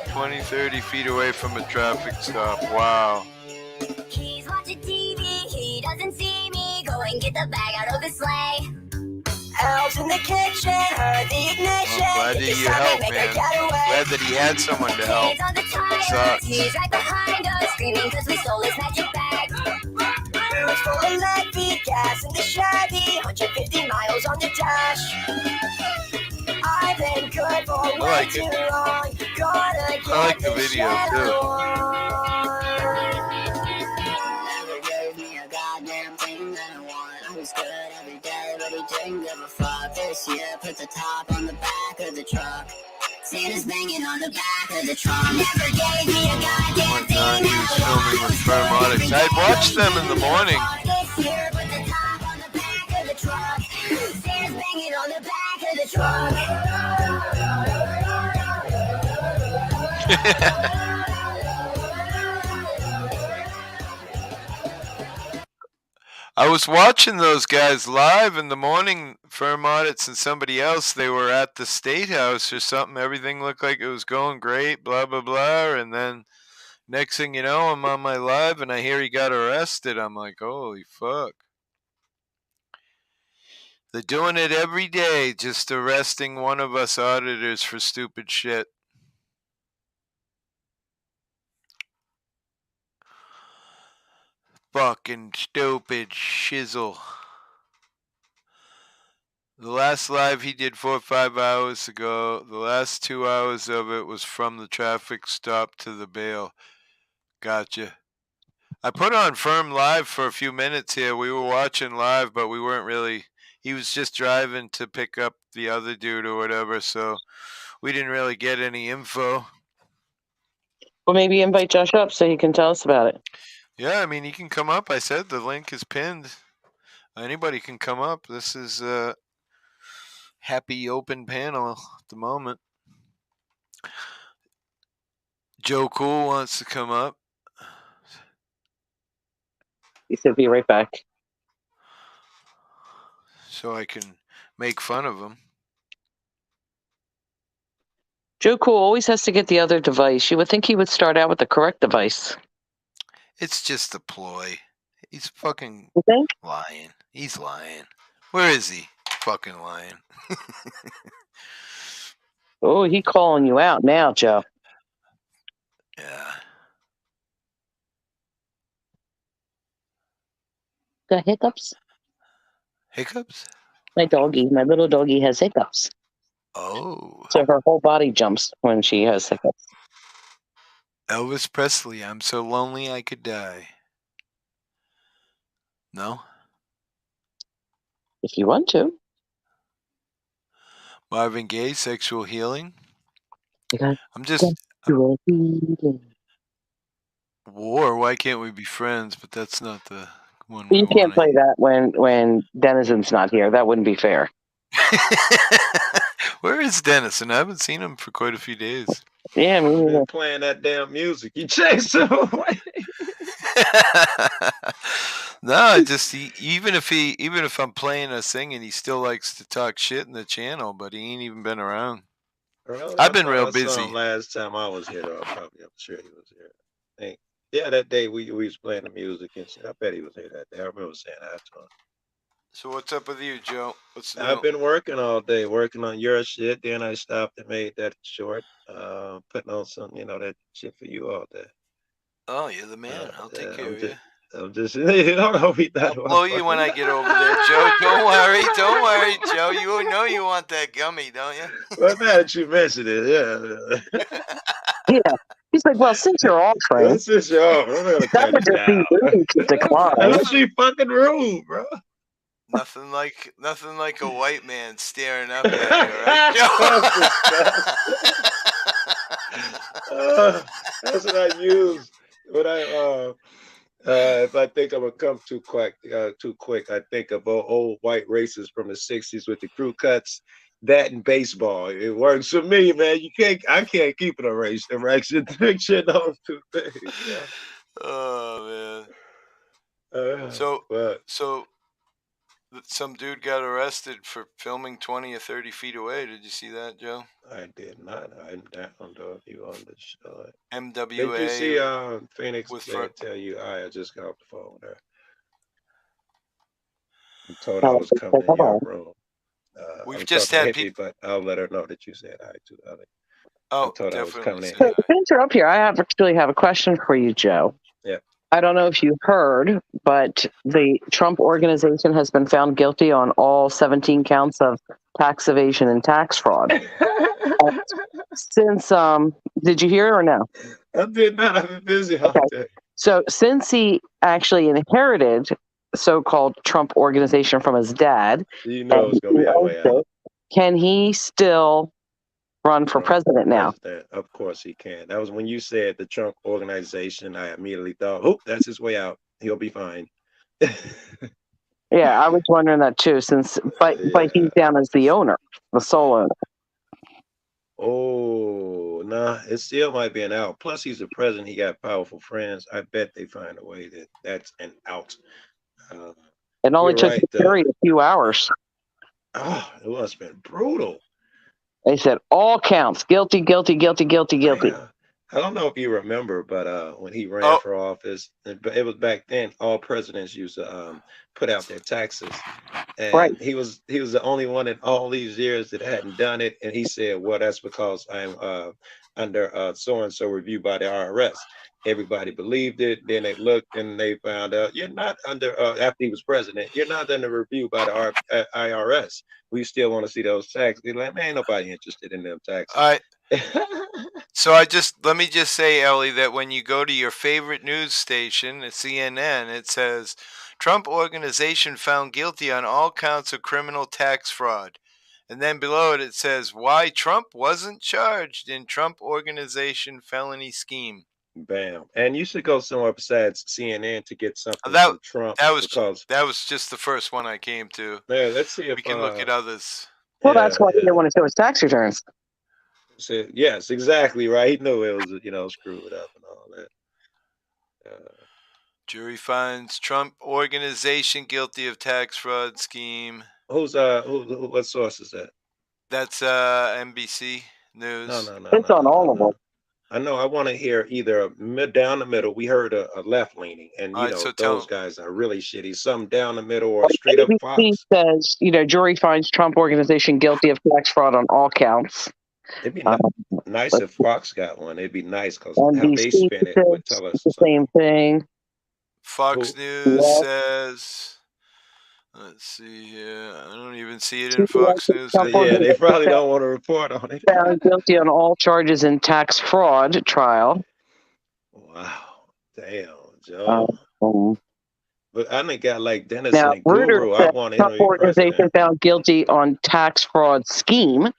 20, 30 feet away from a traffic stop. Wow. He's watching TV, he doesn't see me. Go and get the bag out of his sleigh. Elves in the kitchen, heard the ignition. Well, glad that you helped, man. Glad that he had someone to help. Sucks. He's right behind us, screaming cause we stole his magic bag. It's full of lead feet, gas in the Chevy, 150 miles on the dash. I've been good for way too long. I like the video too. Never gave me a goddamn thing that I want. I was good every day, but he didn't give a fuck. This year, put the top on the back of the truck. Santa's banging on the back of the trunk. Never gave me a goddamn thing He was filming with Firmatics. I'd watch them in the morning. this year, put the top on the back of the truck. Santa's banging on the back of the truck. I was watching those guys live in the morning, Firmatics and somebody else. They were at the State House or something. Everything looked like it was going great, blah, blah, blah. And then next thing you know, I'm on my live and I hear he got arrested. I'm like, holy fuck. They're doing it every day, just arresting one of us auditors for stupid shit. Fucking stupid shizzle. The last live he did 4 or 5 hours ago. The last 2 hours of it was from the traffic stop to the bail. Gotcha. I put on Firm live for a few minutes here. We were watching live, but we weren't really. He was just driving to pick up the other dude or whatever, so we didn't really get any info. Well, maybe invite Josh up so he can tell us about it. Yeah, I mean, he can come up. I said the link is pinned. Anybody can come up. This is a happy open panel at the moment. Joe Cool wants to come up. He said be right back. So I can make fun of him. Joe Cool always has to get the other device. You would think he would start out with the correct device. It's just a ploy. He's fucking You think? lying. He's lying. Where is he? Fucking lying. Oh, he calling you out now, Joe. Yeah. Got hiccups? Hiccups? My little doggy has hiccups. Oh. So her whole body jumps when she has hiccups. Elvis Presley, I'm so lonely I could die. No? If you want to. Marvin Gaye, Sexual Healing? I'm just... War, why can't we be friends? But that's not the one we You can't play that when Denizen's not here. That wouldn't be fair. Where is Dennison? I haven't seen him for quite a few days. Yeah, me neither. Playing that damn music. You chase him away. No, just even if I'm playing or singing, he still likes to talk shit in the channel, but he ain't even been around. Well, I've been real I saw busy. him last time I was here, though. I'm sure he was here. I think, yeah, that day we was playing the music and shit. I bet he was here that day. I remember saying that to him. So what's up with you, Joe? What's new? I've been working all day, working on your shit. Then I stopped and made that short, putting on some, that shit for you all day. Oh, you're the man. I'll take care of you. I'm just, you don't know me that I'll blow you when I get over there, Joe. Don't worry, Joe. You know you want that gummy, don't you? Well, now that you mentioned it, yeah. Yeah. He's like, well, since you're offering, Since you're off, I'm gonna that turn would it just be down. rude to decline. That'd be fucking rude, bro. Nothing like a white man staring up at you, right, Joe? That's disgusting. That's what I use when if I think I'm gonna come too quick, I think of old white racists from the '60s with the crew cuts. That and baseball, it works for me, man. I can't keep it a race direction. Picture those two things. Bro. Oh man. But So some dude got arrested for filming 20 or 30 feet away. Did you see that, Joe? I did not. I'm down to you on the show. MWA. Did you see Phoenix tell you I just got off the phone with her? I told her I was coming in your room. We've I'm just talking had to Hippie, but I'll let her know that you said hi to the other. Oh, I told her I was coming in. So since you're up here, I actually have a question for you, Joe. Yeah. I don't know if you heard, but the Trump organization has been found guilty on all 17 counts of tax evasion and tax fraud. Since did you hear or no? I did not. I've been busy all day. So since he actually inherited so-called Trump organization from his dad, you know it's gonna be that way out. Can he still run for president now? Of course he can. That was when you said the Trump organization. I immediately thought, oh, that's his way out. He'll be fine. Yeah, I was wondering that too. But he's down as the owner, the sole owner. Oh, nah, it still might be an out. Plus, he's the president. He got powerful friends. I bet they find a way that's an out. It only took the jury a few hours. Oh, it must have been brutal. They said all counts, guilty, guilty, guilty, guilty, guilty. I don't know if you remember, but when he ran for office, it was back then. All presidents used to put out their taxes, and he was the only one in all these years that hadn't done it. And he said, "Well, that's because I'm under so and so review by the IRS." Everybody believed it. Then they looked and they found out you're not under. After he was president, you're not under review by the IRS. We still want to see those taxes. They're like, man, ain't nobody interested in them taxes. All right. So let me just say, Ellie, that when you go to your favorite news station, CNN, it says Trump organization found guilty on all counts of criminal tax fraud. And then below it says why Trump wasn't charged in Trump organization felony scheme. Bam. And you should go somewhere besides CNN to get something from Trump. That was just the first one I came to. Yeah, let's see if we can look at others. Well, that's why he didn't want to show his tax returns. So, yes, exactly right. He knew it was screwed up and all that. Jury finds Trump organization guilty of tax fraud scheme. What source is that? That's NBC News. No. It's on all of them. I know. I want to hear either down the middle. We heard a left leaning, and those guys are really shitty. Some down the middle or straight up Fox. He says, jury finds Trump organization guilty of tax fraud on all counts. It'd be nice if Fox got one. It'd be nice because how they spin it would tell us the same thing. Fox News says. Let's see here. I don't even see it in Fox News. Yeah, they probably don't want to report on it. Found guilty on all charges in tax fraud trial. Wow. Damn, Joe. But I think got like Dennis and Reuters Guru. I want to Trump organization found guilty on tax fraud scheme.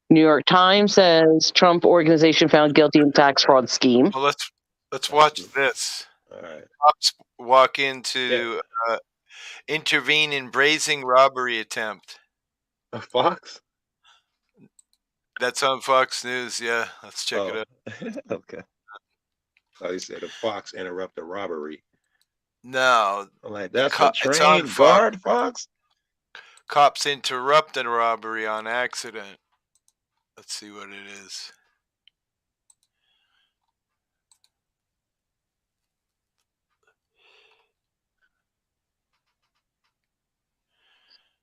New York Times says Trump organization found guilty in tax fraud scheme. Well, let's watch this. All right. Cops walk in to intervene in brazen robbery attempt. Fox? That's on Fox News. Yeah, let's check it out. Okay. Oh, he said a fox interrupted robbery. No. I'm like, that's a trained guard, Fox? Cops interrupted a robbery on accident. Let's see what it is.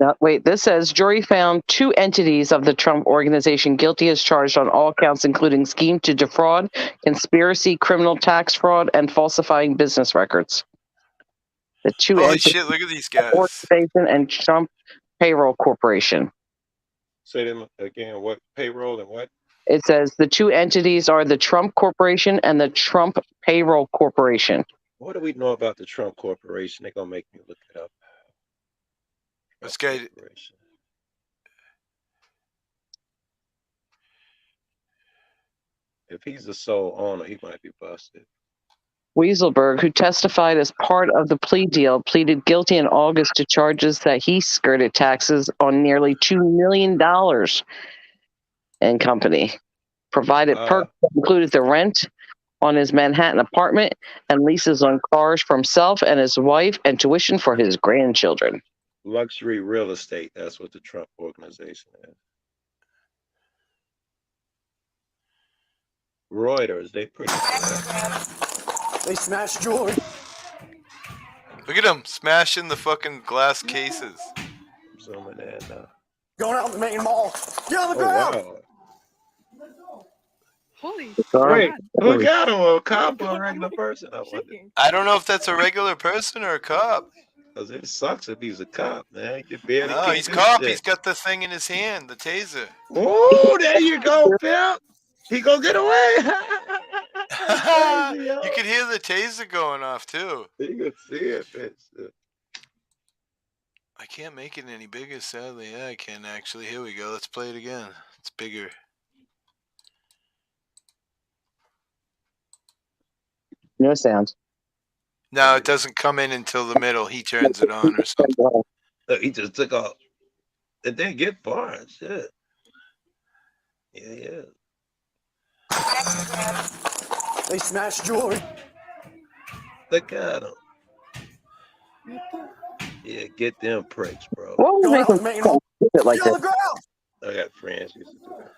No, wait, this says jury found 2 entities of the Trump organization guilty as charged on all counts, including scheme to defraud, conspiracy, criminal tax fraud, and falsifying business records. The 2 Holy entities, shit! Look at these guys. organization and Trump Payroll Corporation. Say them again. What payroll and what? It says the 2 entities are the Trump Corporation and the Trump Payroll Corporation. What do we know about the Trump Corporation? They're gonna make me look it up. This guy. If he's the sole owner, he might be busted. Weaselberg, who testified as part of the plea deal, pleaded guilty in August to charges that he skirted taxes on nearly $2 million in company. Provided perks that included the rent on his Manhattan apartment and leases on cars for himself and his wife and tuition for his grandchildren. Luxury real estate. That's what the Trump organization is. Reuters, they pretty good. They smashed jewelry. Look at them smashing the fucking glass cases. Zooming in. Going out the main mall. Get on the ground. Wow. Holy Wait, who got him? A cop or a regular person? I don't know if that's a regular person or a cop. Because it sucks if he's a cop, man. You barely No, can't he's do cop. shit. He's got the thing in his hand, the taser. Oh, there you go, Phil. He gonna get away. You could hear the taser going off too. You could see it, bitch. I can't make it any bigger, sadly. Yeah, I can actually. Here we go. Let's play it again. It's bigger. No sound. No, it doesn't come in until the middle. He turns it on or something. Look, he just took off. It didn't get far and shit. Yeah. They smashed jewelry. Look at him. Yeah, get them pricks, bro. What would make him do it like this? I got friends who used to do that.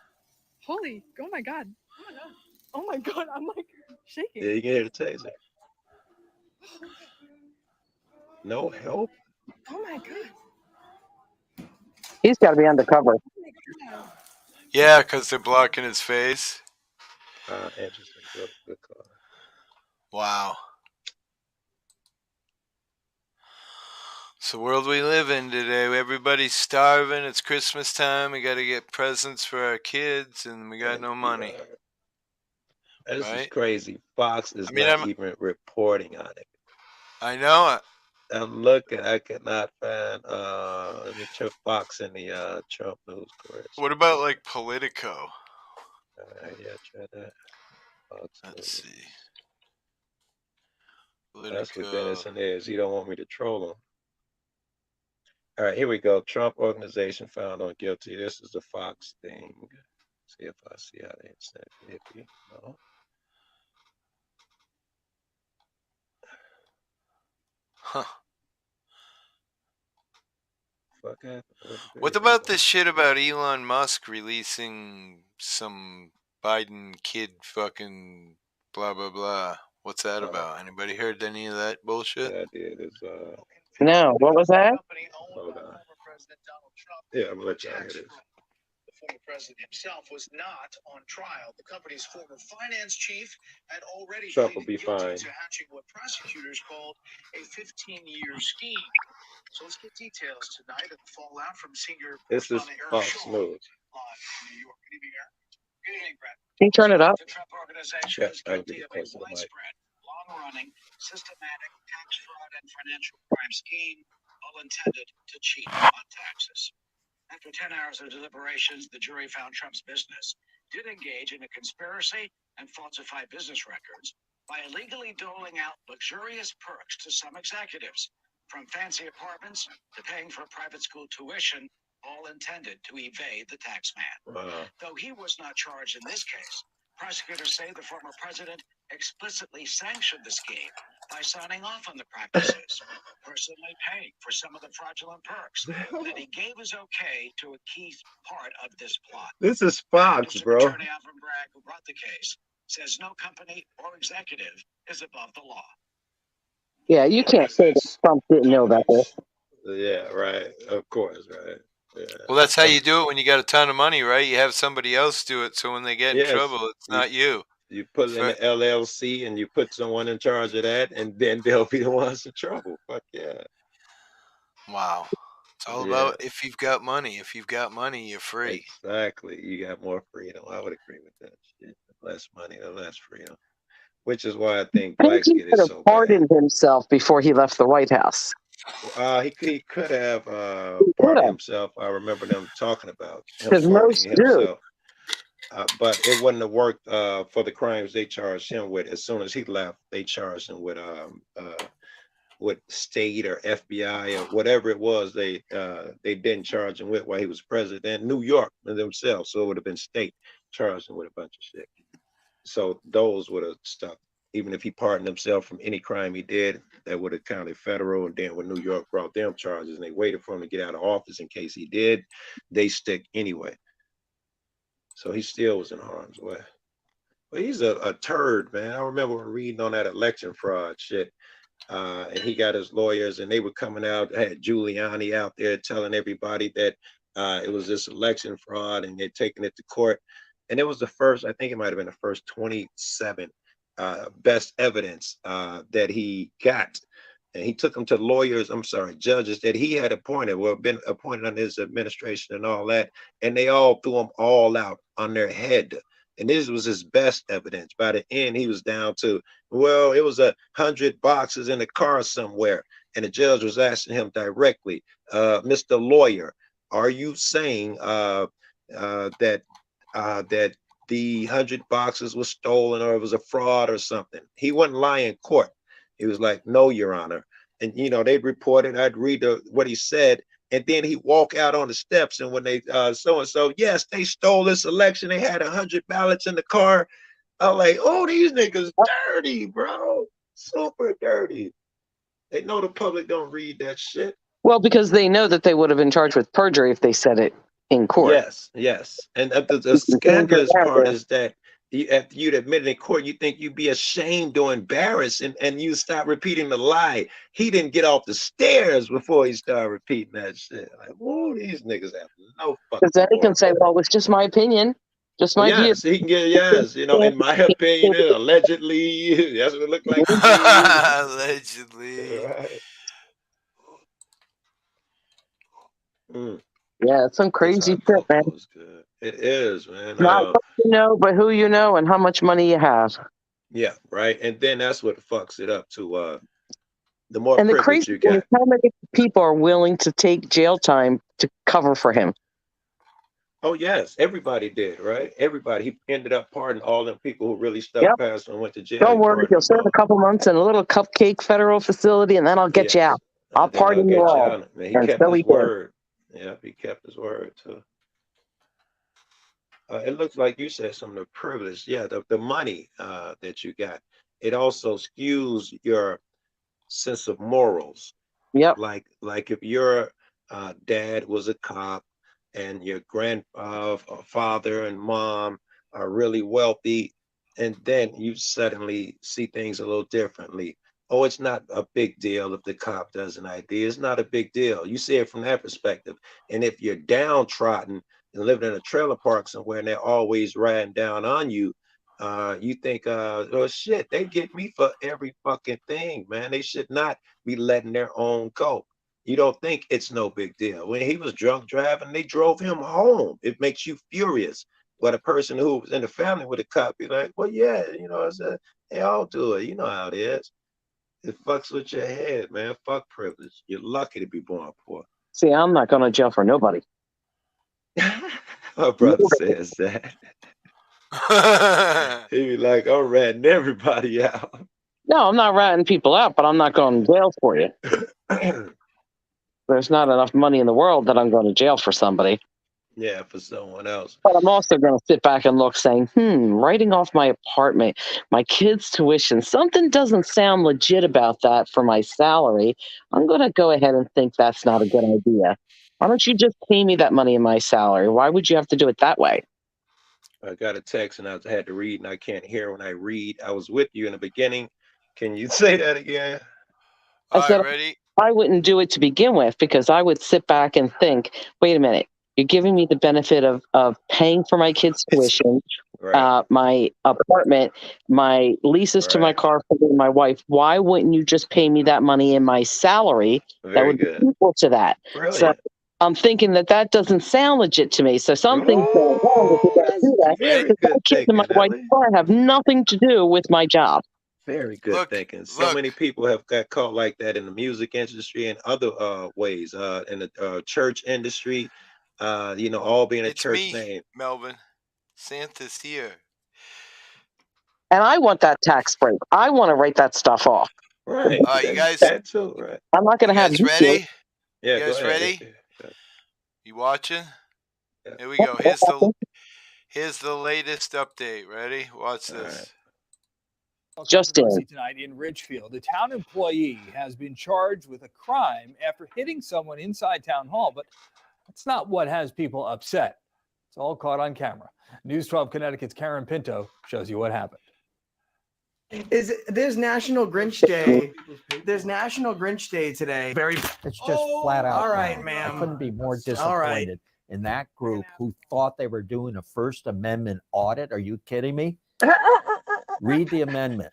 Holy, oh my god. Oh my god, I'm like shaking. Yeah, you can hear the taser. No help? Oh my god. He's got to be undercover. Yeah, because they're blocking his face. Interesting. Good call. Wow. It's the world we live in today. Everybody's starving. It's Christmas time. We got to get presents for our kids, and we got no money. This is crazy. Fox is not even reporting on it. I know it. I'm looking. I cannot find. Let me check Fox in the Trump news course. What about like Politico? Yeah, try that. Fox Let's News. see. That's what Politico. Dennison is. He don't want me to troll him. All right, here we go. Trump organization found on guilty. This is the Fox thing. See if I see how they said Hippie. No. Huh. Fuck happened? What about this shit about Elon Musk releasing some Biden kid fucking blah blah blah? What's that about? Anybody heard any of that bullshit? Yeah, I did. It's No, what was that? Hold on. Yeah, I'm gonna let y'all hear this. The former president himself was not on trial. The company's former finance chief had already Trump will pleaded be guilty fine. to hatching what prosecutors called a 15-year scheme. So let's get details tonight of the fallout from senior This is correspondent Eric Fox Shaw News. live from New York. Good evening, Eric. Good evening, Brett. Can you turn it up? The Trump organization Yeah, is I can guilty get of a close to the mic. widespread, long-running, systematic tax fraud and financial crime scheme, all intended to cheat on taxes. After 10 hours of deliberations, the jury found Trump's business did engage in a conspiracy and falsify business records by illegally doling out luxurious perks to some executives, from fancy apartments to paying for private school tuition, all intended to evade the tax man. Wow. Though he was not charged in this case, prosecutors say the former president explicitly sanctioned the scheme by signing off on the practices, personally paying for some of the fraudulent perks, that he gave his okay to a key part of this plot. This is Fox, District bro. Attorney Alvin Bragg, who brought the case, says no company or executive is above the law. Yeah, you can't say that Trump didn't know about this. Yeah, right. Of course, right. Yeah. Well, that's how you do it when you got a ton of money, right? You have somebody else do it, so when they get in trouble, it's not you. You put it in the LLC and you put someone in charge of that, and then they'll be the ones in trouble. Fuck yeah. Wow. It's all about if you've got money. If you've got money, you're free. Exactly. You got more freedom. I would agree with that shit. The less money, the less freedom. Which is why I think I think blacks he get it could have so bad. pardoned himself before he left the White House. He could have pardoned himself. I remember them talking about him pardoning himself. But it wouldn't have worked for the crimes they charged him with. As soon as he left, they charged him with state or FBI or whatever it was. They didn't charge him with while he was president. New York themselves, so it would have been state charged him with a bunch of shit. So those would have stuck. Even if he pardoned himself from any crime he did, that would have counted federal. And then when New York brought them charges and they waited for him to get out of office in case he did, they stick anyway. So he still was in harm's way. But he's a turd, man. I remember reading on that election fraud shit. And he got his lawyers and they were coming out, had Giuliani out there telling everybody that it was this election fraud and they're taking it to court. And it was the first, I think it might have been the first 27 best evidence that he got. And he took them to judges that he had appointed, been appointed under his administration and all that. And they all threw them all out on their head. And this was his best evidence. By the end, he was down to, well, it was 100 boxes in a car somewhere. And the judge was asking him directly, Mr. Lawyer, are you saying that the 100 boxes was stolen or it was a fraud or something? He wouldn't lie in court. He was like, no, Your Honor. And, they'd report it. I'd read what he said. And then he walk out on the steps. And when they, so-and-so, yes, they stole this election. They had 100 ballots in the car. I'm like, oh, these niggas dirty, bro. Super dirty. They know the public don't read that shit. Well, because they know that they would have been charged with perjury if they said it in court. Yes. And the scandalous part is that after you'd admit it in court, you think you'd be ashamed or embarrassed and you stop repeating the lie. He didn't get off the stairs before he started repeating that shit. Like, whoa, these niggas have no fucking. Because then he can say, well, it's just my opinion. Just my view. Yes, he can get, in my opinion, allegedly, that's what it looked like to me. Allegedly. Right. Yeah, it's some crazy shit, man. It is, man. Not what you know, but who you know and how much money you have. Yeah, right. And then that's what fucks it up to the more and the privilege crazy you thing get. is how many people are willing to take jail time to cover for him. Oh, yes. Everybody did, right? Everybody. He ended up pardoning all them people who really stuck past and went to jail. Don't worry, you'll serve a couple months in a little cupcake federal facility, and then I'll get you out. I'll pardon you all. He kept his word. Yeah, he kept his word, too. It looks like you said some of the privilege. Yeah, the money that you got. It also skews your sense of morals. Yep. Like if your dad was a cop and your grandfather and mom are really wealthy, and then you suddenly see things a little differently. Oh, it's not a big deal if the cop does an ID. It's not a big deal. You see it from that perspective. And if you're downtrodden and living in a trailer park somewhere and they're always riding down on you, you think, oh shit, they get me for every fucking thing, man. They should not be letting their own go. You don't think it's no big deal. When he was drunk driving, they drove him home. It makes you furious. But a person who was in the family with a cop be like, well, yeah, they all do it. You know how it is. It fucks with your head, man. Fuck privilege. You're lucky to be born poor. See, I'm not going to jail for nobody. My brother says that. He be like, I'm ratting everybody out. No, I'm not ratting people out, but I'm not going to jail for you. There's not enough money in the world that I'm going to jail for somebody. Yeah, for someone else. But I'm also going to sit back and look saying, writing off my apartment, my kids' tuition, something doesn't sound legit about that for my salary. I'm going to go ahead and think that's not a good idea. Why don't you just pay me that money in my salary? Why would you have to do it that way? I got a text and I had to read and I can't hear when I read. I was with you in the beginning. Can you say that again? All right, ready? I wouldn't do it to begin with, because I would sit back and think, wait a minute, you're giving me the benefit of paying for my kids' tuition, my apartment, my leases to my car for me and my wife. Why wouldn't you just pay me that money in my salary that would be equal to that? So I'm thinking that doesn't sound legit to me. So something's going wrong if you don't do that. Because my kids and my wife's car have nothing to do with my job. Very good thinking. So many people have got caught like that in the music industry and other ways, in the church industry, all being a church name. Melvin. Santa's here. And I want that tax break. I want to write that stuff off. Right. You guys, that too, right. I'm not going to have you ready? Yeah, you guys go ahead. ready? Yeah. You watching? Yeah. Here we go. Here's the latest update. Ready? Watch this. Just in. Tonight in Ridgefield, a town employee has been charged with a crime after hitting someone inside town hall, but that's not what has people upset. It's all caught on camera. News 12 Connecticut's Karen Pinto shows you what happened. There's National Grinch Day. There's National Grinch Day today. It's just flat out. All right, wrong. ma'am. I couldn't be more disappointed All right. in that group who thought they were doing a First Amendment audit. Are you kidding me? Read the amendment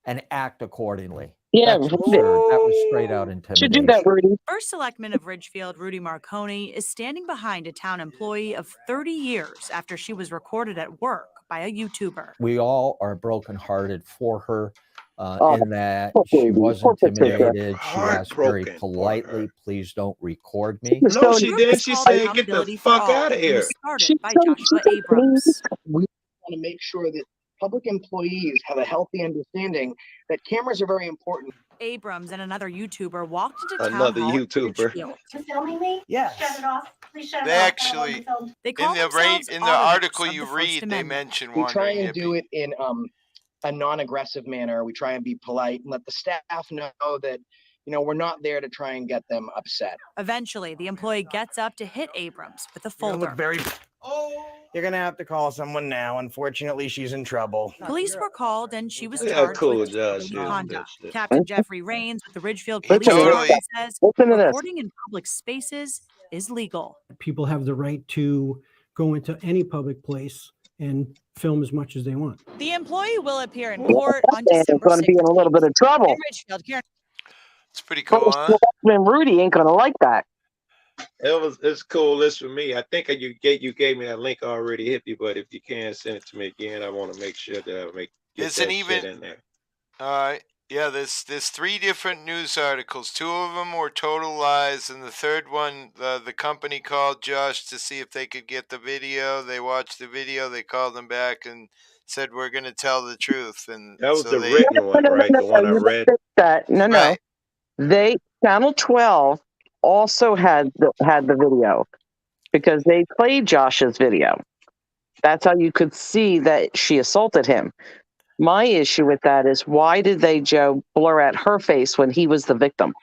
and act accordingly. Yeah, That's absurd. That was straight out intimidation. Should do that, Rudy. First Selectman of Ridgefield, Rudy Marconi, is standing behind a town employee of 30 years after she was recorded at work by a YouTuber. We all are brokenhearted for her in that she was intimidated. She asked very politely, please don't record me. No, she didn't. She said, get the fuck out of here. Started by Joshua Abrams. We want to make sure that public employees have a healthy understanding that cameras are very important. Abrams and another YouTuber walked into town Another hall YouTuber. You're filming me? Yes. Shut it off. Please shut They it off. actually, They call in the themselves article auditors you of the First read, they Amendment. mention We try wandering and hippie. do it in a non-aggressive manner. We try and be polite and let the staff know that, we're not there to try and get them upset. Eventually, the employee gets up to hit Abrams with a folder. You're gonna have to call someone now. Unfortunately, she's in trouble. Police were called and she was Yeah, charged cool, with Josh. disorderly Yeah, conduct. bitch. Captain Jeffrey Rains with the Ridgefield He Police totally- Department says Listen to this. recording in public spaces is legal. People have the right to go into any public place and film as much as they want. The employee will appear in court on And December going to be in a little bit of trouble. in Ridgefield. Karen. It's pretty cool, huh? Rudy ain't going to like that. It's cool list for me. I think you gave me that link already, Hippie, but if you can send it to me again, I want to make sure that I get Isn't that even- shit in there. All right. Yeah, there's 3 different news articles. 2 of them were total lies, and the third one, the company called Josh to see if they could get the video. They watched the video. They called them back and said, "We're going to tell the truth." And That was so the they, written one, right? The one I you read. fix that. No. Right. They Channel 12 also had the video because they played Josh's video. That's how you could see that she assaulted him. My issue with that is, why did they, Joe, blur out her face when he was the victim?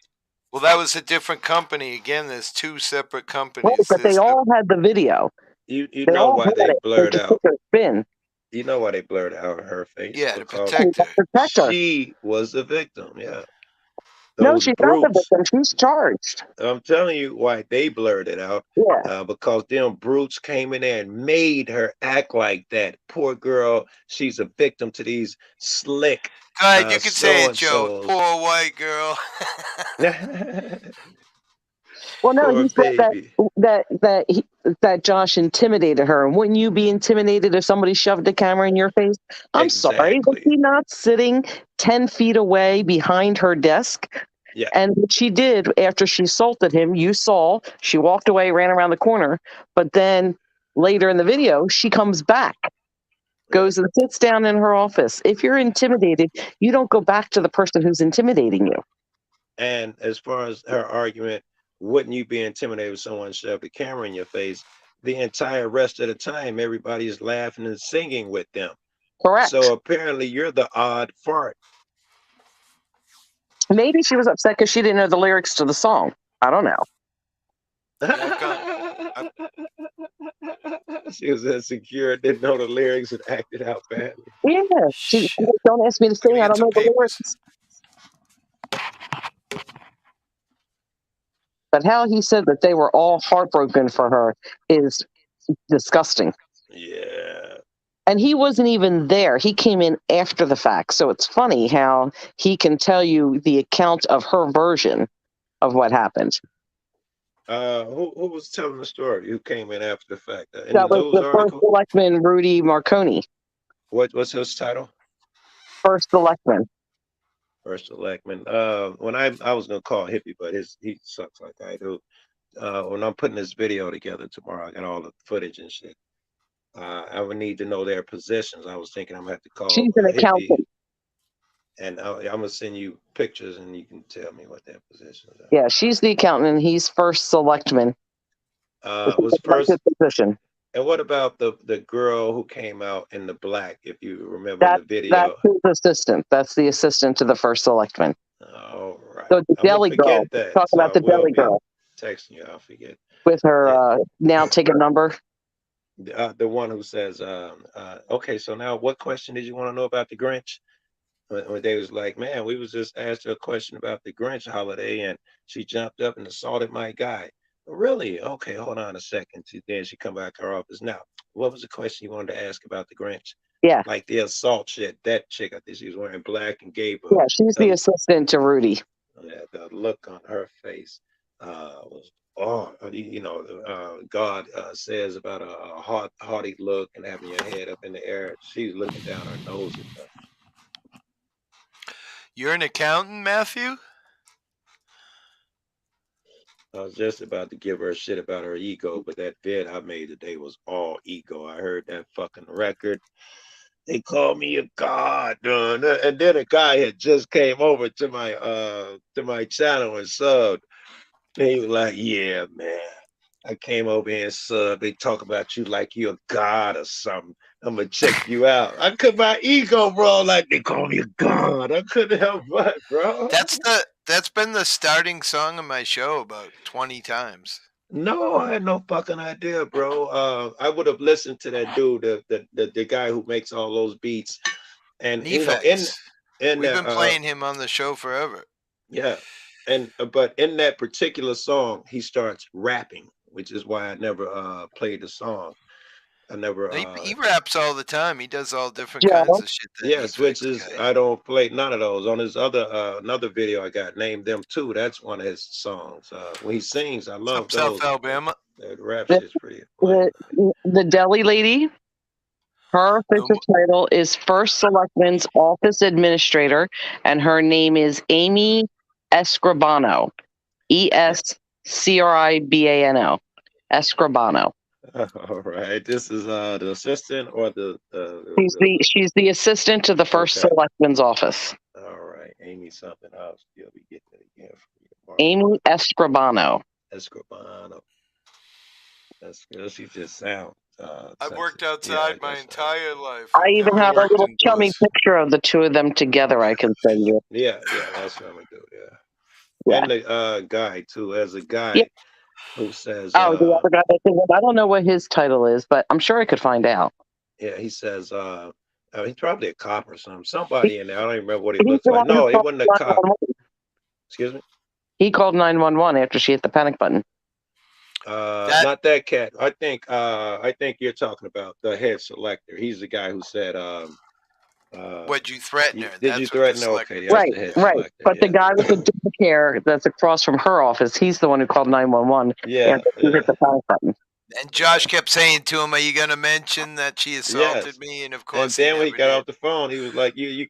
Well, that was a different company. Again, there's 2 separate companies. Right, but they all had the video. You They know all why had they it. blurred just out. took their spin. You know why they blurred out her face? Yeah, to Because protect her. Protect her. she was the victim. Yeah. No, Those she's not the brutes. victim. She's charged. I'm telling you why they blurred it out. Yeah. Because them brutes came in there and made her act like that. Poor girl, she's a victim to these slick. Go ahead, you can say it, Joe. so-and-sos. Poor white girl. Well, no, Poor he said baby. that Josh intimidated her. And wouldn't you be intimidated if somebody shoved a camera in your face? I'm sorry, was he not sitting 10 feet away behind her desk? Yeah. And what she did after she assaulted him, you saw, she walked away, ran around the corner, but then later in the video, she comes back, goes and sits down in her office. If you're intimidated, you don't go back to the person who's intimidating you. And as far as her argument, wouldn't you be intimidated if someone shoved a camera in your face? The entire rest of the time, everybody's laughing and singing with them. Correct. So apparently you're the odd fart. Maybe she was upset because she didn't know the lyrics to the song. I don't know. She was insecure, didn't know the lyrics, and acted out badly. Yeah. She don't ask me to sing. I don't know the lyrics. But how he said that they were all heartbroken for her is disgusting. Yeah. And he wasn't even there. He came in after the fact. So it's funny how he can tell you the account of her version of what happened. Who was telling the story? Who came in after the fact? In That the was news the first article? selectman, Rudy Marconi. What's his title? First selectman. First selectman. When I was gonna call Hippie, but he sucks like I do. When I'm putting this video together tomorrow, I got all the footage and shit. I would need to know their positions. I was thinking I'm gonna have to call She's an Hippie, accountant. and I'm gonna send you pictures, and you can tell me what their positions are. Yeah, she's the accountant, and he's first selectman. Was first position. And what about the girl who came out in the black? If you remember in the video. That's his assistant. That's the assistant to the first selectman. All right. So the I'm gonna deli girl. forget that. Talk So about I the will deli be girl texting you. I'll forget. with her now ticket number. The one who says, okay, so now what question did you want to know about the Grinch? When they was like, man, we was just asked her a question about the Grinch holiday, and she jumped up and assaulted my guy. Really? Okay, hold on a second. Then she come back to her office. Now, what was the question you wanted to ask about the Grinch? Yeah. Like the assault shit. That chick, I think she was wearing black and gave her. Yeah, she's the assistant to Rudy. The look on her face was, God says about a haughty look and having your head up in the air. She's looking down her nose at them. You're an accountant, Matthew? I was just about to give her shit about her ego, but that vid I made today was all ego. I heard that fucking record. They called me a god, and then a guy had just came over to my channel and subbed. And he was like, "Yeah, man, I came over here and subbed. They talk about you like you're a god or something. I'm gonna check you out." I cut my ego, bro. Like they call me a god. I couldn't help but, bro. That's been the starting song of my show about 20 times. No, I had no fucking idea, bro. I would have listened to that dude, the guy who makes all those beats, and We've been playing him on the show forever. Yeah, but in that particular song, he starts rapping, which is why I never played the song. I never. He raps all the time. He does all different kinds of shit. Yes, which is I don't play none of those. On his other another video I got, named them too. That's one of his songs. When he sings, I love those. South Alabama. The rap shit's pretty. The deli lady. Her official title is First Selectman's Office Administrator, and her name is Amy Escribano. Escribano. Escribano. All right. This is the assistant or she's the assistant to the First Selectman's office. All right. Amy something. I'll still be getting it again for you. Amy Escribano. Escribano. That's good. She just sounds. I've worked outside my entire life. I even have a little chummy picture of the two of them together I can send you. Yeah, that's what I'm gonna do. Yeah. And the guy too, as a guy who says the other guy, I don't know what his title is, but I'm sure I could find out. Yeah, he says he's probably a cop or something. Somebody in there. I don't even remember what he looks like. No, he wasn't a cop. Excuse me? He called 911 after she hit the panic button. Not that cat. I think you're talking about the head selector. He's the guy who said would you threaten her? Did you threaten her? Okay, that's right, the head right. selector. But the guy with the dog hair that's across from her office, he's the one who called 911 after she hit the panic button. And Josh kept saying to him, "Are you going to mention that she assaulted me?" And of course, and then when he got off the phone, he was like, "You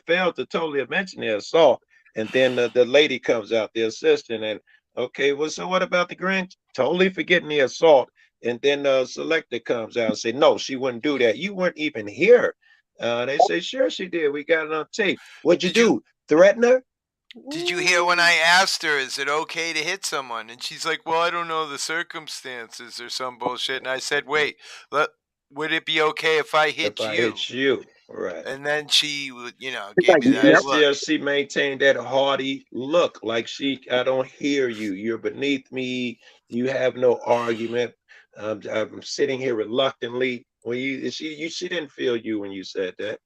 failed to totally mention the assault." And then the lady comes out, the assistant, and okay, well, so what about the Grinch? Totally forgetting the assault. And then the selector comes out and say, "No, she wouldn't do that. You weren't even here." They say, "Sure, she did. We got it on tape." What'd you do? Threaten her? Did you hear when I asked her, is it okay to hit someone? And she's like, well, I don't know the circumstances or some bullshit. And I said, wait, would it be okay if I hit you? I hit you, right. And then she, gave me that look. She maintained that haughty look, like I don't hear you. You're beneath me. You have no argument. I'm sitting here reluctantly. When she didn't feel you when you said that.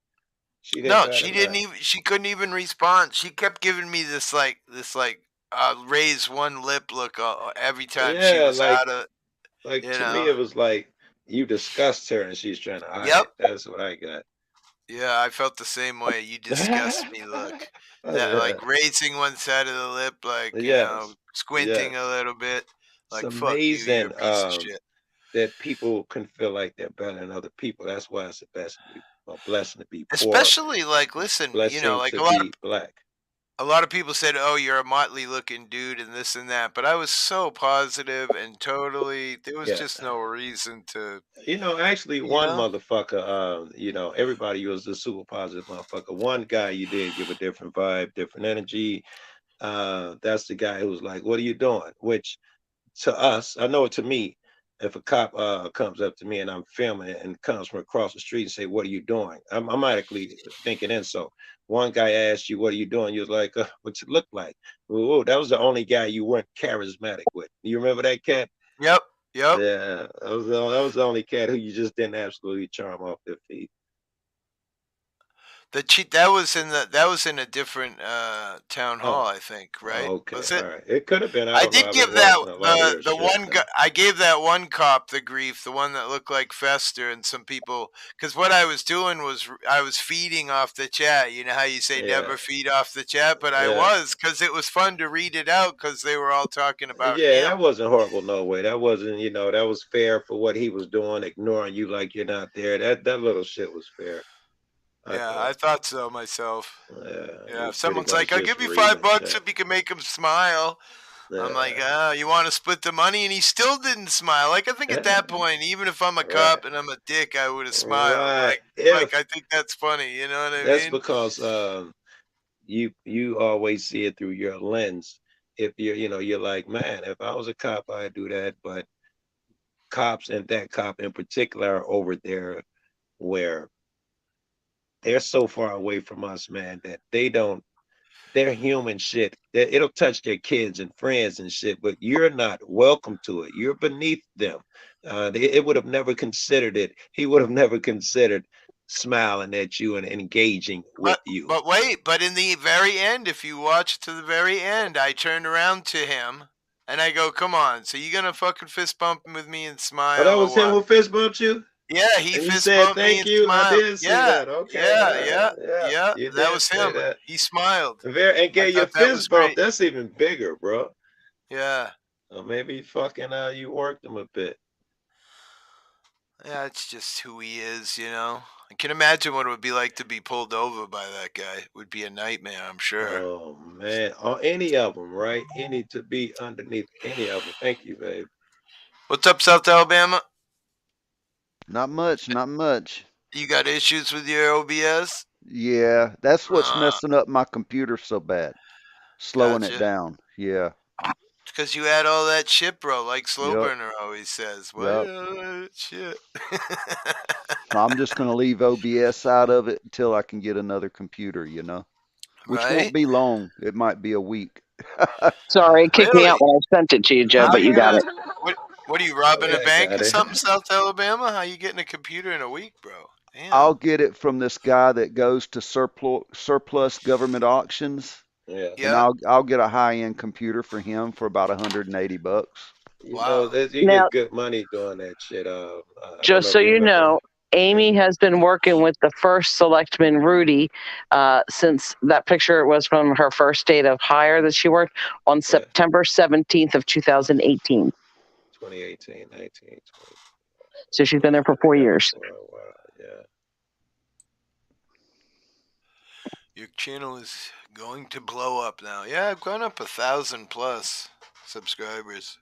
She didn't even. She couldn't even respond. She kept giving me this raise one lip look every time she Yeah, was out of, like you to me, know. it was like you disgust her and she's trying to hide Yep. it. That's what I got. Yeah, I felt the same way. You disgust me look. That like raising one side of the lip, like, you know, Yes, squinting a yes. little bit. It's Like, fuck you, you're amazing a piece of shit. that people can feel like they're better than other people. That's why it's a blessing to be poor, Especially like, listen, you know, blessing like to be black. a lot of people said, "Oh, you're a motley looking dude," and this and that. But I was so positive and totally. There was Yeah. just no reason to. Actually, You one know. motherfucker, everybody was a super positive motherfucker. One guy, you did give a different vibe, different energy. That's the guy who was like, "What are you doing?" Which to us, I know to me, if a cop comes up to me and I'm filming it and comes from across the street and say, "What are you doing?" I'm automatically thinking insult. One guy asked you, "What are you doing?" You was like, "What's it look like?" Whoa, that was the only guy you weren't charismatic with. You remember that cat? Yep. Yep. Yeah, that was the only cat who you just didn't absolutely charm off their feet. That was in a different town hall, Oh, I think, right? okay, Was all it? right. It could have been. I I don't know. did I've give been that watching a lot of your the shit. one guy. I gave that one cop the grief, the one that looked like Fester, and some people, because what I was doing was I was feeding off the chat. You know how you say Yeah, never feed off the chat, but I yeah. was, because it was fun to read it out because they were all talking about Yeah, him. that wasn't horrible, no way. That wasn't, that was fair for what he was doing, ignoring you like you're not there. That little shit was fair. I Yeah, thought. I thought so myself. Yeah, he Yeah, was if pretty someone's much like, "I'll just give you reading $5 chat. if you can make him smile," I'm like, Yeah. you want to split the money? And he still didn't smile. Like, I think at that point, even if I'm a Right. cop and I'm a dick, I would have smiled. Right. Like I If think that's funny. You know what I that's mean? because you always see it through your lens. If you're like, man, if I was a cop, I'd do that. But cops and that cop in particular are over there where they're so far away from us, man, that they're human shit. It'll touch their kids and friends and shit, but you're not welcome to it. You're beneath them. It would have never considered it. He would have never considered smiling at you and engaging with you. But wait, but in the very end, if you watch to the very end, I turned around to him and I go, "Come on, so you gonna fucking fist bump with me and Oh, that smile or was him what?" who fist bumped you? Yeah, he And you fist said bumped me thank and you. I smiled. did see Yeah, that. Okay. yeah, yeah, Yeah. yeah. You That did was say him. that. He smiled. And I gave you a thought that was fist bump. great. That's even bigger, bro. Yeah. Or maybe fucking you worked him a bit. Yeah, it's just who he is, you know. I can imagine what it would be like to be pulled over by that guy. It would be a nightmare, I'm sure. Oh man, on any of them, right? Any to be underneath any of them. Thank you, babe. What's up, South Alabama? Not much, not much. You got issues with your OBS? Yeah, that's what's messing up my computer so bad. Slowing it Gotcha. down. Yeah. It's because you had all that shit, bro, like Yep. Slowburner always says. Yep. What shit? I'm just going to leave OBS out of it until I can get another computer, which Right? won't be long. It might be a week. Sorry, it kicked me Really? out when I sent it to you, Joe, How but you you got gonna? it. What are you robbing a Yeah, bank got or it. something, South Alabama? How you getting a computer in a week, bro? Damn. I'll get it from this guy that goes to surplus government auctions. Yeah. And I'll get a high-end computer for him for about $180. You Now, get good money doing that shit. I don't just know so if you you remember. know, Amy has been working with the first selectman, Rudy, since that picture was from her first date of hire that she worked on September 17th of 2018. 2018, 19, 20. So she's been there for Been 4 together years. for a while. Yeah. Your channel is going to blow up now. Yeah, I've gone up 1,000+ subscribers.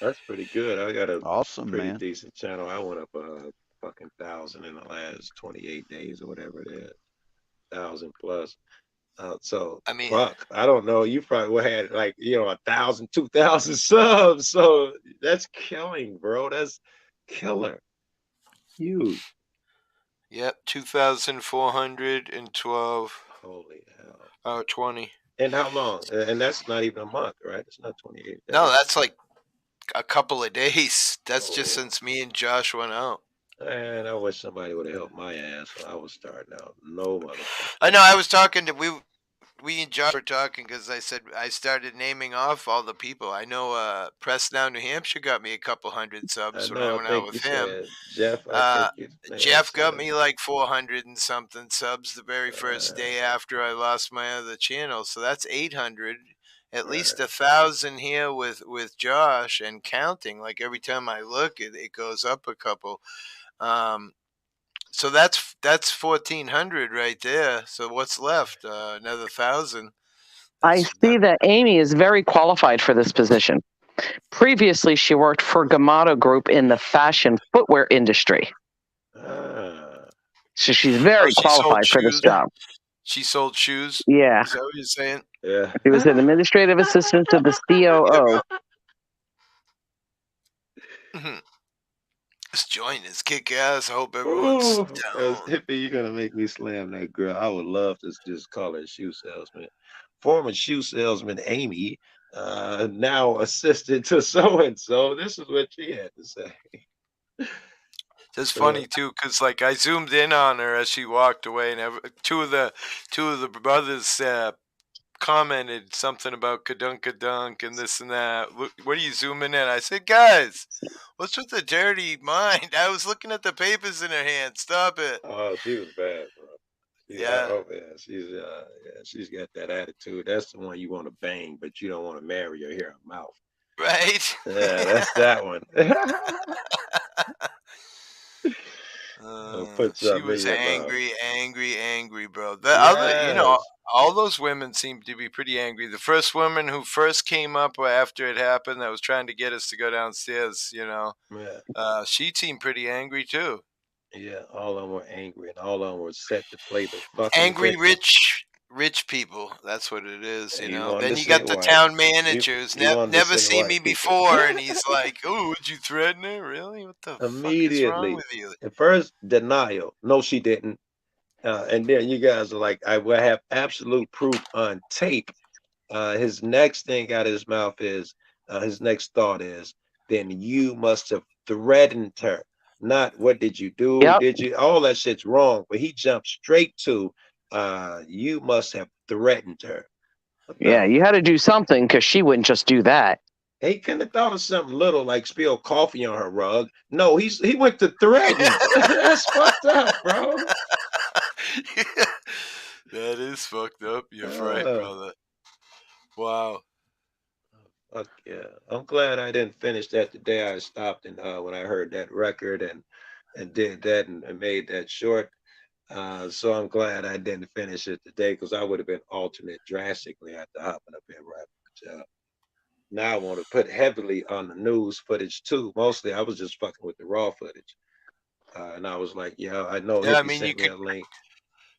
That's pretty good. I got a awesome, pretty man. decent channel. I went up a fucking 1,000 in the last 28 days or whatever it is. 1,000+. So I mean, fuck. I don't know. You probably had like 1,000, 2,000 subs. So that's killing, bro. That's killer. Huge. Yep, 2,412. Holy hell. 20. And how long? And that's not even a month, right? It's not 28 days. No, that's like a couple of days. That's just since me and Josh went out. And I wish somebody would have helped my ass when I was starting out. No motherfucker. I know. I was talking to we and Josh were talking because I said I started naming off all the people. I know Pressdown, New Hampshire got me a couple hundred I subs when I know. I went out think you with him. said Jeff. I think you may have Jeff got said. me like 400 and something subs the very first day after I lost my other channel. So that's 800. At least 1,000 here with Josh and counting. Like every time I look, it goes up a couple. So that's 1,400 right there. So what's left? Another 1,000. I see that Amy is very qualified for this position. Previously, she worked for Gamato Group in the fashion footwear industry. So she's very she sold qualified for this shoes. job. She sold shoes. Yeah. Is that what you're saying? Yeah. She was an administrative assistant to the COO. This joint is kick ass. I hope everyone's Ooh, down. Hippie, you're gonna make me slam that girl. I would love to just call her shoe salesman. Former shoe salesman Amy, now assistant to so and so. This is what she had to say. It's funny too, cause like I zoomed in on her as she walked away, and two of the brothers commented something about kadunk and this and that. What are you zooming in? I said, guys, what's with the dirty mind? I was looking at the papers in her hand. Stop it. Oh, she was bad, bro. Yeah. She's got that attitude. That's the one you want to bang, but you don't want to marry or hear her mouth. Right. Yeah, that's that one. She was angry, bro. The Yes. all those women seem to be pretty angry. The first woman who first came up after it happened that was trying to get us to go downstairs, she seemed pretty angry too. Yeah, all of them were angry, and all of them were set to play the fucking Angry victim. rich people. That's what it is, And you you know. wanted Then to you see got it the white. town managers. You wanted to Never see seen white me people. before, and he's like, "Oh, would you threaten her? Really? What the fuck is wrong Immediately. with you?" At first, denial. No, she didn't. And then you guys are like, I will have absolute proof on tape. His next thing out of his mouth is, his next thought is, then you must have threatened her. Not what did you do? Yep. Did you? All that shit's wrong. But he jumped straight to, you must have threatened her. Yeah, you had to do something because she wouldn't just do that. He couldn't have thought of something little like spill coffee on her rug. No, he went to threaten. That's fucked up, bro. That is fucked up. You're right, brother. Wow. Fuck yeah. I'm glad I didn't finish that the day I stopped and when I heard that record and did that and made that short. So I'm glad I didn't finish it today because I would have been alternate drastically after hopping up and rapping. Now I want to put heavily on the news footage too. Mostly I was just fucking with the raw footage. And I was like, yeah, I know Yeah, I Hippie mean, sent me a link.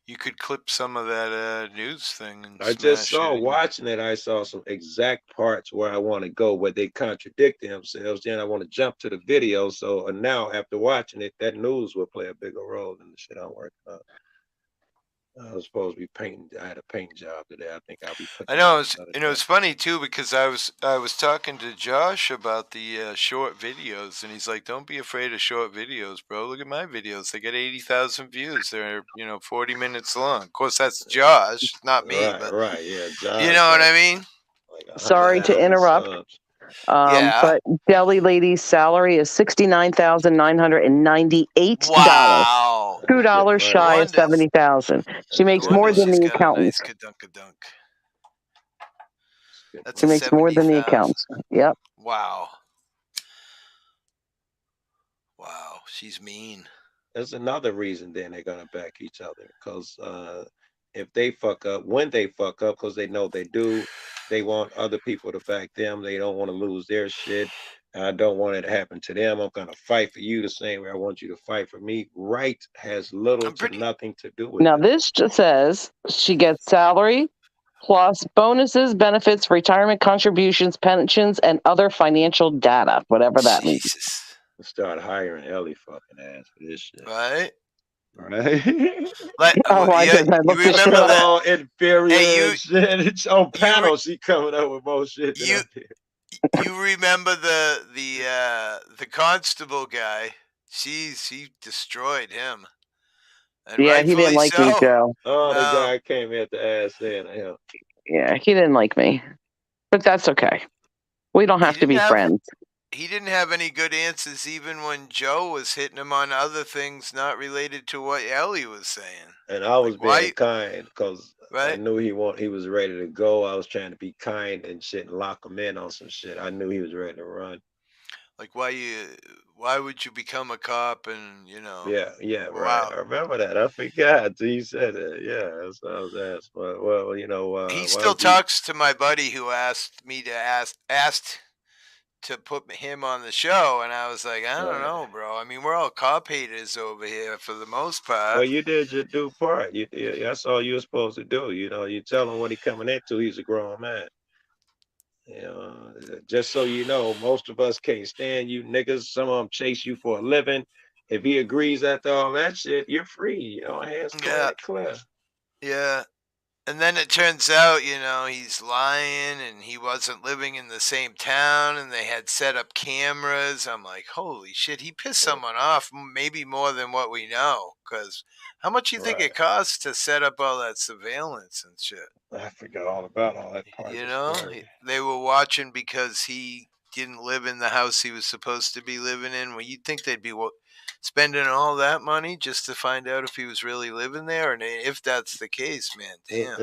you could clip some of that news thing and I just smash saw it. watching it, I saw some exact parts where I want to go, where they contradict themselves. Then I want to jump to the video. So now after watching it, that news will play a bigger role in the shit I'm working on. I was supposed to be painting. I had a paint job today. I think I'll be putting. I know. It's funny too because I was talking to Josh about the short videos, and he's like, "Don't be afraid of short videos, bro. Look at my videos. They get 80,000 views. They're 40 minutes long. Of course, that's Josh, not me. Right, yeah, Josh. You know what I mean? Like Sorry to interrupt. But Deli Lady's salary is $69,998. Wow. $2 shy of 70,000. She makes more than the accountants. She makes more than the accountants. Yep. Wow. Wow, she's mean. There's another reason then they're gonna back each other because if they fuck up, when they fuck up, because they know they do, they want other people to back them. They don't want to lose their shit. I don't want it to happen to them. I'm gonna fight for you the same way I want you to fight for me. Right has little to nothing to do with Now this just says she gets salary plus bonuses, benefits, retirement contributions, pensions, and other financial data, whatever that means. Start hiring Ellie fucking ass for this shit. Right? Like, why does that look you remember that? All inferior and shit. It's on panel. She coming up with more shit than I did. You remember the constable guy? She destroyed him. And Yeah, he didn't rightfully like me, so. Joe. Oh, the No. guy came here to ask saying him. Yeah, he didn't like me. But that's okay. We don't have to be friends. He didn't have any good answers even when Joe was hitting him on other things not related to what Ellie was saying. And I was why- being kind because I Right? knew he was ready to go. I was trying to be kind and shit and lock him in on some shit. I knew he was ready to run. Like why would you become a cop and Yeah, go right. out? I remember that. I forgot till you said it. Yeah, that's what I was asked. Well, He why still would you? talks to my buddy who asked to put him on the show, and I was like, I don't know, bro. I mean, we're all cop haters over here for the most part. Well, you did your due part. That's all you were supposed to do. You tell him what he coming into. He's a grown man. Just so you know, most of us can't stand you niggas. Some of them chase you for a living. If he agrees after all that shit, you're free. Hands clear. Yeah. And then it turns out, he's lying and he wasn't living in the same town and they had set up cameras. I'm like, holy shit, he pissed someone off maybe more than what we know. Because how much do you think it costs to set up all that surveillance and shit? I forgot all about all that part of the story. They were watching because he didn't live in the house he was supposed to be living in. Well, you'd think they'd be spending all that money just to find out if he was really living there, and if that's the case, man, damn,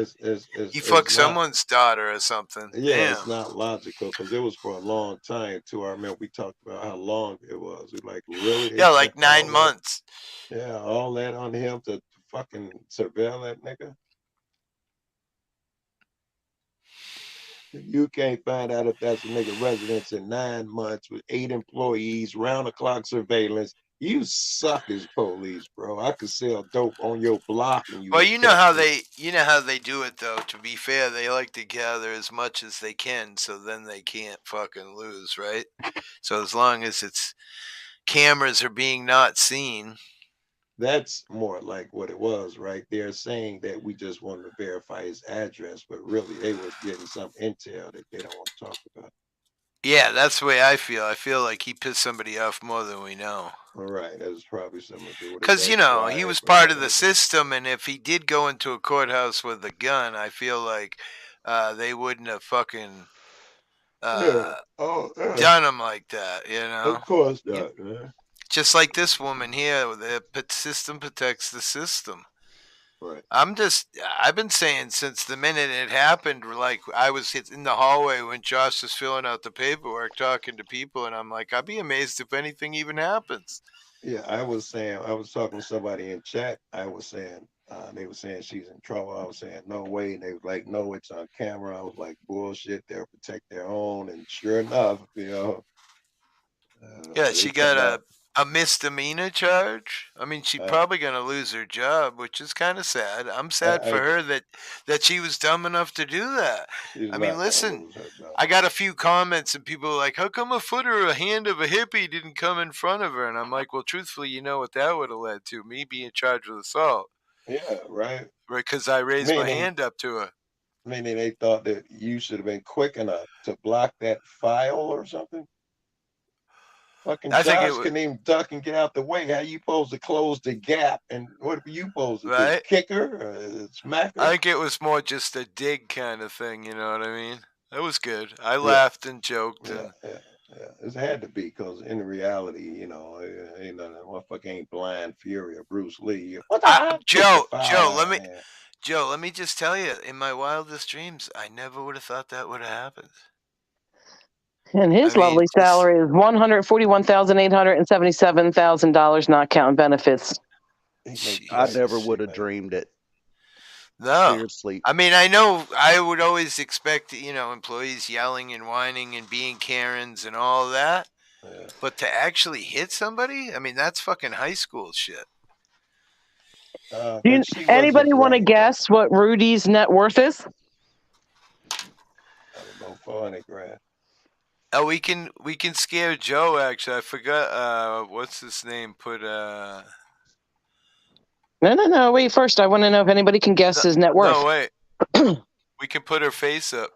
he fucked someone's daughter or something. Yeah, damn. It's not logical because it was for a long time too. I remember we talked about how long it was. We like really? Yeah, like 9 months. Yeah, all that on him to fucking surveil that nigga. You can't find out if that's a nigga residence in 9 months with 8 employees, round the clock surveillance. You suck as police, bro. I could sell dope on your block and you. Well, you know how they do it though. To be fair, they like to gather as much as they can, so then they can't fucking lose, right? So as long as it's cameras are being not seen. That's more like what it was, right? They're saying that we just wanted to verify his address, but really they was getting some intel that they don't want to talk about. Yeah, that's the way I feel. I feel like he pissed somebody off more than we know. All right, that's probably something to do with it. Because, he was part of the system, and if he did go into a courthouse with a gun, I feel like they wouldn't have fucking done him like that, Of course not, man. Just like this woman here, the system protects the system. Right. I've been saying since the minute it happened, like I was in the hallway when Josh was filling out the paperwork, talking to people, and I'm like, I'd be amazed if anything even happens. Yeah, I was talking to somebody in chat. I was saying, they were saying she's in trouble. I was saying, no way. And they were like, no, it's on camera. I was like, bullshit. They'll protect their own. And sure enough, yeah, she got a misdemeanor charge. I mean, she's probably going to lose her job, which is kind of sad. I'm sad for her that she was dumb enough to do that. I mean, listen, I got a few comments and people are like, how come a foot or a hand of a hippie didn't come in front of her? And I'm like, well, truthfully, you know what that would have led to? Me being charged with assault. Yeah, right. Right, because I raised my hand up to her. Meaning they thought that you should have been quick enough to block that file or something? Fucking Josh couldn't even duck and get out the way. How you supposed to close the gap? And what are you supposed to do? Kick her or smack her? I think it was more just a dig kind of thing, you know what I mean? That was good. I laughed and joked. Yeah. It had to be because in reality, ain't nothing. Motherfucker ain't Blind Fury or Bruce Lee. What the Joe, let me just tell you, in my wildest dreams, I never would have thought that would have happened. And his lovely salary is $141,877,000, not counting benefits. I never would have dreamed it. No. Seriously. I mean, I know I would always expect, employees yelling and whining and being Karens and all that. Yeah. But to actually hit somebody, I mean, that's fucking high school shit. Anybody want to guess what Rudy's net worth is? I don't know, $400,000. Oh, we can scare Joe. Actually, I forgot. What's his name? No. Wait, first I want to know if anybody can guess his net worth. No, wait. We can put her face up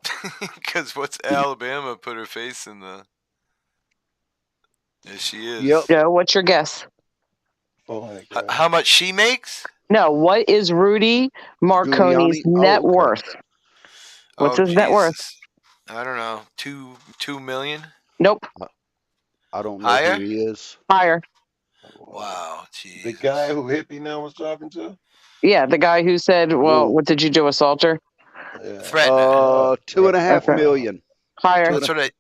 because what's Alabama put her face in the. There she is. Yep. Joe, what's your guess? $400,000. How much she makes? No, what is Rudy Marconi's Giuliani? net Oh, okay. worth? What's Oh, his net worth? Jesus. I don't know. 2 million? Nope. I don't know Higher? who he is. Higher. Wow, The Jesus. guy who Hippie now was talking to? Yeah, the guy who said, well, what did you do, assault her? Yeah. Threaten her. 2.5 Okay. million. Higher. That's what I...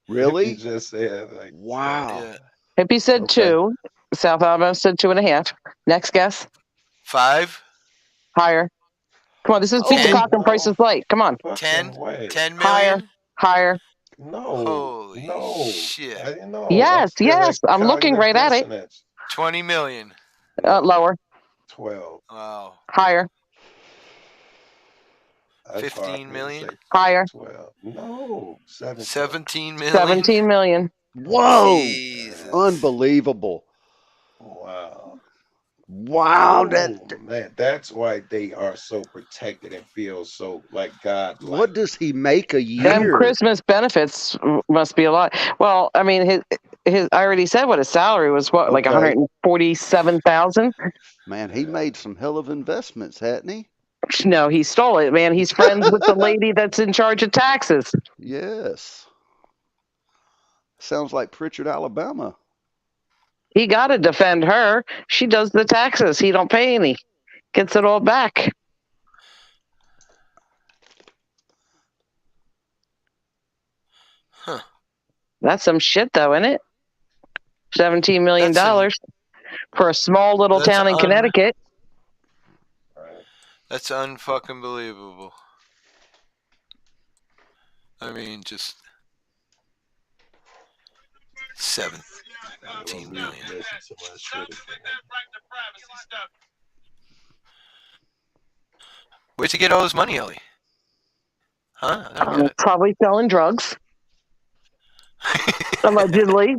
Really? Hippie just said, like, Wow. Yeah. Hippie said Okay. 2. South Alabama said 2.5. Next guess. 5? Higher. Come on, this is Pizza Ten? Cock and Price is Light. Come on. 10? Way. 10 Higher. million? Higher. Holy shit. I didn't know. Yes, I'm still at I'm looking right at it. consonants. 20 million. Lower. 12. Wow. Higher. That's 15 million? Higher. 12. No. 17. 17 million? 17 million. Whoa. Jesus. Unbelievable. Wow. Wow. Man, that's why they are so protected and feel so like God. What does he make a Them year? Christmas benefits must be a lot. Well, I mean, his I already said what his salary was. What, like Okay. 147,000? Man, he made some hell of investments, hadn't he? No, he stole it, man. He's friends with the lady that's in charge of taxes. Yes. Sounds like Pritchard, Alabama. He got to defend her. She does the taxes. He don't pay any. Gets it all back. Huh. That's some shit, though, isn't it? $17 million for a small little town in Connecticut. That's unfucking believable. I mean, just 17 million. Where'd you get all this money, Ellie? Huh? I don't get it. Probably selling drugs. Allegedly.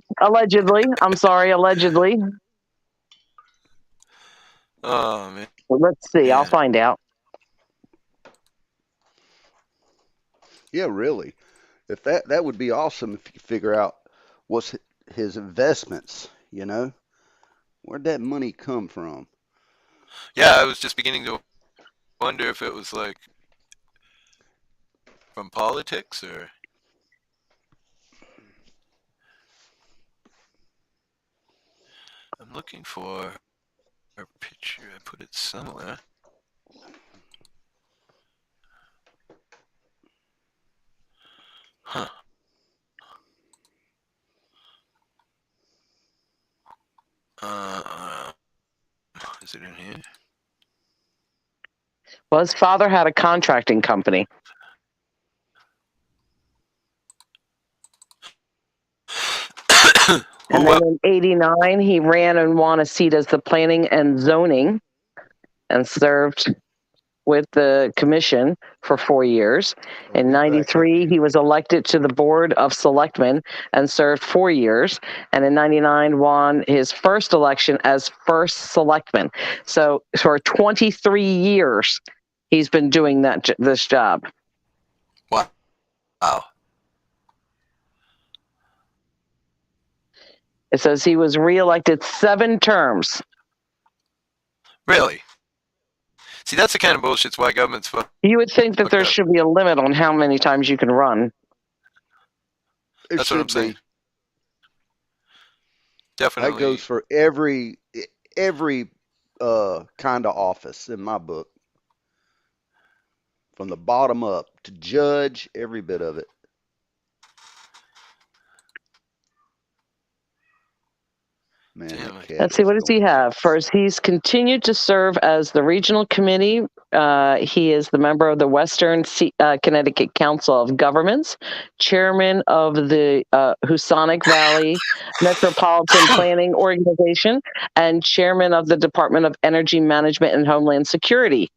I'm sorry, allegedly. Oh, man. Well, let's see. I'll find out. Yeah, really. If that would be awesome if you could figure out what's his investments, you know? Where'd that money come from? Yeah, I was just beginning to wonder if it was like from politics or... I'm looking for a picture. I put it somewhere. Huh. Is it in here? Well, his father had a contracting company. And then in '89, he ran and won a seat as the planning and zoning and served with the commission for 4 years. In '93, he was elected to the Board of Selectmen and served 4 years. And in '99, won his first election as first selectman. So for 23 years, he's been doing this job. Wow. It says he was reelected 7 terms. Really? See, that's the kind of bullshit. It's why government's fucked. You would think that there should be a limit on how many times you can run. That's what I'm saying. Definitely. That goes for every kind of office in my book. From the bottom up to judge, every bit of it. Man, let's see, what does he have? First, he's continued to serve as the regional committee. He is the member of the Western Connecticut Council of Governments, chairman of the Housatonic Valley Metropolitan Planning Organization, and chairman of the Department of Energy Management and Homeland Security.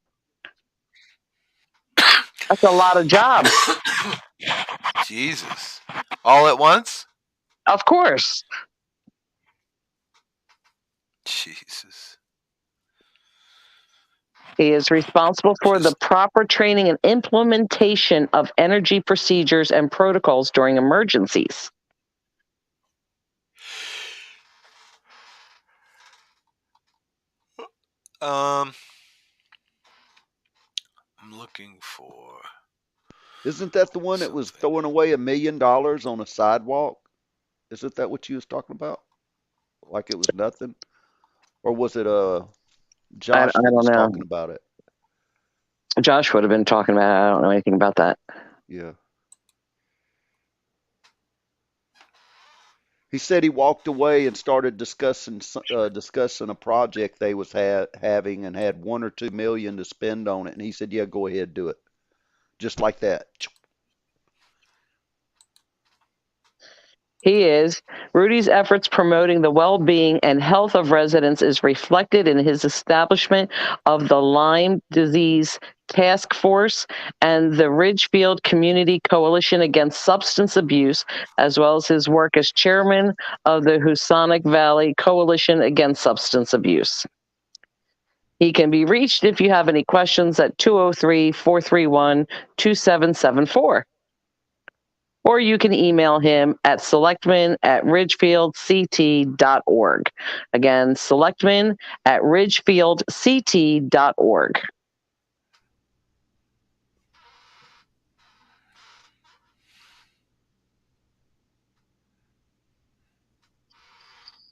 That's a lot of jobs. Jesus. All at once? Of course. Jesus. He is responsible for the proper training and implementation of energy procedures and protocols during emergencies. looking for. Isn't that the one that was throwing away $1 million on a sidewalk? Isn't that what you was talking about? Like it was nothing? Or was it Josh I that don't was know. talking about it? Josh would have been talking about it. I don't know anything about that. Yeah. He said he walked away and started discussing a project they was having and had 1 or 2 million to spend on it. And he said, "Yeah, go ahead, do it." Just like that. He is. Rudy's efforts promoting the well-being and health of residents is reflected in his establishment of the Lyme Disease Task Force and the Ridgefield Community Coalition Against Substance Abuse, as well as his work as chairman of the Housatonic Valley Coalition Against Substance Abuse. He can be reached if you have any questions at 203-431-2774. Or you can email him at selectman@ridgefieldct.org. Again, selectman@ridgefieldct.org.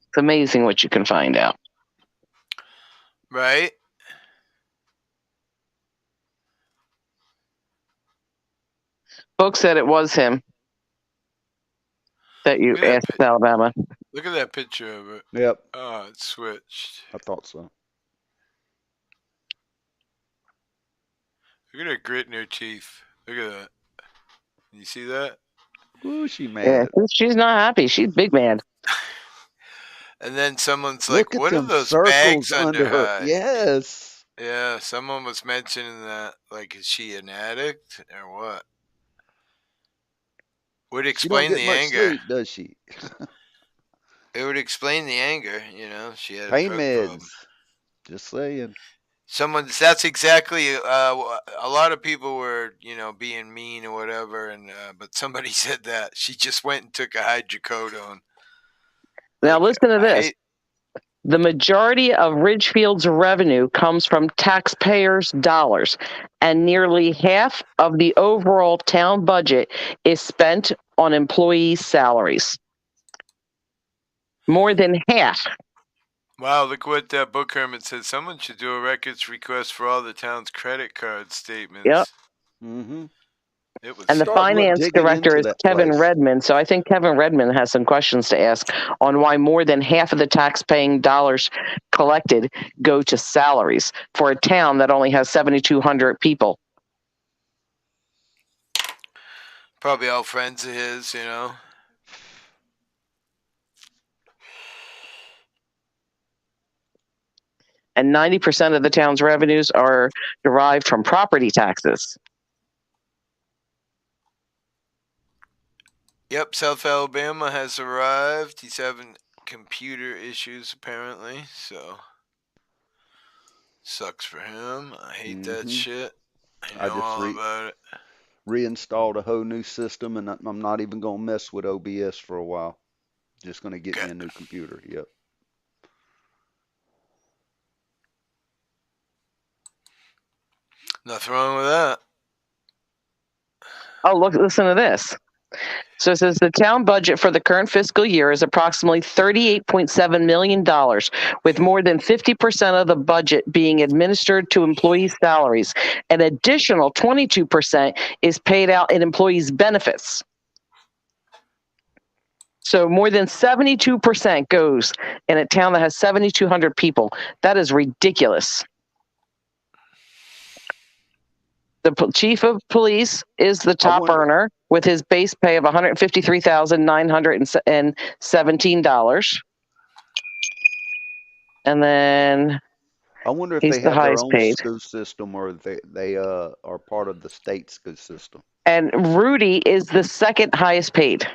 It's amazing what you can find out. Right? Folks said it was him that you asked Alabama. Look at that picture of it. Yep. Oh, it switched. I thought so. Look at her grit in her teeth. Look at that. You see that? Ooh, she mad. Yeah, she's not happy. She's big mad. And then someone's Look like, at what are them those circles bags under under her. her? Yes. Yeah, someone was mentioning that. Like, is she an addict or what? Would She don't explain get the much anger. sleep, does she? It would explain the anger, you know. She had a Pain drug meds. problem. Just saying. That's exactly, a lot of people were, being mean or whatever, and but somebody said that she just went and took a hydrocodone. Now listen to this. The majority of Ridgefield's revenue comes from taxpayers' dollars, and nearly half of the overall town budget is spent on employees' salaries. More than half. Wow, look what Book Hermit said. Someone should do a records request for all the town's credit card statements. Yep. Mm-hmm. And the finance director is Kevin Redmond. So I think Kevin Redmond has some questions to ask on why more than half of the tax-paying dollars collected go to salaries for a town that only has 7,200 people. Probably all friends of his, And 90% of the town's revenues are derived from property taxes. Yep, South Alabama has arrived. He's having computer issues, apparently, so sucks for him. I hate that shit. I know all about it. Reinstalled a whole new system, and I'm not even going to mess with OBS for a while. Just going to get me a new computer. Yep. Nothing wrong with that. Oh, look! Listen to this. So it says the town budget for the current fiscal year is approximately $38.7 million, with more than 50% of the budget being administered to employee salaries. An additional 22% is paid out in employees' benefits. So more than 72% goes in a town that has 7,200 people. That is ridiculous. The chief of police is the top earner with his base pay of $153,917. And then I wonder if he's they the have their highest own paid. school system or they are part of the state school system. And Rudy is the second highest paid.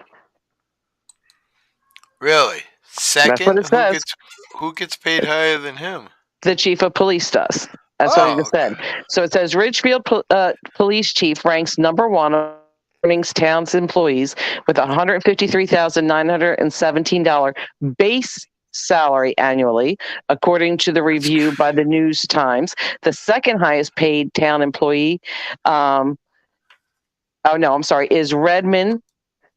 Really? Second? That's what it says. Who gets paid higher than him? The chief of police does. That's what he just said. So it says Ridgefield Police Chief ranks number one on earnings town's employees with $153,917 base salary annually, according to the review by the News Times. The second highest paid town employee, is Redmond,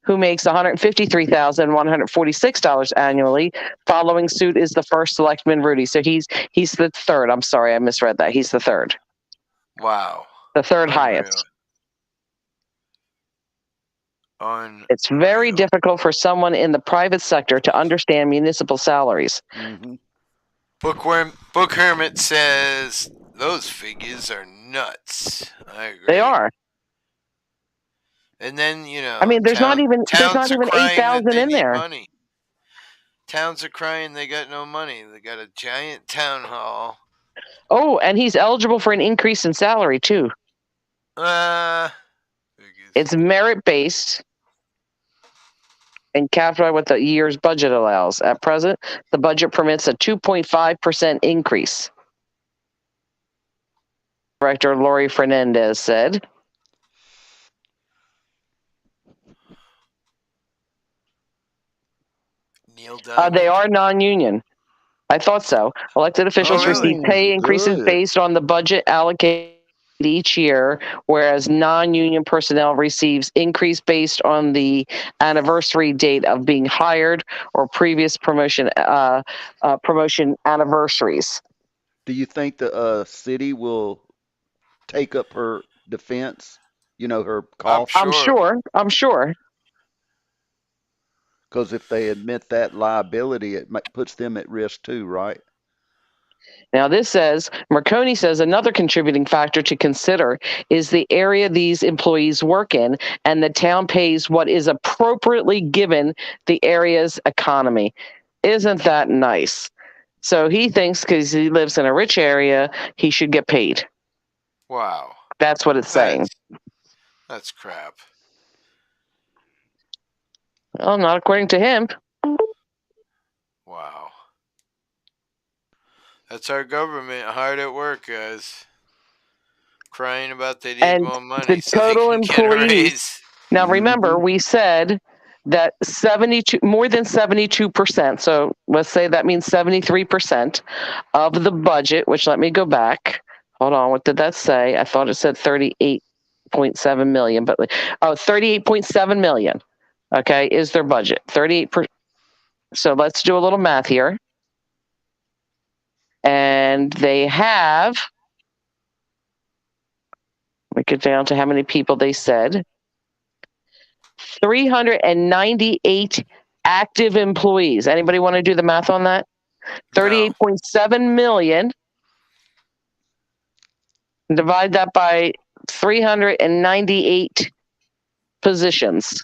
who makes $153,146 annually. Following suit is the first selectman, Rudy. So he's the third. I'm sorry, I misread that. He's the third. Wow. The third Unreal. highest. It's very difficult for someone in the private sector to understand municipal salaries. Mm-hmm. Book Hermit says those figures are nuts. I agree. They are. And then, I mean, there's not even 8,000 in there. Money. Towns are crying they got no money. They got a giant town hall. Oh, and he's eligible for an increase in salary too. It's merit-based and capped by what the year's budget allows. At present, the budget permits a 2.5% increase. Director Lori Fernandez said. Neil Diamond. They are non-union. I thought so. Elected officials receive pay increases based on the budget allocated each year, whereas non-union personnel receives increase based on the anniversary date of being hired or previous promotion anniversaries. Do you think the city will take up her defense? You know, her cost? I'm sure. Because if they admit that liability, it puts them at risk too, right? Now, this says, Marconi says another contributing factor to consider is the area these employees work in, and the town pays what is appropriately given the area's economy. Isn't that nice? So he thinks because he lives in a rich area, he should get paid. Wow. That's what it's saying. That's crap. Well, not according to him. Wow. That's our government hard at work, guys. Crying about they need more money so they can get a raise. Now, remember, we said that more than 72%, so let's say that means 73% of the budget, which let me go back. Hold on, what did that say? I thought it said 38.7 million, but 38.7 million, okay, is their budget. 38%. So let's do a little math here. And they have, we get down to how many people they said. 398 active employees. Anybody want to do the math on that? 38.7 million. Divide that by 398 positions.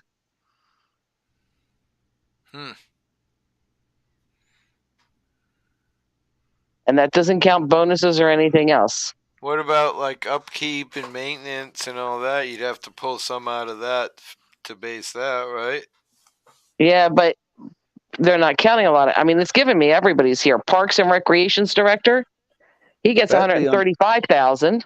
And that doesn't count bonuses or anything else. What about like upkeep and maintenance and all that? You'd have to pull some out of that to base that, right? Yeah, but they're not counting a lot of. I mean, it's given me everybody's here. Parks and Recreations Director, he gets 135,000.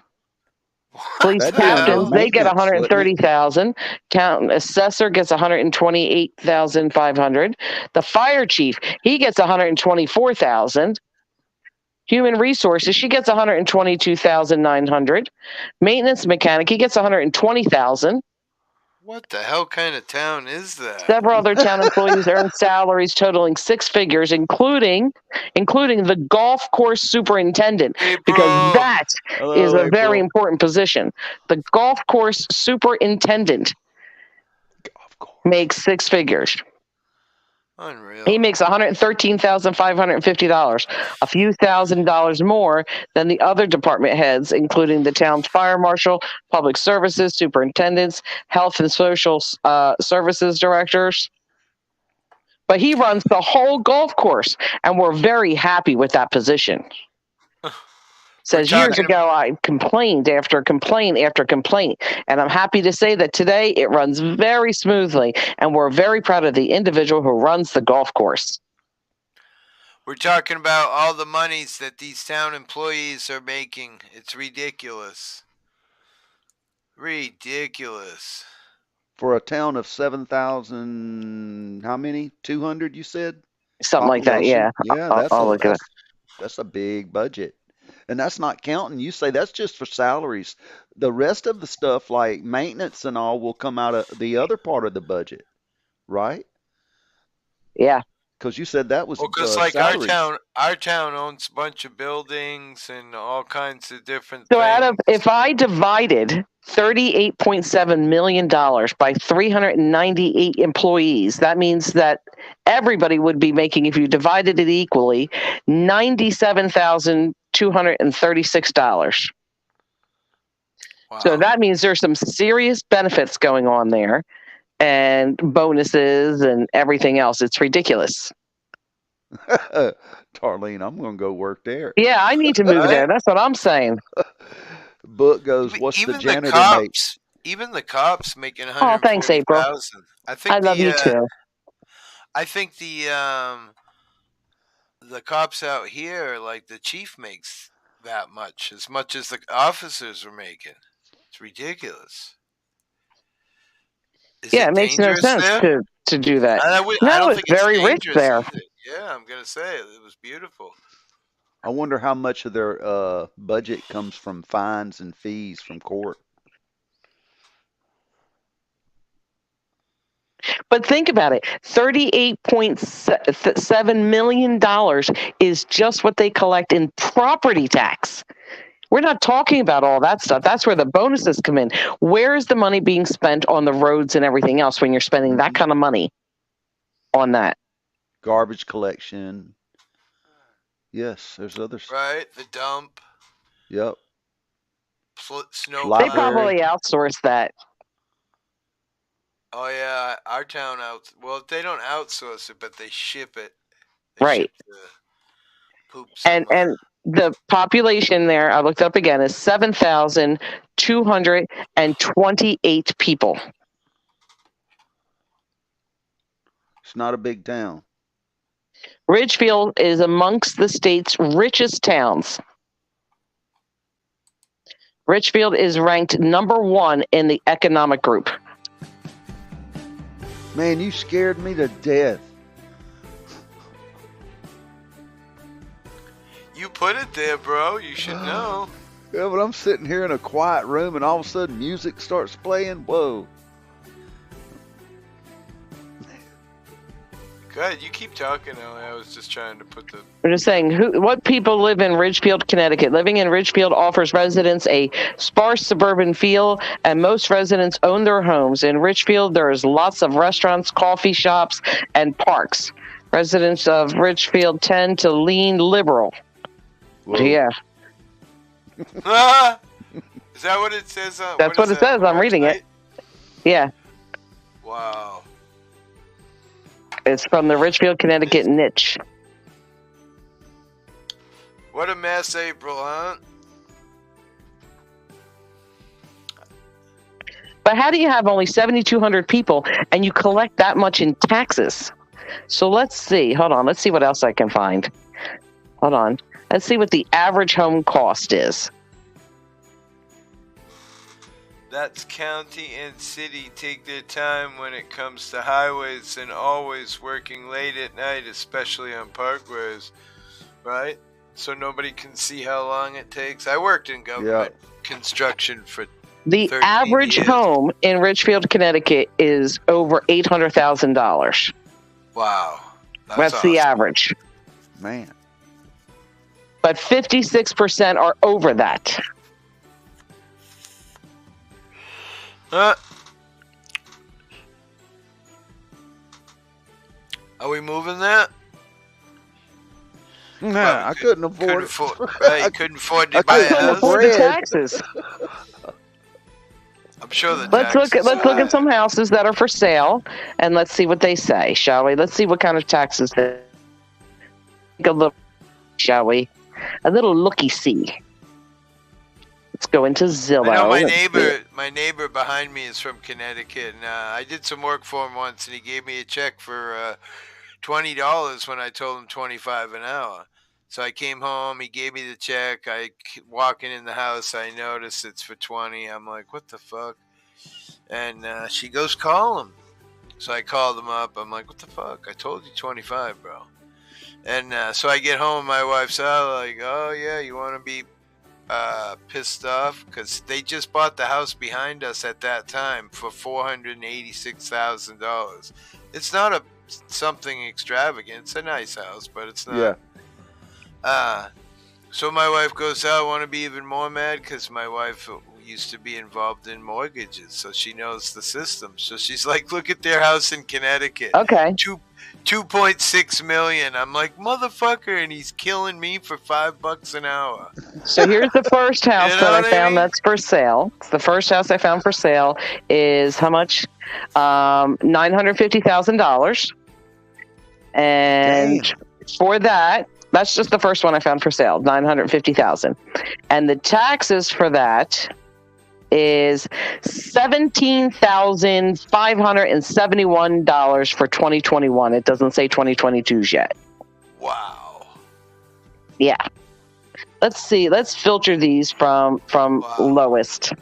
Police captains, they get 130,000. Count assessor gets 128,500. The fire chief, he gets 124,000. Human resources, she gets 122,900. Maintenance mechanic, he gets 120,000. What the hell kind of town is that? Several other town employees earn salaries totaling six figures, including the golf course superintendent, because that is a very important position. The golf course superintendent makes six figures. Unreal. He makes $113,550, a few $1,000s more than the other department heads, including the town's fire marshal, public services superintendents, health and social services directors. But he runs the whole golf course, and we're very happy with that position. Says years ago, I complained after complaint after complaint, and I'm happy to say that today it runs very smoothly, and we're very proud of the individual who runs the golf course. We're talking about all the monies that these town employees are making. It's ridiculous. Ridiculous. For a town of 7,000, how many? 200, you said? Something like that. Population. Yeah. Yeah, I'll look at it. that's a big budget. And that's not counting. You say that's just for salaries. The rest of the stuff like maintenance and all will come out of the other part of the budget, right? Yeah. Because you said that was Well, because like salaries. our town owns a bunch of buildings and all kinds of different So things. if I divided $38.7 million by 398 employees, that means that everybody would be making, if you divided it equally, $97,236. Wow. So that means there's some serious benefits going on there and bonuses and everything else. It's ridiculous. Darlene, I'm going to go work there. Yeah, I need to move there. That's what I'm saying. Book goes, what's the Even janitor the make? cops, even the cops making Oh, thanks, April. 140,000. I think I love you too. I think the cops out here, like the chief makes that much as the officers are making. It's ridiculous. Yeah, it makes no sense to do that. I don't think it's very rich dangerous, there. is it? Yeah, I'm gonna say it was beautiful. I wonder how much of their budget comes from fines and fees from court. But think about it. $38.7 million is just what they collect in property tax. We're not talking about all that stuff. That's where the bonuses come in. Where is the money being spent on the roads and everything else when you're spending that kind of money on that? Garbage collection. Yes, there's others. Right, the dump. Yep. Snow. They probably outsource that. Oh yeah, our town well, they don't outsource it, but they ship it. Right. Poop and the population there, I looked up again, is 7,228 people. It's not a big town. Ridgefield is amongst the state's richest towns. Ridgefield is ranked number 1 in the economic group. Man, you scared me to death. You put it there, bro. You should know. Yeah, but I'm sitting here in a quiet room and all of a sudden music starts playing. Whoa. Go ahead, you keep talking, Ellie. I was just trying to put the... I'm just saying, what people live in Ridgefield, Connecticut? Living in Ridgefield offers residents a sparse suburban feel, and most residents own their homes. In Ridgefield, there's lots of restaurants, coffee shops, and parks. Residents of Ridgefield tend to lean liberal. Whoa. Yeah. Is that what it says? That's what it says. I'm reading it. Yeah. Wow. It's from the Ridgefield, Connecticut niche. What a mess, April, huh? But how do you have only 7,200 people and you collect that much in taxes? So let's see. Hold on. Let's see what else I can find. Hold on. Let's see what the average home cost is. That's county and city take their time when it comes to highways and always working late at night, especially on parkways, right? So nobody can see how long it takes. I worked in government construction for the 13 average years. home in Ridgefield, Connecticut is over $800,000. Wow. That's awesome. the average. Man. But 56% are over that. Are we moving that? Nah, I couldn't afford it. Right, couldn't afford to buy a house. Afford the taxes. I'm sure the Let's look at some houses that are for sale, and let's see what they say, shall we? Let's see what kind of taxes they. Take a look, shall we? A little looky-see. Let's go into Zillow. I know my neighbor behind me is from Connecticut, and I did some work for him once, and he gave me a check for $20 when I told him $25 an hour. So I came home, he gave me the check. Walking in the house, I noticed it's for $20. I'm like, what the fuck? And she goes, call him. So I called him up. I'm like, what the fuck? I told you $25, bro. And so I get home, my wife's like, "Oh yeah, you want to be pissed off because they just bought the house behind us at that time for $486,000. It's not something extravagant. It's a nice house, but it's not. Yeah. So my wife goes, "I want to be even more mad because my wife used to be involved in mortgages, so she knows the system." So she's like, "Look at their house in Connecticut. Okay. 2.6 million." I'm like, "Motherfucker," and he's killing me for $5 an hour. So here's the first house You know that I what I found mean? that's for sale. The first house I found for sale is how much? $950,000. And for that, that's just the first one I found for sale, $950,000. And the taxes for that is $17,571 for 2021. It doesn't say 2022's yet. Wow. Yeah. Let's see. Let's filter these from lowest.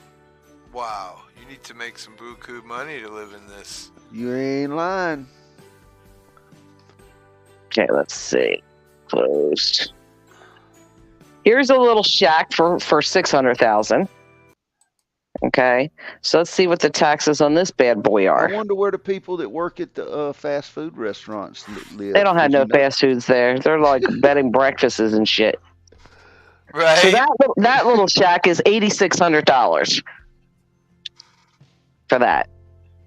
Wow. You need to make some buku money to live in this. You ain't lying. Okay, let's see. Closed. Here's a little shack for $600,000. Okay, so let's see what the taxes on this bad boy are. I wonder where the people that work at the fast food restaurants live. They don't have no fast foods there. They're like bed and breakfasts and shit. Right. So that little shack is $8,600 for that.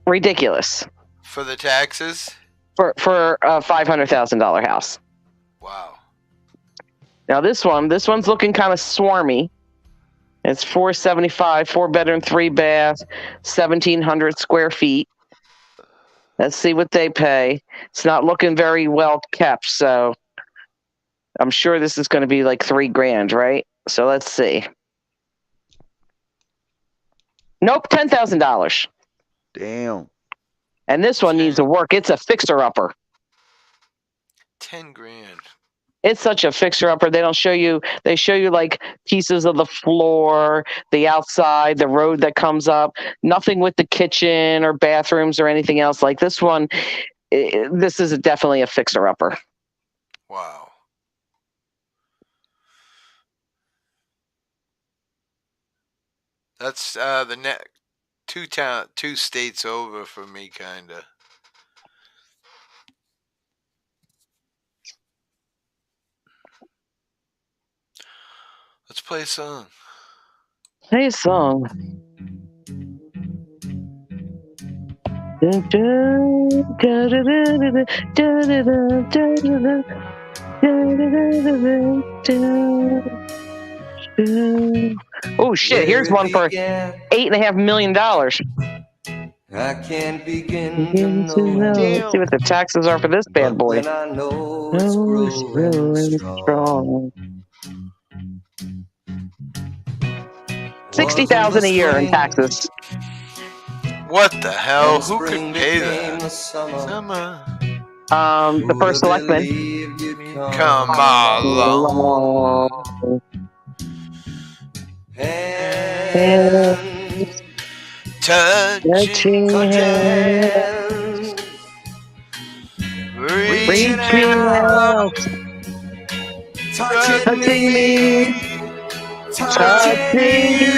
Ridiculous. For the taxes? For a $500,000 house. Wow. Now this one's looking kind of swarmy. It's $475, 4-bedroom, 3-bath, 1,700 square feet. Let's see what they pay. It's not looking very well kept, so I'm sure this is going to be like $3,000, right? So let's see. Nope, $10,000. Damn. And this one needs to work. It's a fixer-upper. $10,000. It's such a fixer-upper. They show you like pieces of the floor, the outside, the road that comes up. Nothing with the kitchen or bathrooms or anything else. Like this one, this is definitely a fixer-upper. Wow. That's the two states over for me, kinda. Let's play a song. Play a song. Oh shit! Here's one for $8.5 million. I can't begin to know. Let's see what the taxes are for this bad boy. When I know it's growing strong. $60,000 a year in taxes. What the hell? Who could pay that? Summer. The first selectman. Come along. Hands, touching hands, reaching out, touching me, touching you.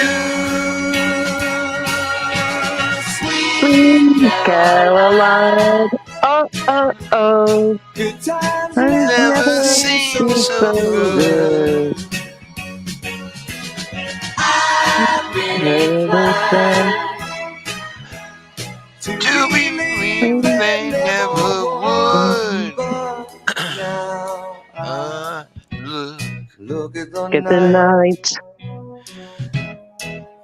Sweet Caroline. Oh, oh, oh. Good times never seem so good. I've been inclined to believe they never would. Look at the night.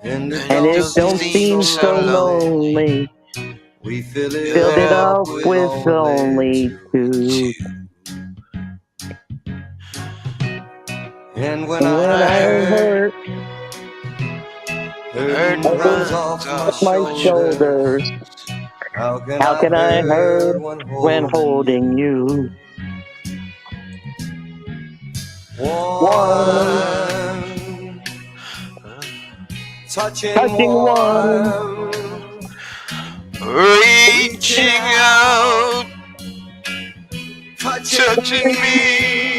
And it don't seem so lonely. We filled it up with only two. And when I heard runs off my shoulders, how can I hurt when holding you? One, touching one, reaching out, touching me.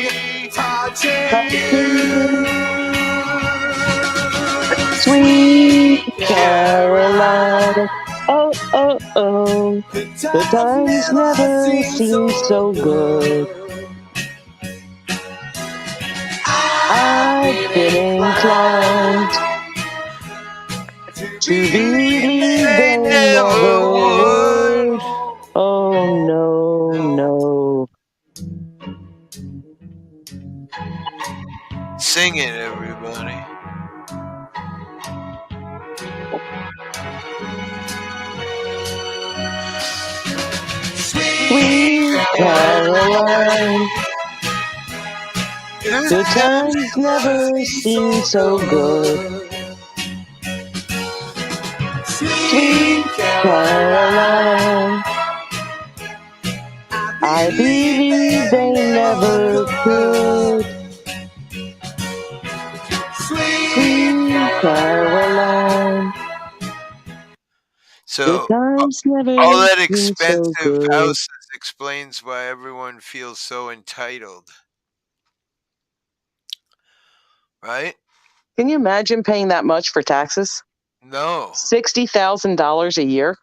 Sweet Caroline. Oh, oh, oh. The times never seem so good. I've been inclined to believe they never would. Oh, no, no. Sing it, everybody. Sweet Caroline. The times never seem so good. Sweet Caroline. I believe they never could. Sweet Caroline. So the times never all that seem so expensive good. houses explains why everyone feels so entitled. Right? Can you imagine paying that much for taxes? No. $60,000 a year?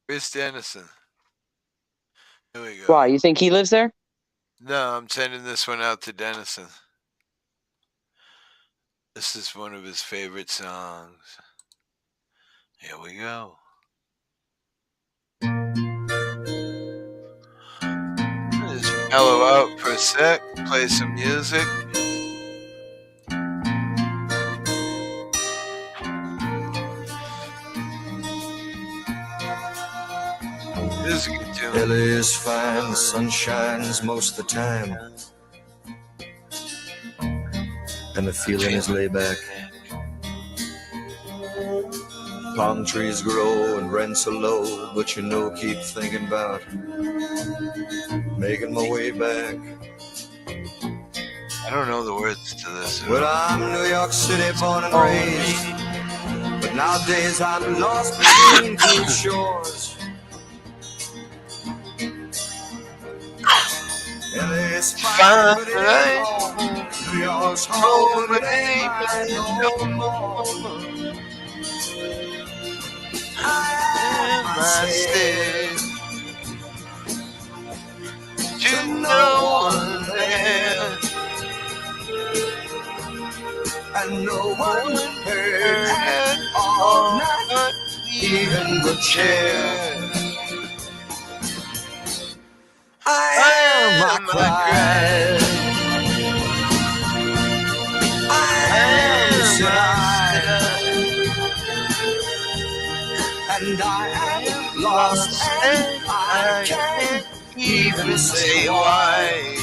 Chris Dennison. Here we go. Why? You think he lives there? No, I'm sending this one out to Dennison. This is one of his favorite songs. Here we go. Just mellow out for a sec, play some music. This is a good tune. LA is fine, the sun shines most of the time, and the feeling is laid back. Palm trees grow and rents are low, but you know, keep thinking about making my way back. I don't know the words to this. Well, I'm New York City born and raised, but nowadays I'm lost between two shores. LA's fine, but it ain't home. New York's home, but it ain't mine no more. I am my city to no one there, and no one heard at all, not even the chair. I am my cry. I am sad, and I am lost, and I can't even say why.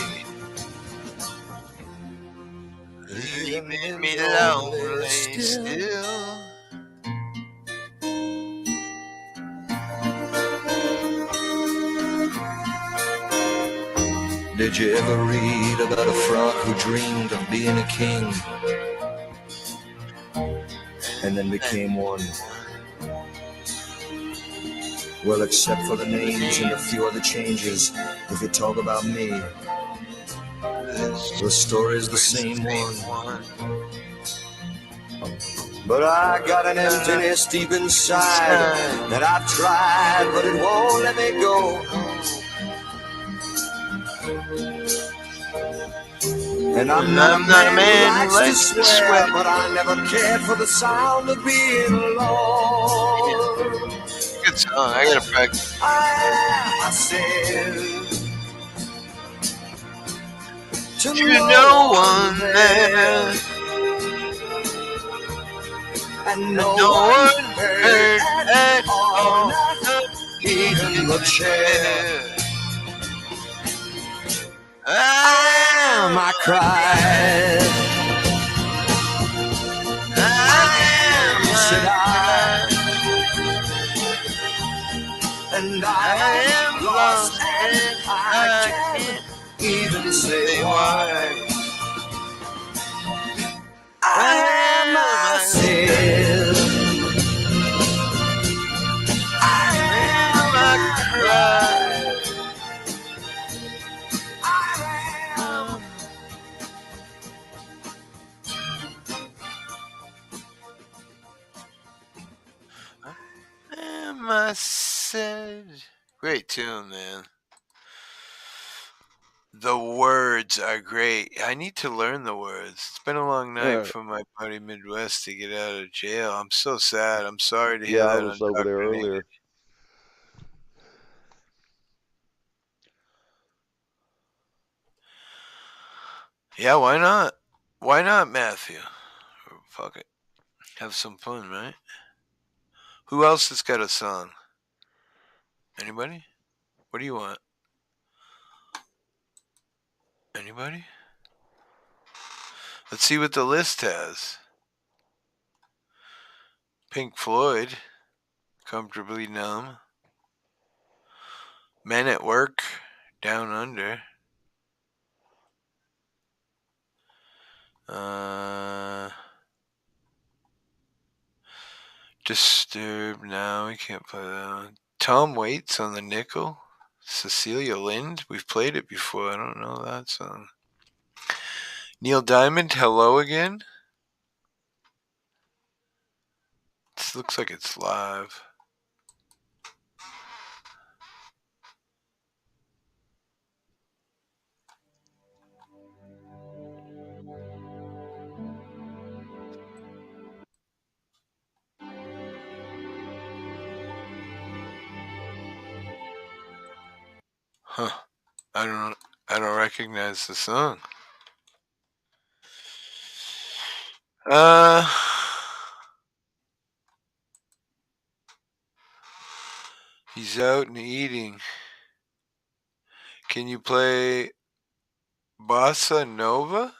Leaving me lonely still. Did you ever read about a frog who dreamed of being a king and then became one? Well, except for the names and a few other changes, if you talk about me, the story's the same one. But I got an emptiness deep inside that I've tried, but it won't let me go. And I'm not a man who likes to sweat, but I never cared for the sound of being alone. Good song. I gotta practice. I said to no one there, and no one heard at all, not even the chair. I cried. Said I, and I am lost, and I can't even say why. I am myself. I am my cry. I message. Great tune, man. The words are great. I need to learn the words. It's been a long night for my buddy Midwest to get out of jail. I'm so sad. I'm sorry to hear Yeah, I that. was over there earlier. Yeah, why not? Why not, Matthew? Fuck it. Have some fun, right? Who else has got a song? Anybody? What do you want? Anybody? Let's see what the list has. Pink Floyd, Comfortably Numb. Men at Work, Down Under. Disturbed, now we can't play that one. Tom Waits on the nickel. Cecilia Lind, we've played it before. I don't know that song. Neil Diamond, Hello Again. This looks like it's live. Huh. I don't recognize the song. He's out and eating. Can you play Bossa Nova?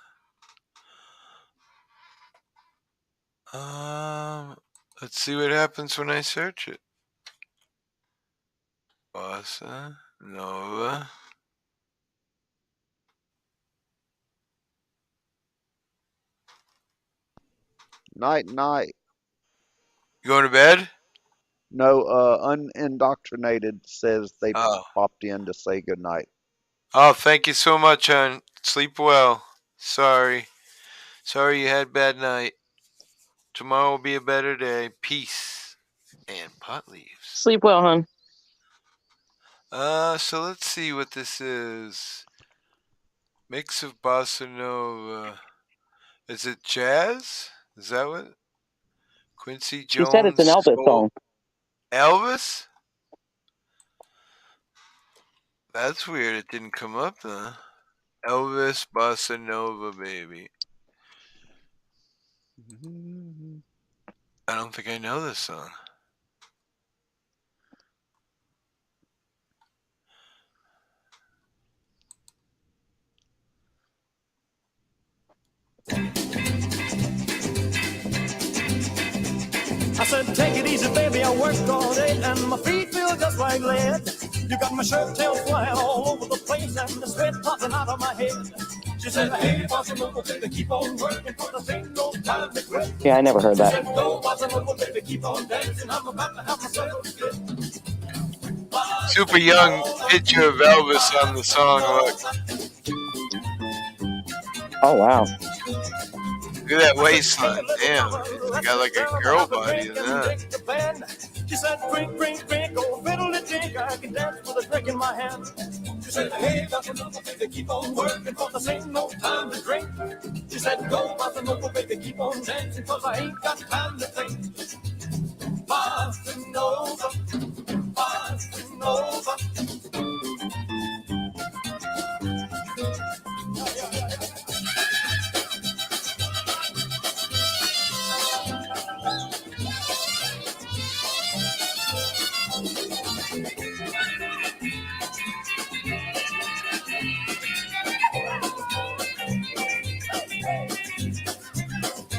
Let's see what happens when I search it. Bossa Nova. Night, night. You going to bed? No, unindoctrinated says they popped in to say goodnight. Oh, thank you so much, hon. Sleep well. Sorry you had a bad night. Tomorrow will be a better day. Peace and pot leaves. Sleep well, hon. So let's see what this is. Mix of bossa nova. Is it jazz? Is that what? Quincy Jones. She said it's an Elvis song. Elvis? That's weird. It didn't come up though. Elvis Bossa Nova, baby. I don't think I know this song. I said, take it easy, baby. I worked all day and my feet feel just like lead. You got my shirt tails flying all over the place and the sweat popping out of my head. She said, hey, bossa nova, baby, keep on working for the ain't no time to quit. Yeah, I never heard that. She said, go, bossa nova, baby, keep on dancing. I'm about to have myself a fit. Super young picture of Elvis on the song. Look. Oh, wow. Look at that waistline. Damn. I got like a girl body in that. She said, drink, drink, drink, oh, fiddle drink, I can dance with a drink in my hand. She said, hey, bossa nova, baby, keep on working, for this ain't no time to drink. She said, go, bossa nova, baby, keep on dancing, cause I ain't got time to think. Bossa nova, bossa nova.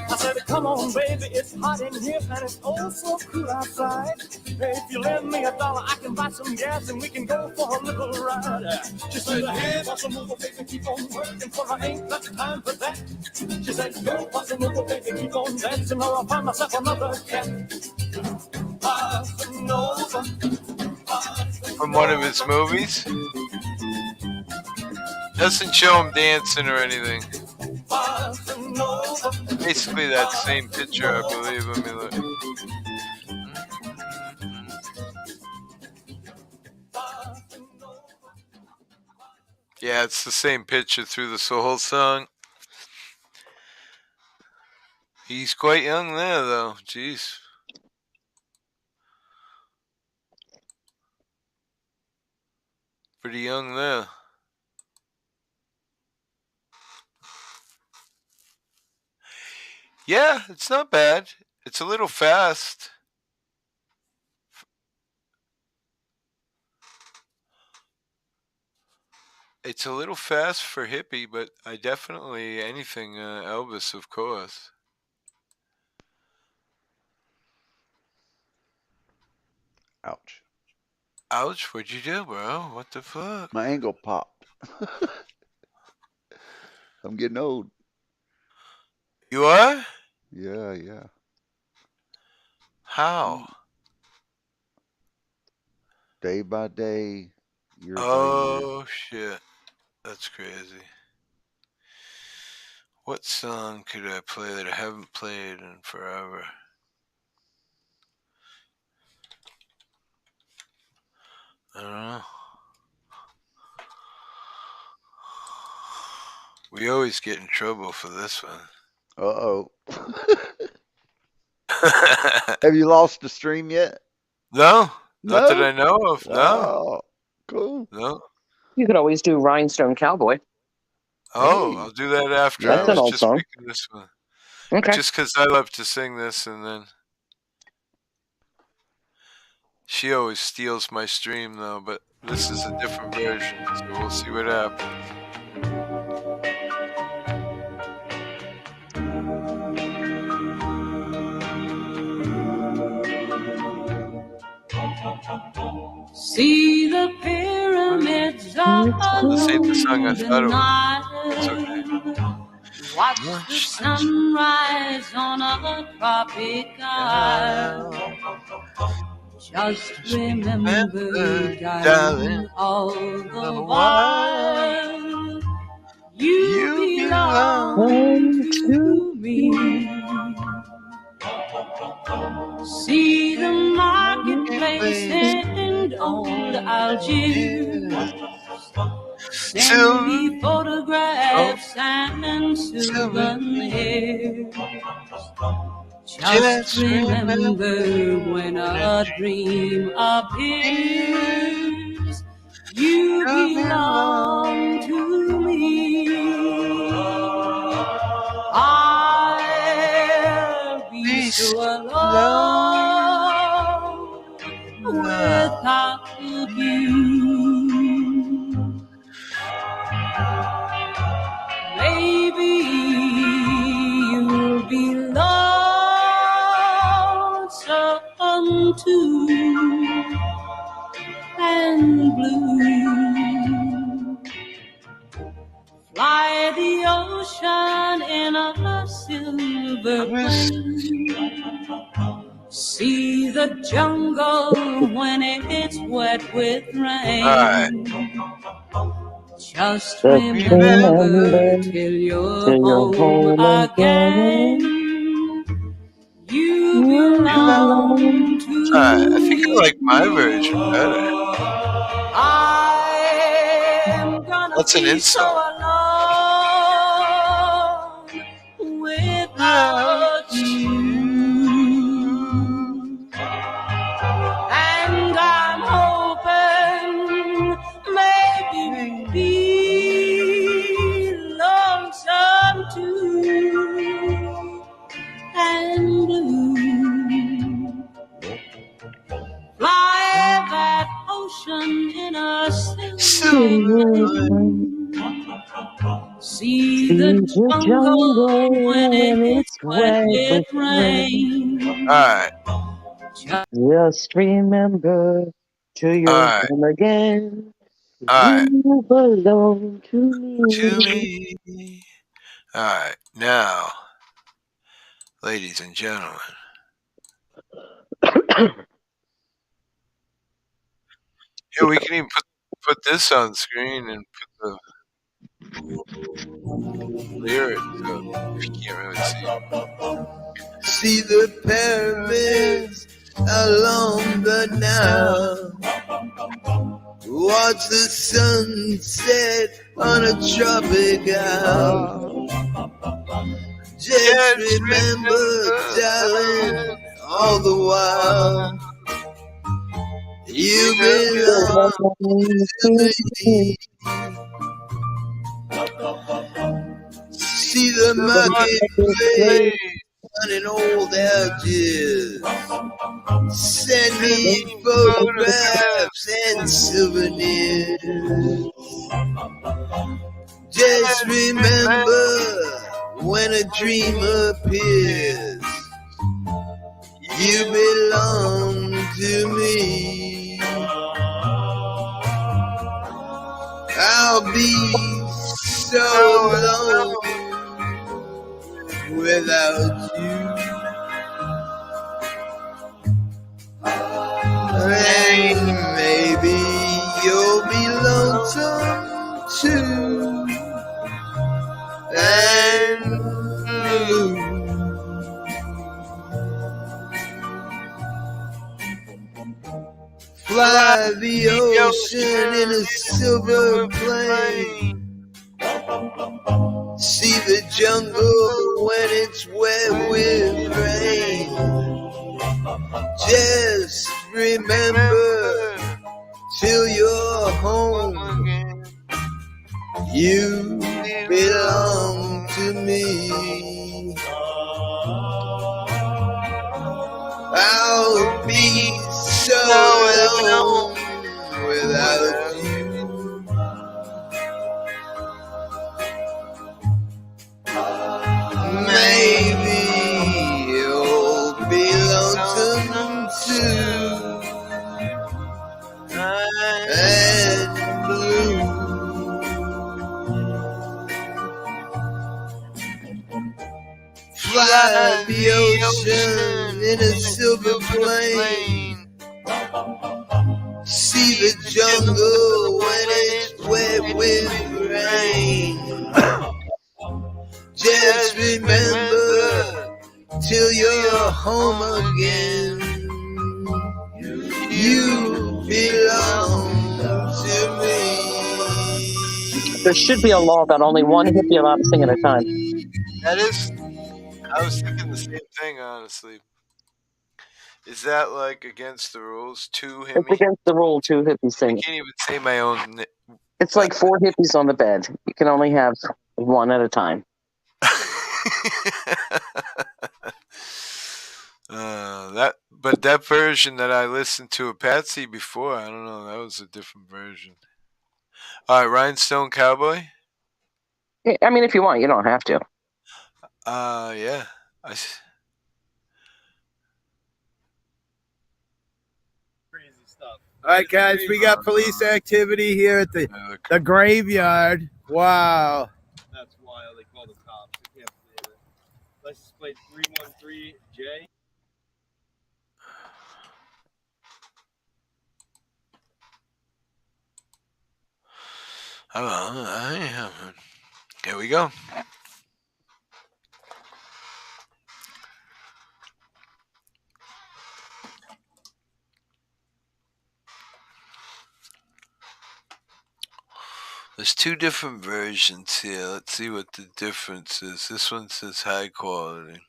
I said, come on, baby, it's hot in here and it's oh so cool outside. If you lend me $1, I can buy some gas and we can go for a little ride. She said, hey, bossa nova, baby, keep on working, for I ain't got time for that. She said, go, bossa nova, baby, keep on dancing, or I'll find myself another cat. Bossa nova. From one of his movies. Doesn't show him dancing or anything. Basically that same picture, I believe. Let me look. Yeah, it's the same picture through the whole song. He's quite young there, though. Jeez. Pretty young there. Yeah, it's not bad. It's a little fast. It's a little fast for Hippie, but I definitely anything Elvis, of course. Ouch. Ouch, what'd you do, bro? What the fuck? My angle popped. I'm getting old. You are? Yeah. How? Day by day, year by year. Oh, shit. That's crazy. What song could I play that I haven't played in forever? I don't know. We always get in trouble for this one. Uh-oh. Have you lost the stream yet? No, No? not that I know of. Wow. Cool. No. You could always do Rhinestone Cowboy. Oh, Hey. I'll do that after. That's I an was old just song. picking this one. Okay. Just because I love to sing this, and then she always steals my stream, though. But this is a different version, so we'll see what happens. See the pyramids all This ain't the song I along the thought it was. It's Nile. okay. Watch the sunrise on a tropic isle. Just remember, darling, all the while you belong to me. See the marketplace and old Algiers. Send me photographs and souvenirs. Just remember when a dream appears, you belong to me. I'll be so alone without you. Maybe you'll be lonesome too and blue. Fly the ocean in a silver plane. See the jungle when it's wet with rain. Just remember till you're home again, you belong to I think I like my version better. I'm gonna That's an be insult. so alone without you. And I'm hoping maybe we'll be lonesome too and blue. Fly that ocean in a silver plane. See the jungle when it's wet with rain. Alright. Just remember till you're home again. Alright. You belong to me. Alright, now, ladies and gentlemen. Yeah, we can even put this on screen and put the lyrics up if you can't really see it. See the pyramids along the Nile. watch the sunset on a tropic island. Just remember, darling, all the while you belong to me. See the marketplace running old Algiers. Send me photographs and souvenirs. Just remember, when a dream appears, you belong to me. I'll be so alone without you. And maybe you'll be lonesome too. And blue. Fly the ocean in a silver plane. See the jungle when it's wet with rain. Just remember, till you're home, you belong to me. I'll be so alone without you. Maybe you'll be lonesome too. And blue. Fly the ocean in a silver plane. See the jungle when it's wet with rain. Just remember, till you're home again, you belong to me. There should be a law that only one hippie allowed to sing at a time. That is, I was thinking the same thing, honestly. Is that like against the rules? Two It's hippies? against the rule, two hippies I sing. can't even say my own. It's like 4 hippies on the bed. You can only have one at a time. But that version that I listened to of Patsy before, I don't know, that was a different version. All right, Rhinestone Cowboy. I mean, if you want, you don't have to. Yeah. Crazy stuff. All right, guys, we got police activity here at the graveyard. Wow. That's wild. They call the cops. I can't believe it. License plate 313J. Here we go. There's 2 different versions here. Let's see what the difference is. This one says high quality.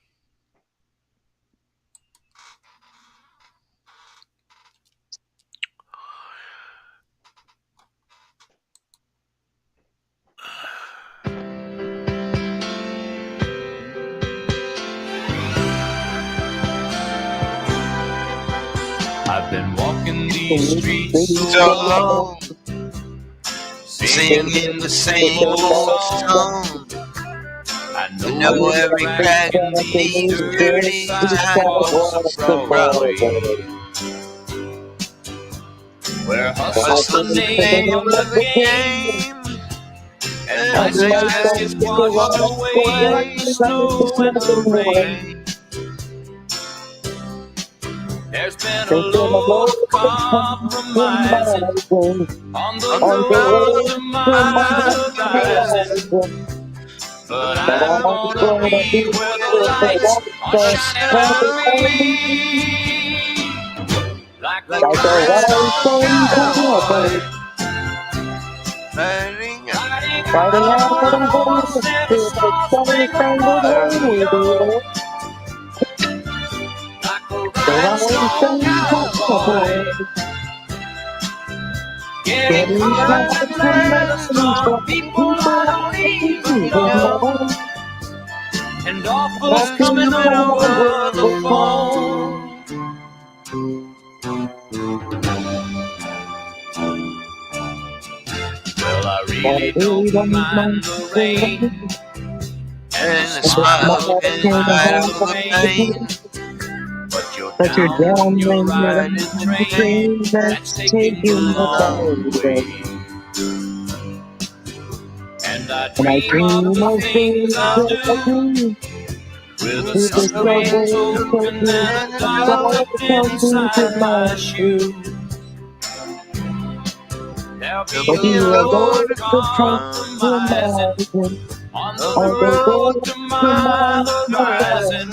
I've been walking these streets so long, singing the same old song. I know every crack in these dirty sidewalks from Broadway, where hustle's the name of the game, and nice guys get washed away like the snow and the rain. There's been a lot of compromising on the road to modernizing, but I'm gonna be where the lights are shining on me, like the rhinestone cowboy. Riding Riding out on a horse in a star-spangled radio. The rhinestone cowboy, getting cards and letters from people I don't even know, and offers coming over the phone. Well, I really don't mind the rain and a smile in spite of the pain. but you're down when you're riding the train that's taking you a long way. And I dream of things I'll do with a subway token and a dollar inside my shoe. There'll be a road compromising on the road to my horizon.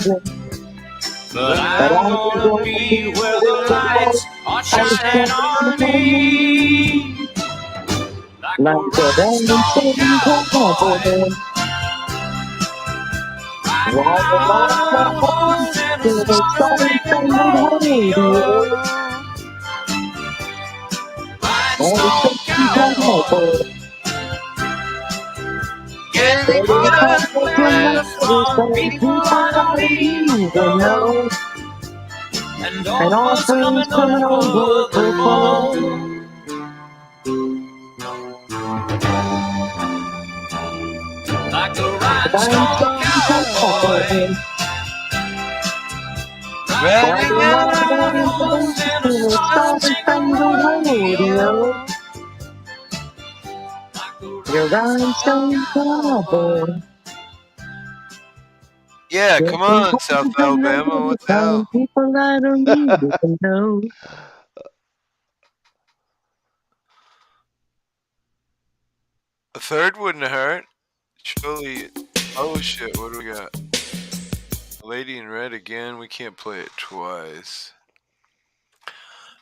But I'm gonna be where the lights are shining on me. like a rhinestone cowboy. Riding on a horse in a star-spangled radio. Rhinestone cowboy, getting cards and letters from people I don't even know, and offers coming over the phone. Like a rhinestone cowboy, riding out on a horse in a star-spangled radio. Your rhinestone cowboy. Yeah, come on, South Alabama. What the hell? People I don't even know. A third wouldn't have hurt. Surely. Oh shit, what do we got? Lady in Red again. We can't play it twice.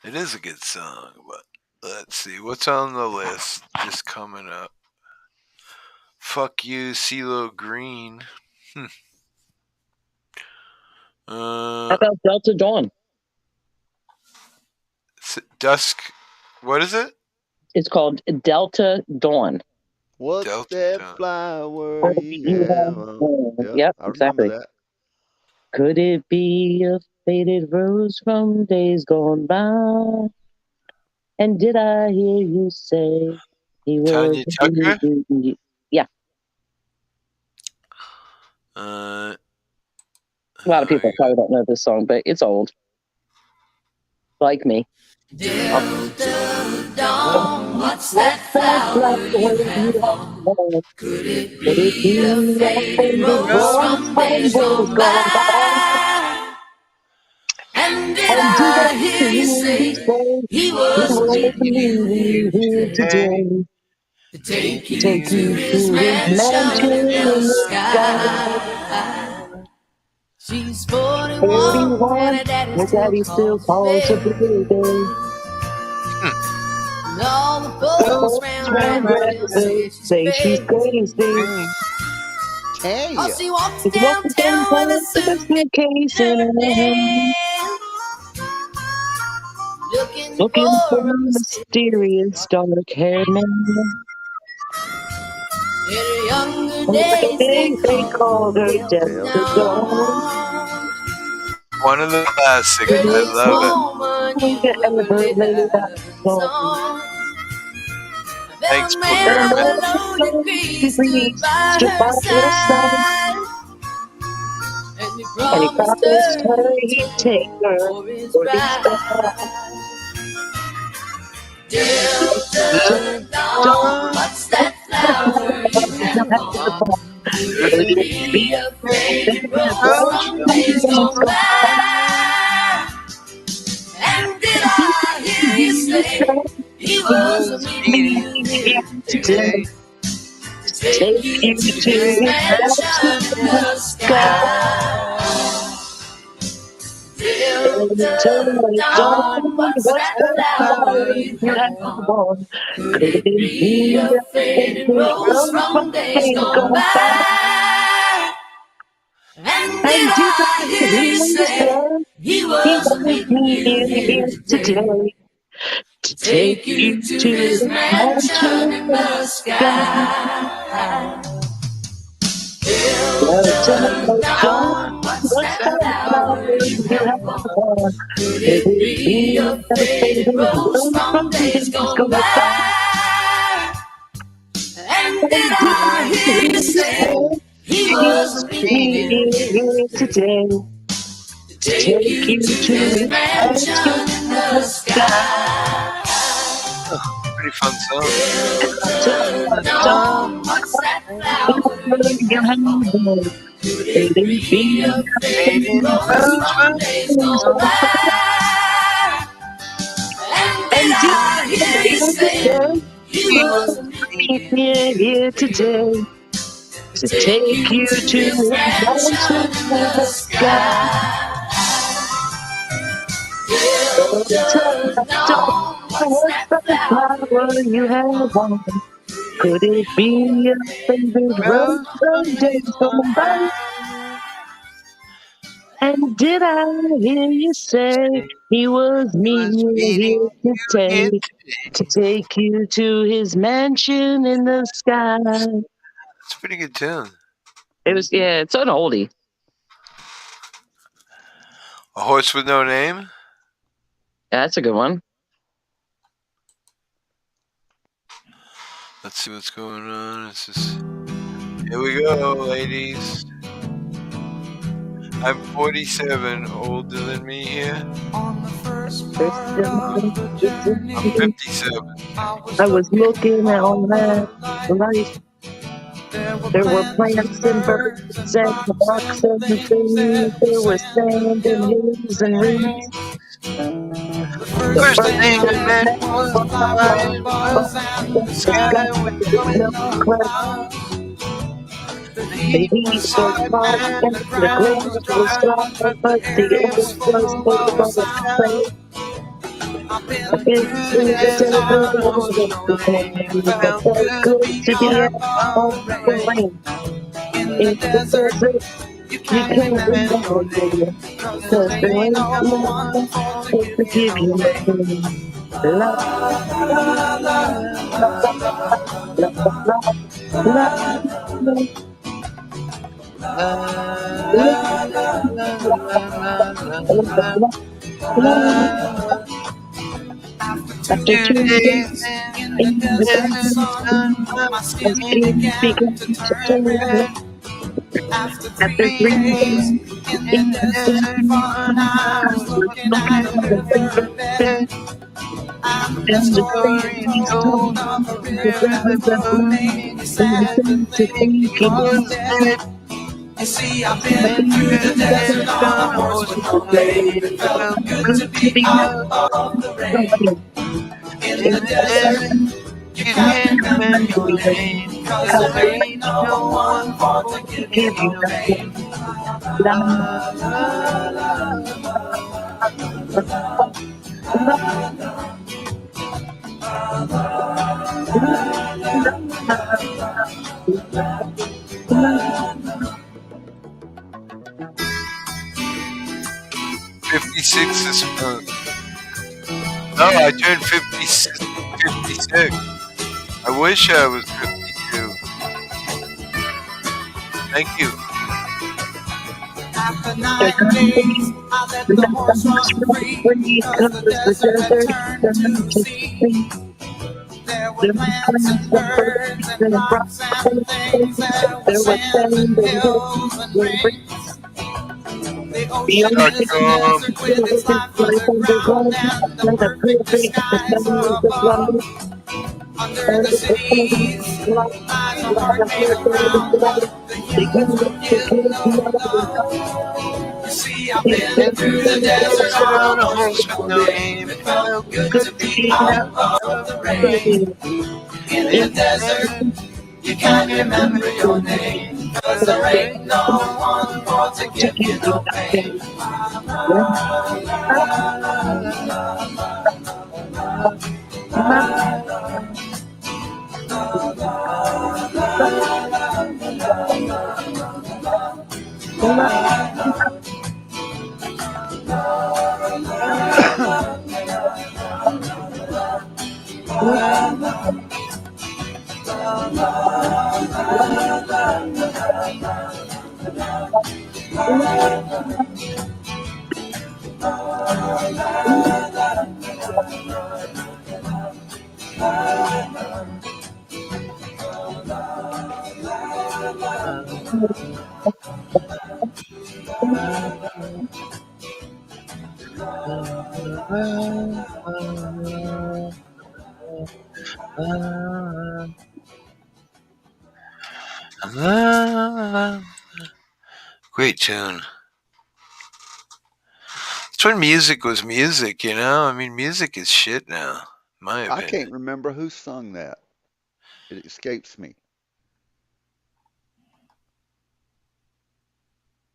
It is a good song, but let's see. What's on the list just coming up? Fuck you, CeeLo Green. How about Delta Dawn? Dusk. What is it? It's called Delta Dawn. What's Delta that Dawn. flower you have? Yep, I exactly. remember that. Could it be a faded rose from days gone by? And did I hear you say he was Tanya Tucker? Yeah. Uh, A lot of people probably don't know this song, but it's old. Like me. Delta Dawn, what's that flower you have on? Could it be a faded rose from days gone by? And did I hear you say he was leaving you here today to take you to his mansion in the sky? She's 41 and her daddy still calls her baby. And all the folks round say she's crazy. Hey. Oh, she walks downtown with a suitcase in her hand, Looking for a mysterious dark-haired man. In her younger days, They called her Delta Dawn. one of the classics. I love it. Thanks, Booger. Stood by her side, and he promised her he'd take her for his ride. Delta Dawn, what's that flower you have on? Could it be a faded rose from days gone by? And did I hear you say he was meeting you today to take you to his mansion in the sky? Dawn, what's that flower you have on? Could it be a faded rose from days gone by? And did I hear you say he was meeting you here today to take you to his mansion in the sky? Dawn, what's that flower you have on? Could it be a faded rose from days gone by? And did I hear you say he was meeting you here today to take you to his mansion in the sky? Pretty fun song. Dawn, what's that flower you have on? Could it be a faded rose from days gone by? And did I hear you say he was meeting here today to take you to his mansion in the sky? Dawn, what's that flower you have on? Could it be a faded rose from days gone by? And did I hear you say he was meeting you here today to take you to his mansion in the sky? It's a pretty good tune. Yeah, it's an oldie. A Horse with No Name? Yeah, that's a good one. Let's see what's going on. Here we go, ladies. I'm 47, older than me here. I'm 57. I was looking at all that life. There were plants and birds and rocks and things. There was sand and hills and reeds. First thing I met was flying buzz and the sky with no clouds. The heat was hot and the ground was dry, but the air was full of sound. I've been through the desert, it felt good to be out on the rain. In the desert, you can't remember your name, 'cause there ain't no one to give you a name. La la la la la la. After 2 days in the desert sun, my skin began to turn red. After 3 days in the desert fun, I was looking at a riverbed. And the story told of a river that flowing is sad to think it was dead. You see, I've been through the desert on a horse with no name. It felt good to be out of the rain. In the desert, you can't remember your name, 'cause there ain't no one for to give you no name. La la la la la. 56 this month. No, I turned 56. I wish I was 52. Thank you. After 9 days, I let the horse run free, 'cause the desert turned to sea. There were plants and birds and rocks and things. There was sand and hills and rings. The ocean is a desert with its life underground, and the perfect skies above. Under the cities lies a heart made of ground. The humans will give no love. You see, I've been through the desert on a horse with no name. It felt good to be out of the rain. In the desert, you can't remember your name, 'Cause there ain't no one for to give you no pain. Great tune. It's when music was music, you know? I mean, music is shit now, in my I opinion. can't remember who sung that. It escapes me.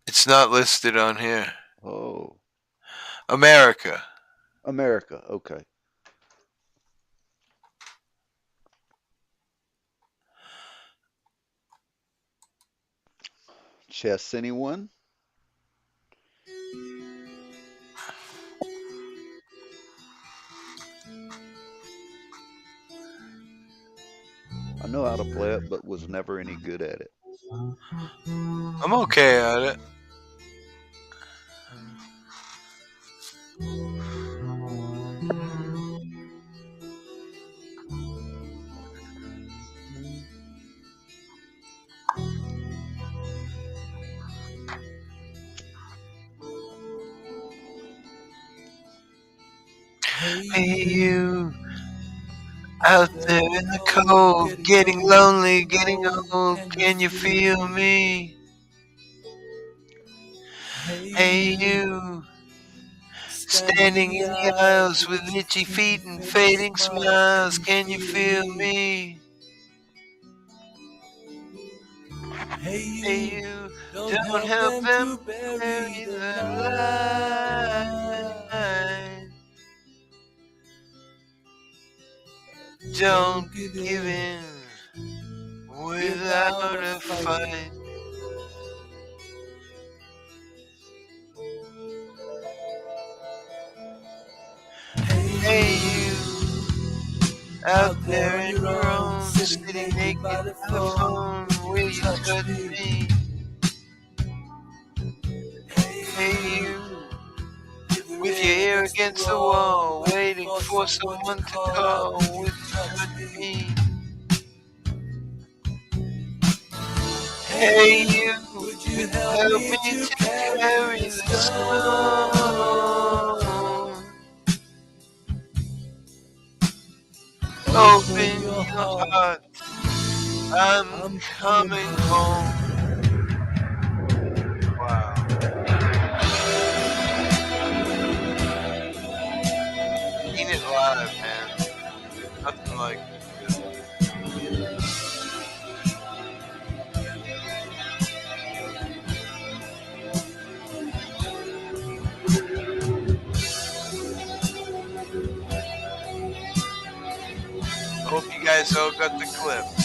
It's not listed on here. Oh. America. America. Okay. Chess, anyone? I know how to play it, but was never any good at it. I'm okay at it. Hey, you out there in the cold, getting lonely, getting old, can you feel me? Hey, you standing in the aisles with itchy feet and fading smiles, can you feel me? Hey, you don't help them bury the line. Don't give in without a fight. Hey, you out there on your own, sitting naked by the phone, will you touch me? Hey, you with your ear against the wall, waiting for someone to call, will you touch me? Hey, you would you help me to carry the stone? Open your heart, I'm coming home. Wow. Seen it live, man. Nothing like it. Hope you guys all got the clips.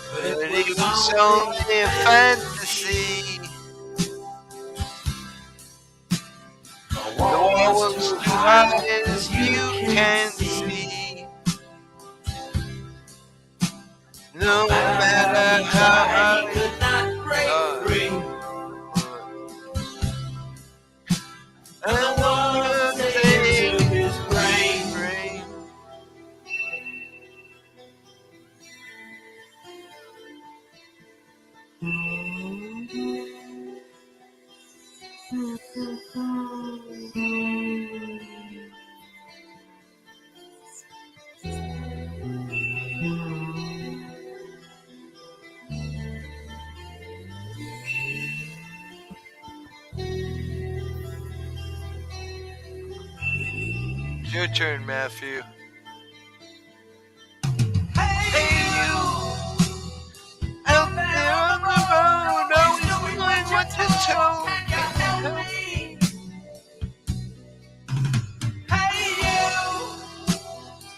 But it was only a fantasy. The wall was too high as you can see. No matter how hard he could not break free. And the one thing to his brain. It's your turn, Matthew. Hey, you! Out there on the road, always doing what you're told. Can you help me? Hey, you!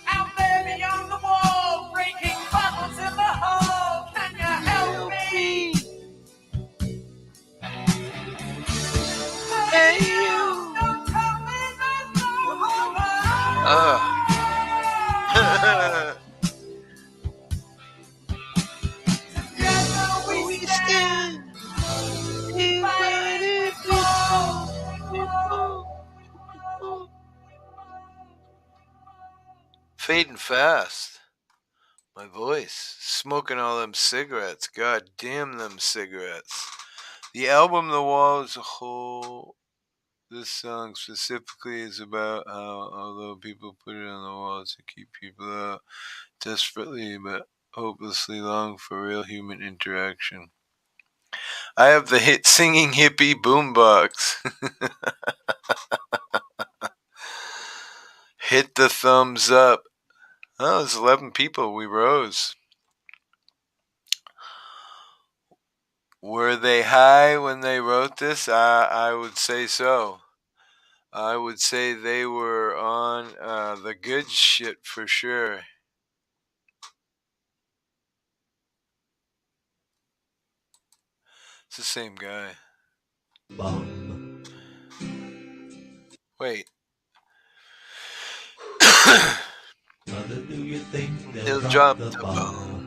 Out there beyond the wall, breaking bottles in the hall. Can you help me? Hey, you! Don't tell me there's no hope. Together we stand. Even if we fall. Fading fast. My voice. Smoking all them cigarettes. God damn them cigarettes. The album The Wall as a whole. This song specifically is about how, although people put it on the wall to keep people out, desperately but hopelessly long for real human interaction. I have the hit singing hippie boombox. Hit the thumbs up. Oh, there's 11 people. We rose. Were they high when they wrote this? I would say so. I would say they were on the good shit for sure. It's the same guy. Wait. Mother, do you think They'll drop the bomb?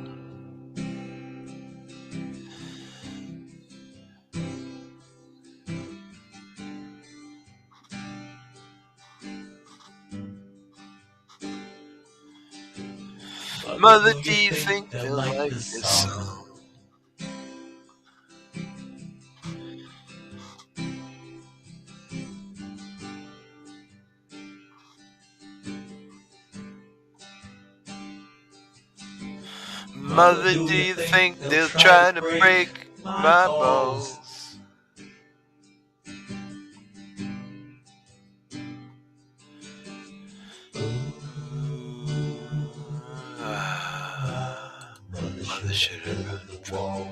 Mother, do you think they'll like this song? Mother, do you think they'll try to break my balls? Mother should have run the wall.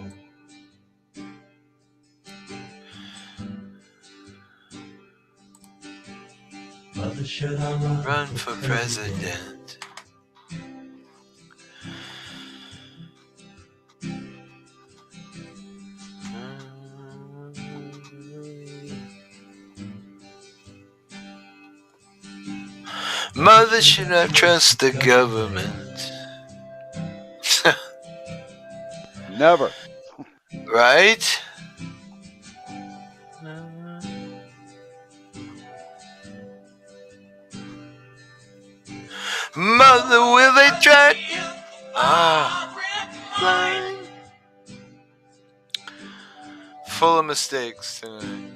Mother, should I Run for president? Mother, should I trust the government? Never. Right? Mother, will they try? Blind. Full of mistakes tonight.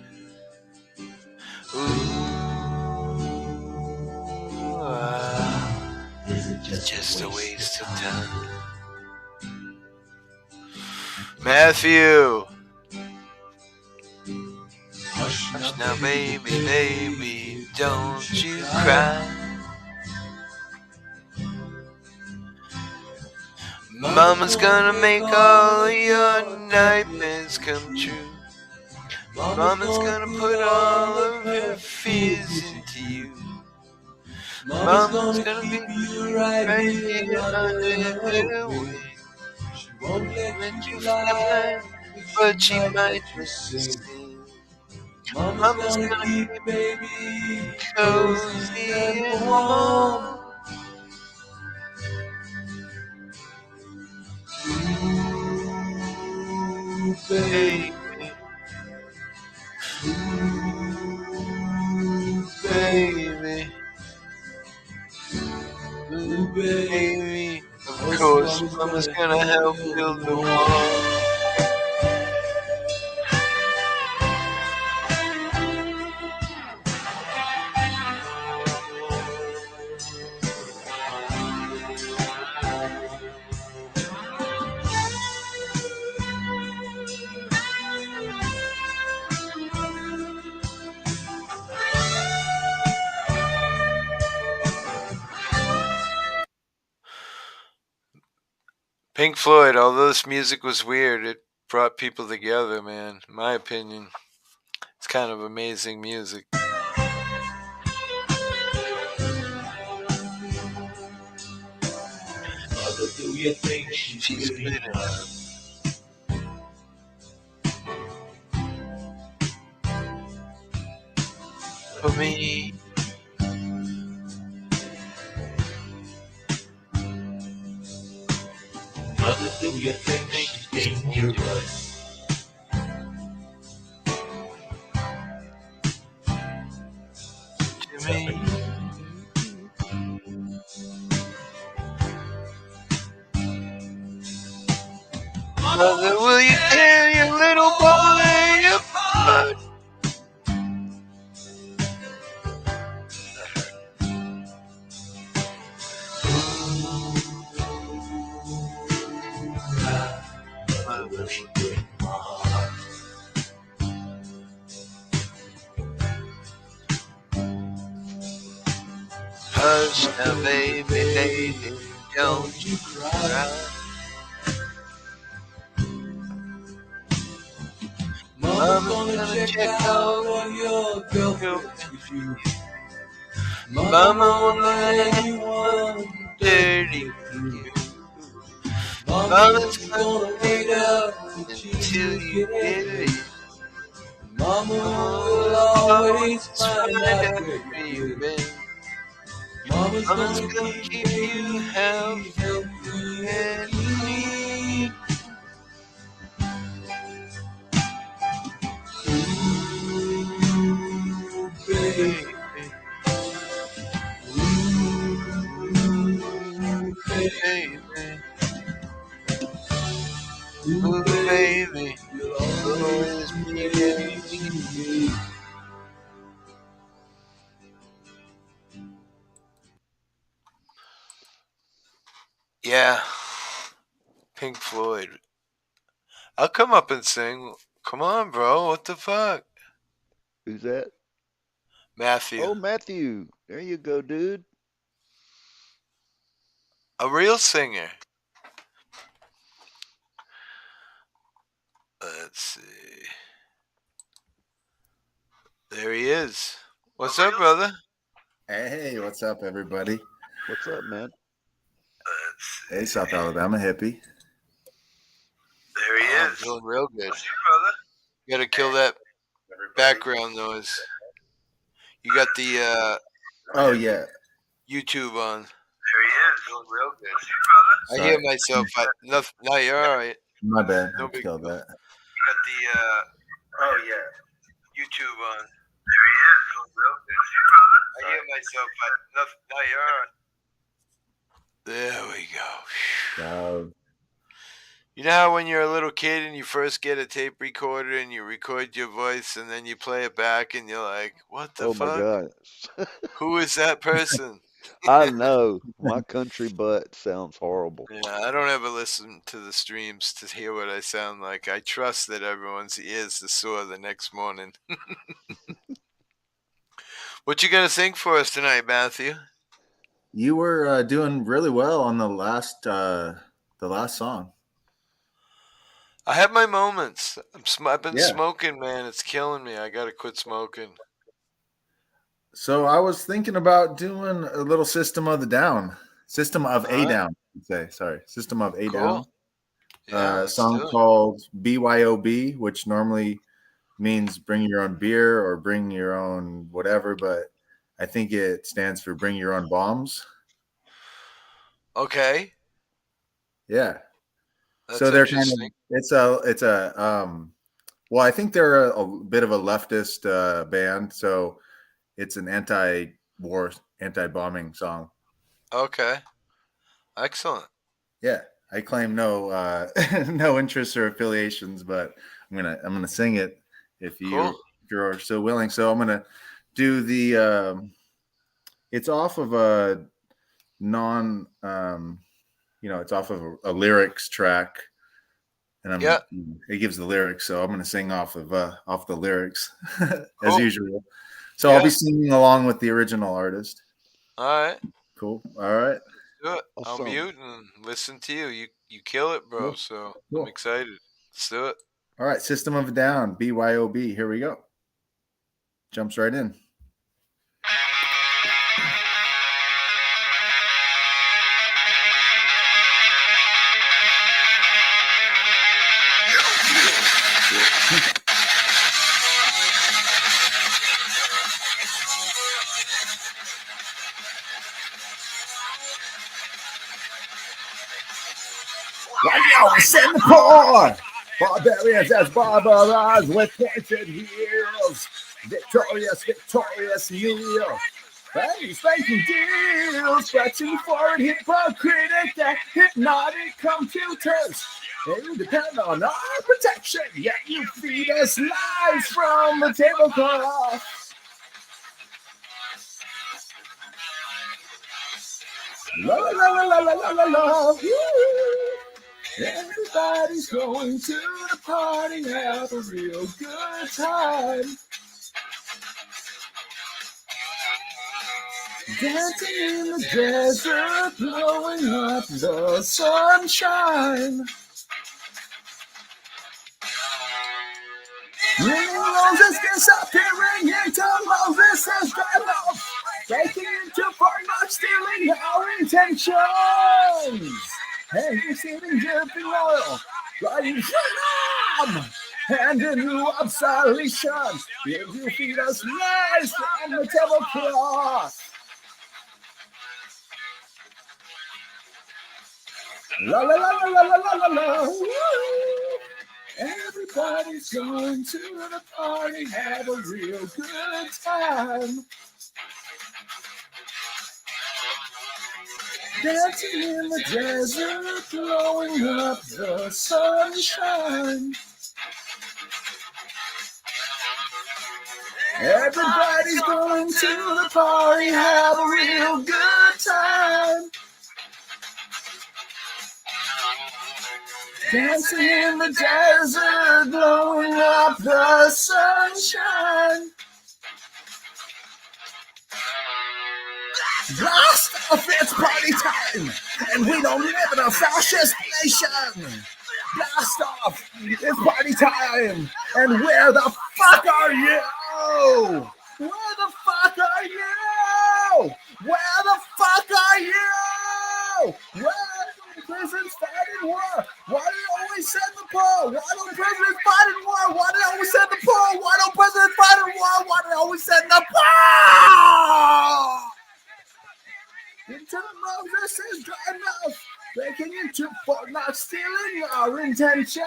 It's just a waste of time. Matthew. Hush now, baby, baby, don't you cry. Mama's gonna make all of your nightmares come true. Mama's gonna put all of her fears into you. Mama's gonna keep you right here under her wing. She won't let you fly, but she might let you sing. Mama's gonna keep baby cozy and warm. Ooh, baby. Ooh, baby. Ooh, baby. Of course, Mama's gonna help build the wall. Pink Floyd, although this music was weird, it brought people together, man. In my opinion, it's kind of amazing music. Mother, do you think she's good enough? For me. Mother, do you think she's dangerous? To me. Mother, will you tear your little boy apart? Mother, will she break my heart? Hush now, baby, baby, don't you cry. Mama's gonna check out on your girlfriend. Mama won't let anyone dirty you. Mama's gonna wait up until you get it. Mama will always find out where you've been. Mama's gonna keep you healthy and clean. Ooh, baby. Ooh, baby. Ooh, baby. You'll always be there to me. Yeah. Pink Floyd. I'll come up and sing. Come on, bro. What the fuck? Who's that? Matthew. Oh, Matthew. There you go, dude. A real singer. Let's see. There he is. What's up, brother? Hey, what's up, everybody? What's up, man? Hey, South Alabama Hippie. There he is. Doing real good. You gotta kill that background noise. You got the Oh, yeah. YouTube on. There he is. Doing real good. I Sorry. hear myself. No, you're all right. My bad. No I big killed deal. that. You got the Oh, yeah. YouTube on. There he is. Doing real good. I hear myself. No, you're all right. There we go. You know how when you're a little kid and you first get a tape recorder and you record your voice and then you play it back and you're like, what the Oh, fuck? my gosh. Who is that person? I know. My country butt sounds horrible. Yeah, I don't ever listen to the streams to hear what I sound like. I trust that everyone's ears are sore the next morning. What you gonna sing for us tonight, Matthew? You were doing really well on the last song. I have my moments. I've been Yeah. smoking, man. It's killing me. I gotta quit smoking. So I was thinking about doing a little System of a Down. System of a Down, I'd say. Sorry. System of a Cool. Down. Yeah, A let's song do it. called BYOB, which normally means bring your own beer or bring your own whatever, but I think it stands for bring your own bombs. Okay. Yeah. That's So they're kind of interesting. it's a well, I think they're a bit of a leftist band, so it's an anti-war, anti-bombing song. Okay. Excellent. Yeah, I claim no no interests or affiliations, but I'm gonna sing it if you're so willing. So I'm gonna do the it's off of a non it's off of a lyrics track, and it gives the lyrics, so I'm gonna sing off the lyrics as usual. So I'll be singing along with the original artist. All right. Cool. All right. do it. I'll Awesome. mute and listen to you. You kill it, bro. Cool. So Cool. I'm excited. Let's do it. All right, System of a Down, BYOB. Here we go. Jumps right in. Why do you always send the poor? Barbarians as barbarized with pointed heels. Victorious kneel. Thanks, thanking deals. Stretching forward, hypocritic, that hypnotic computers. They depend on our protection, yet you feed us lies from the tablecloth. La la la la la la la la. Woo. Everybody's going to the party, have a real good time. Dancing in the desert, blowing up the sunshine. Ringing Moses disappearing into Moses' dialogue. Breaking into Fort Knox, stealing our intentions. And receiving dripping oil, riding freedom, and a new obsolescence. If you feed us lies from the tablecloth. La la la la la la la la. Everybody's going to the party, have a real good time. Dancing in the desert, blowing up the sunshine. Everybody's going to the party, have a real good time. Dancing in the desert, blowing up the sunshine. Blast off, it's party time, and we don't live in a fascist nation. Blast off, it's party time, and where the fuck are you? Where the fuck are you? Where the fuck are you? Where do prisons fight in war? Why do you always send the poor? Why don't presidents fight in war? Why do you always send the poor? Why don't presidents fight in war? Why do you always send the poor? Until Moses is dry enough, breaking into Fort Knox, stealing our intentions.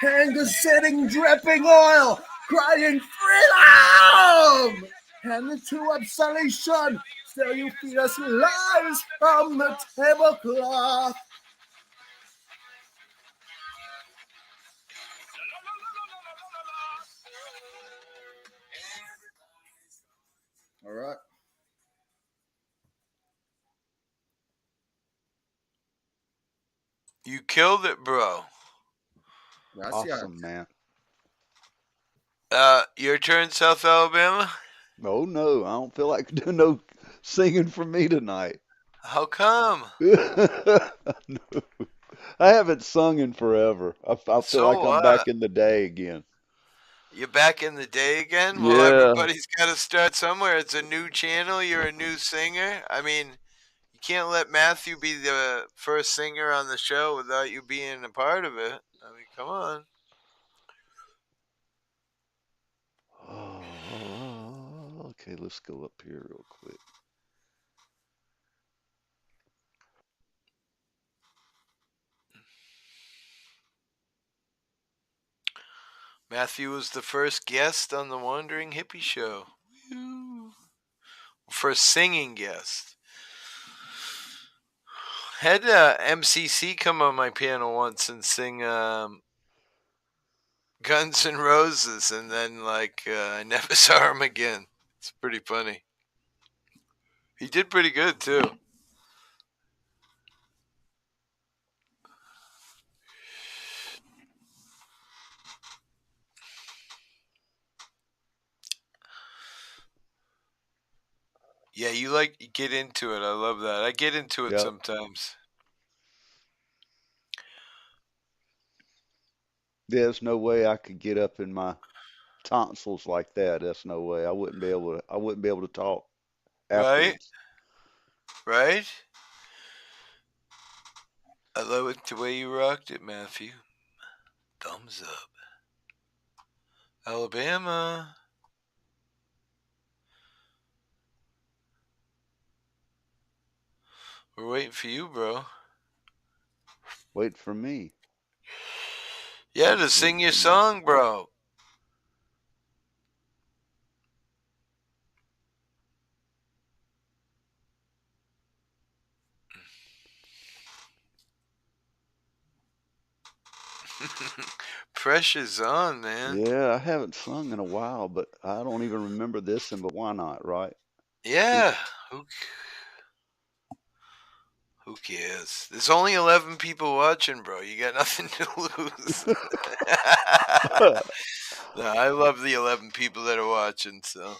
Anger sitting, dripping oil, crying freedom. And the two obsolescence, still you feed us lies from the tablecloth. All right. You killed it, bro. Awesome, man. Your turn, South Alabama. Oh no, I don't feel like doing no singing for me tonight. How come? No. I haven't sung in forever. I feel So like I'm back in the day again. You're back in the day again? Well, Yeah. everybody's got to start somewhere. It's a new channel. You're a new singer. I mean, you can't let Matthew be the first singer on the show without you being a part of it. I mean, come on. Okay, let's go up here real quick. Matthew was the first guest on the Wandering Hippie show. First singing guest. Had MCC come on my panel once and sing Guns N' Roses, and then I never saw him again. It's pretty funny. He did pretty good too. Yeah, you get into it. I love that. I get into it Yep. sometimes. There's no way I could get up in my tonsils like that. That's no way. I wouldn't be able to. I wouldn't be able to talk Right? afterwards. Right? I love it the way you rocked it, Matthew. Thumbs up. Alabama. We're waiting for you, bro. Wait for me. Yeah, to sing your song, bro. Pressure's on, man. Yeah, I haven't sung in a while, but I don't even remember this, and but why not, right? Yeah. Who cares? There's only 11 people watching, bro. You got nothing to lose. No, I love the 11 people that are watching, so.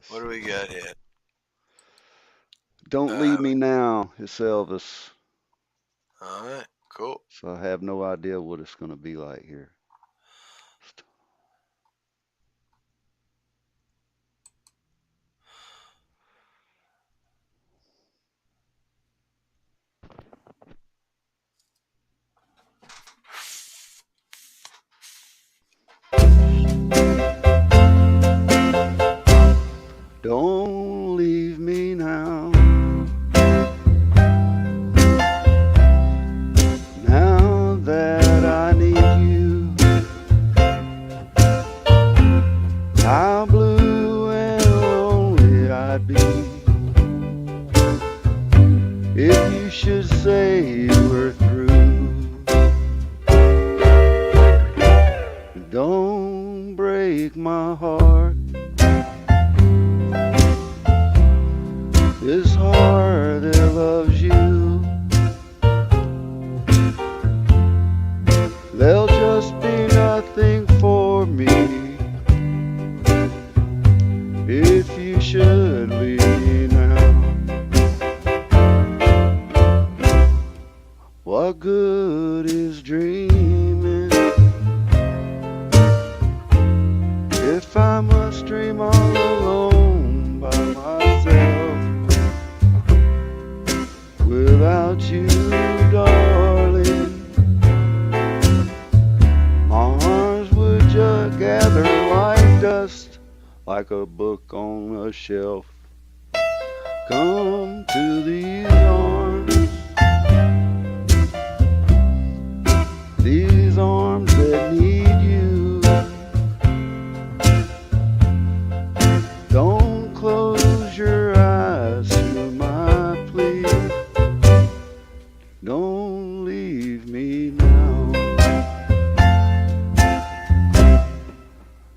What do we got here? Don't leave me now, it's Elvis. All right, cool. So I have no idea what it's going to be like here. Don't leave me now. Now that I need you, how blue and lonely I'd be if you should say we're through. Don't break my heart. This heart that loves you, there'll just be nothing for me if you should leave me now. What good is dreaming if I must dream all alone by myself without you, darling? My arms would just gather like dust, like a book on a shelf. Come to these arms that need you. Don't close your eyes to my plea. Don't leave me now.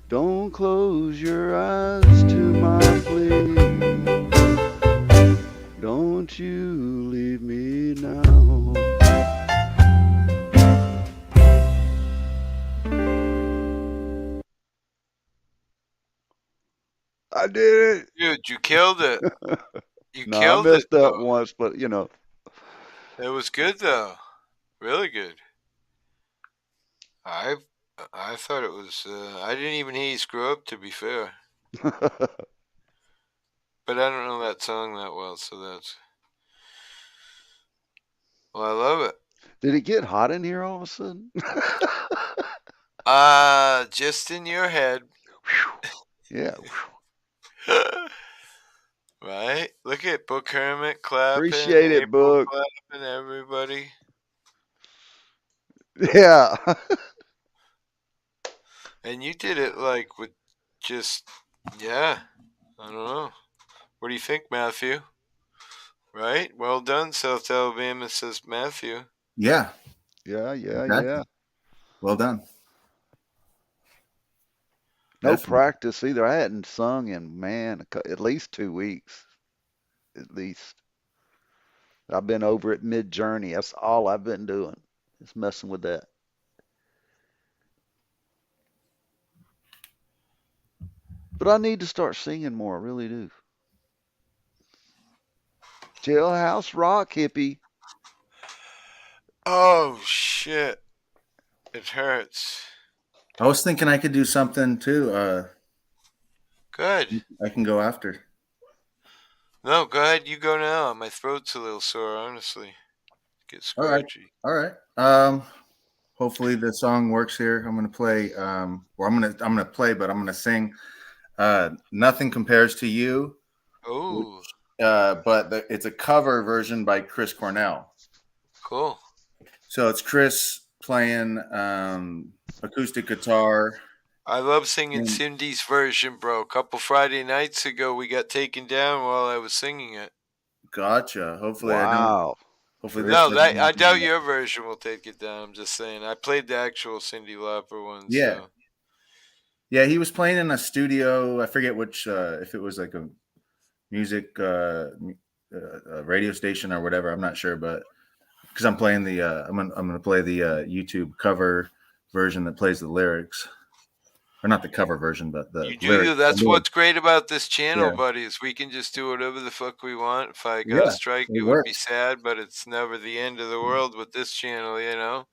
Don't close your eyes to my plea. Don't you leave me now. I did it. Dude, you killed it. You No, I killed it, messed up though. once, but you know. It was good, though. Really good. I thought it was. I didn't even hear you screw up, to be fair. But I don't know that song that well, so that's. Well, I love it. Did it get hot in here all of a sudden? Just in your head. Yeah. Right? Look at Book Hermit clapping. Appreciate it, April Book. clapping, everybody. Yeah. And you did it like with just, yeah. I don't know. What do you think, Matthew? Right? Well done, South Alabama, says Matthew. Yeah. Yeah, yeah, Exactly. yeah. Well done. No Definitely. practice either. I hadn't sung in, man, at least 2 weeks. At least. I've been over at Mid Journey. That's all I've been doing. Just messing with that. But I need to start singing more. I really do. Jailhouse Rock, hippie. Oh shit! It hurts. I was thinking I could do something too. Good. I can go after. No, go ahead. You go now. My throat's a little sore, honestly. Get All right. scratchy. All right. Hopefully the song works here. I'm gonna play. Or I'm gonna play, but I'm gonna sing. Nothing Compares to You. Oh. But it's a cover version by Chris Cornell. Cool. So it's Chris playing acoustic guitar. I love singing Cindy's version, bro. A couple Friday nights ago, we got taken down while I was singing it. Gotcha. Hopefully I Wow. don't. Hopefully this. No, I doubt your version will take it down. I'm just saying. I played the actual Cindy Lauper one. Yeah. So. Yeah, he was playing in a studio. I forget which, if it was like a music radio station or whatever. I'm not sure, but because I'm playing the, I'm gonna play the YouTube cover version that plays the lyrics, or not the cover version, but the lyrics. That's what's great about this channel, Yeah. buddy. Is we can just do whatever the fuck we want. If I got Yeah, a strike, it it would be works. sad, but it's never the end of the world with this channel, you know.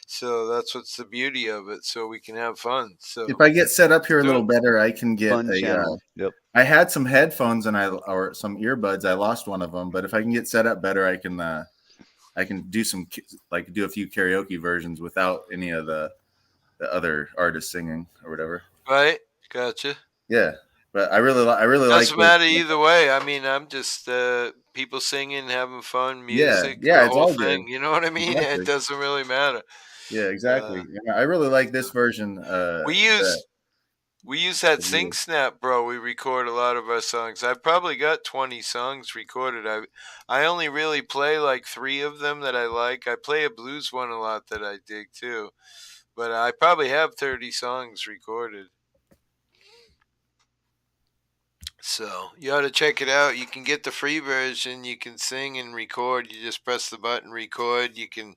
So that's what's the beauty of it. So we can have fun. So If I get set up here a little better, I can get Fun a. channel. Yep. I had some headphones or some earbuds. I lost one of them, but if I can get set up better, I can do do a few karaoke versions without any of the other artists singing or whatever. Right, gotcha. Yeah, but I really like. Doesn't matter either way. I mean, I'm just people singing, having fun, music, yeah, the it's whole all thing. good. You know what I mean? Exactly. It doesn't really matter. Yeah, exactly. I really like this version. We use that Sing Snap, bro. We record a lot of our songs. I've probably got 20 songs recorded. I only really play like 3 of them that I like. I play a blues one a lot that I dig too. But I probably have 30 songs recorded. So you ought to check it out. You can get the free version. You can sing and record. You just press the button, record. You can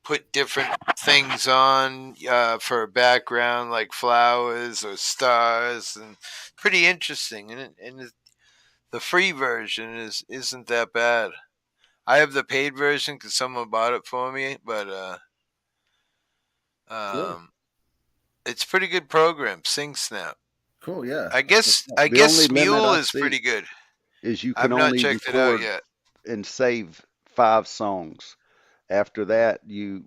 put different things on for a background, like flowers or stars, and pretty interesting. And the free version isn't that bad. I have the paid version because someone bought it for me, but it's a pretty good program. Sing Snap. Cool, yeah. I guess The only limit Mule I is see pretty good. Is you I've can not only checked it out record yet. and save 5 songs. After that, you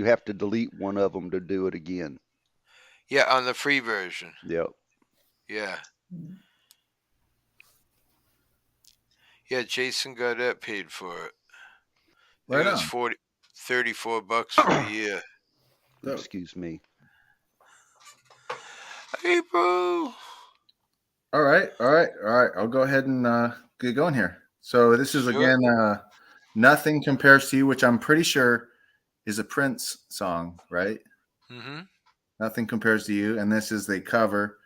have to delete one of them to do it again. Yeah, on the free version. Yep. Yeah. Yeah, Jason Gaudette paid for it. Right it was on. $34 for the year. Excuse me. Hey, bro. All right. I'll go ahead and get going here. So this is again Nothing Compares to You, which I'm pretty sure is a Prince song, right? Mm-hmm. Nothing Compares to You. And this is the cover.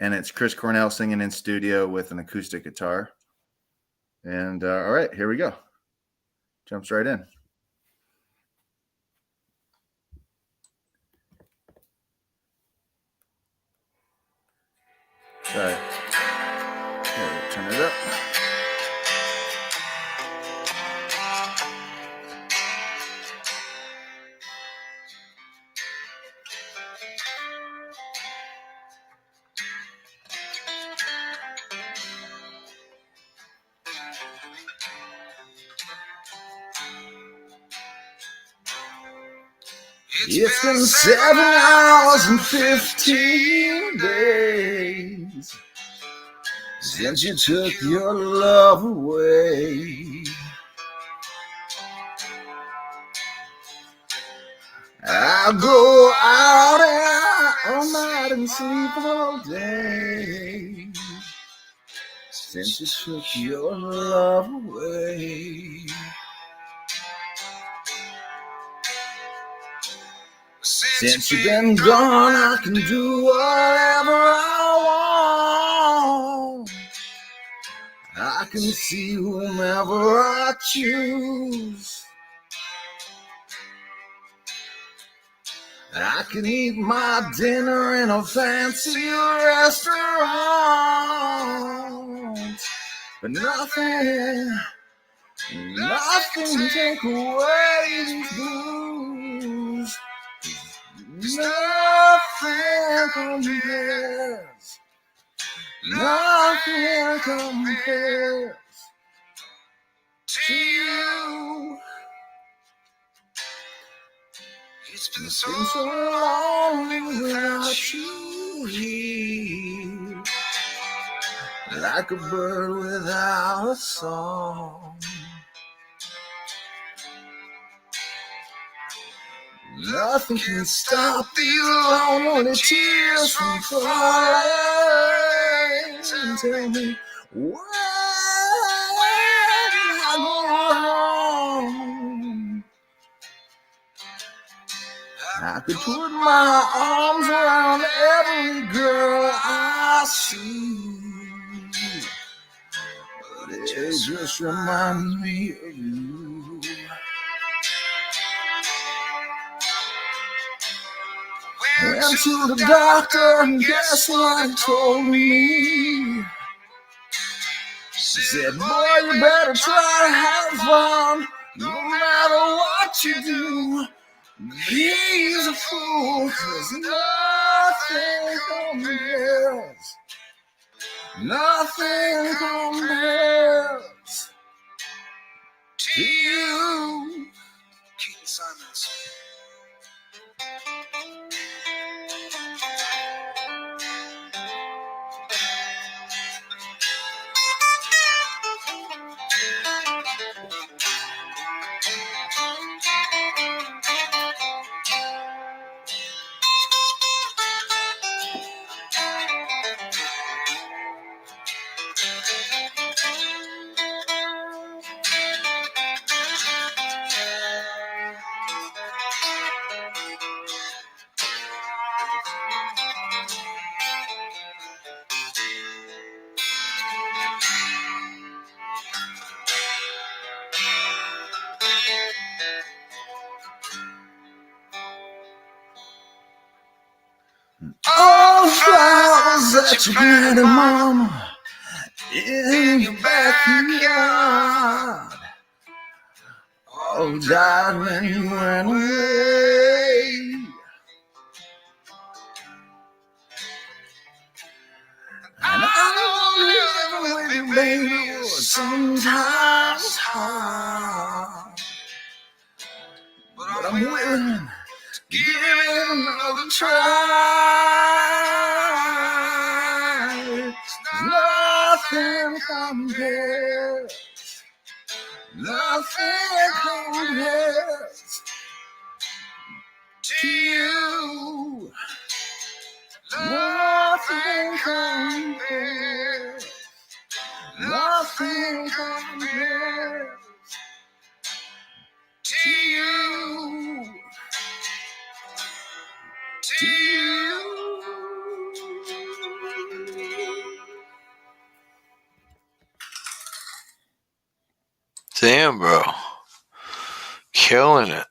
And it's Chris Cornell singing in studio with an acoustic guitar. And all right, here we go. Jumps right in. All right. Here, turn it up. It's been 7 hours and 15 days since you took your love away. I'll go out all night and sleep all day since you took your love away. Since you've been gone, I can do whatever I want. I can see whomever I choose. I can eat my dinner in a fancy restaurant, but nothing Nothing can take away these blues. Nothing compares. Nothing compares to you. It's been so long without you here, like a bird without a song. Nothing can stop these lonely tears from falling. Tell me where did I go wrong? I could put my arms around every girl I see, but it just reminds me of you. Went to the doctor and guess what he told me? He said, boy, you better try to have fun, no matter what you do. He's a fool, 'cause nothing compares. Nothing compares to you. Keaton Simons. All the flowers that you planted, mama, in your backyard, all died when you went away. And I know living with you, baby, was sometimes hard, but I'm willing to give it another try. Nothing compares. Nothing compares to you. Nothing compares. Nothing compares to you. To you. Damn, bro. Killing it.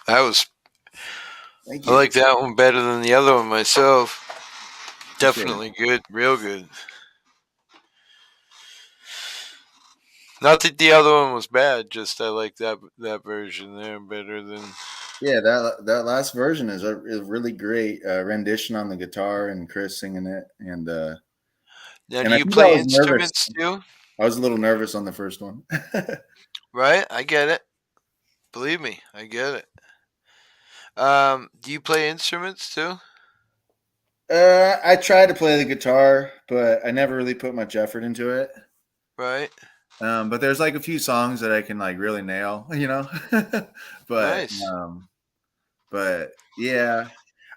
That was. Thank I you. like that one better than the other one myself. Definitely good. Real good. Not that the other one was bad, just I like that version there better than. Yeah, that last version is a really great rendition on the guitar and Chris singing it. And Now, and do I you think I play was nervous. instruments too? I was a little nervous on the first one. Right? I get it. Believe me, I get it. Do you play instruments too? I tried to play the guitar, but I never really put much effort into it. Right. But there's like a few songs that I can like really nail, you know. but Nice. but yeah,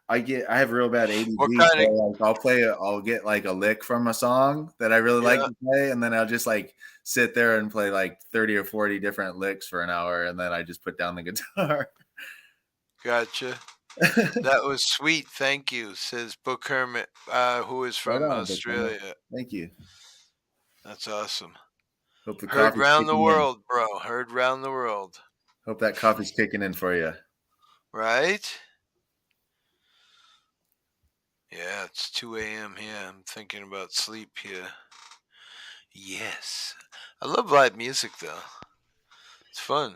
I have real bad ADD. What So kind of? like I'll get like a lick from a song that I really like Yeah. to play, and then I'll just like sit there and play like 30 or 40 different licks for an hour, and then I just put down the guitar. Gotcha. That was sweet. Thank you, says Book Hermit, who is Right from on, Big Fella. Australia. Thank you. That's awesome. Hope the Heard coffee's round the kicking in. world, bro. Heard round the world. Hope that coffee's kicking in for you. Right? Yeah, it's 2 a.m. here. I'm thinking about sleep here. Yes. I love live music, though. It's fun.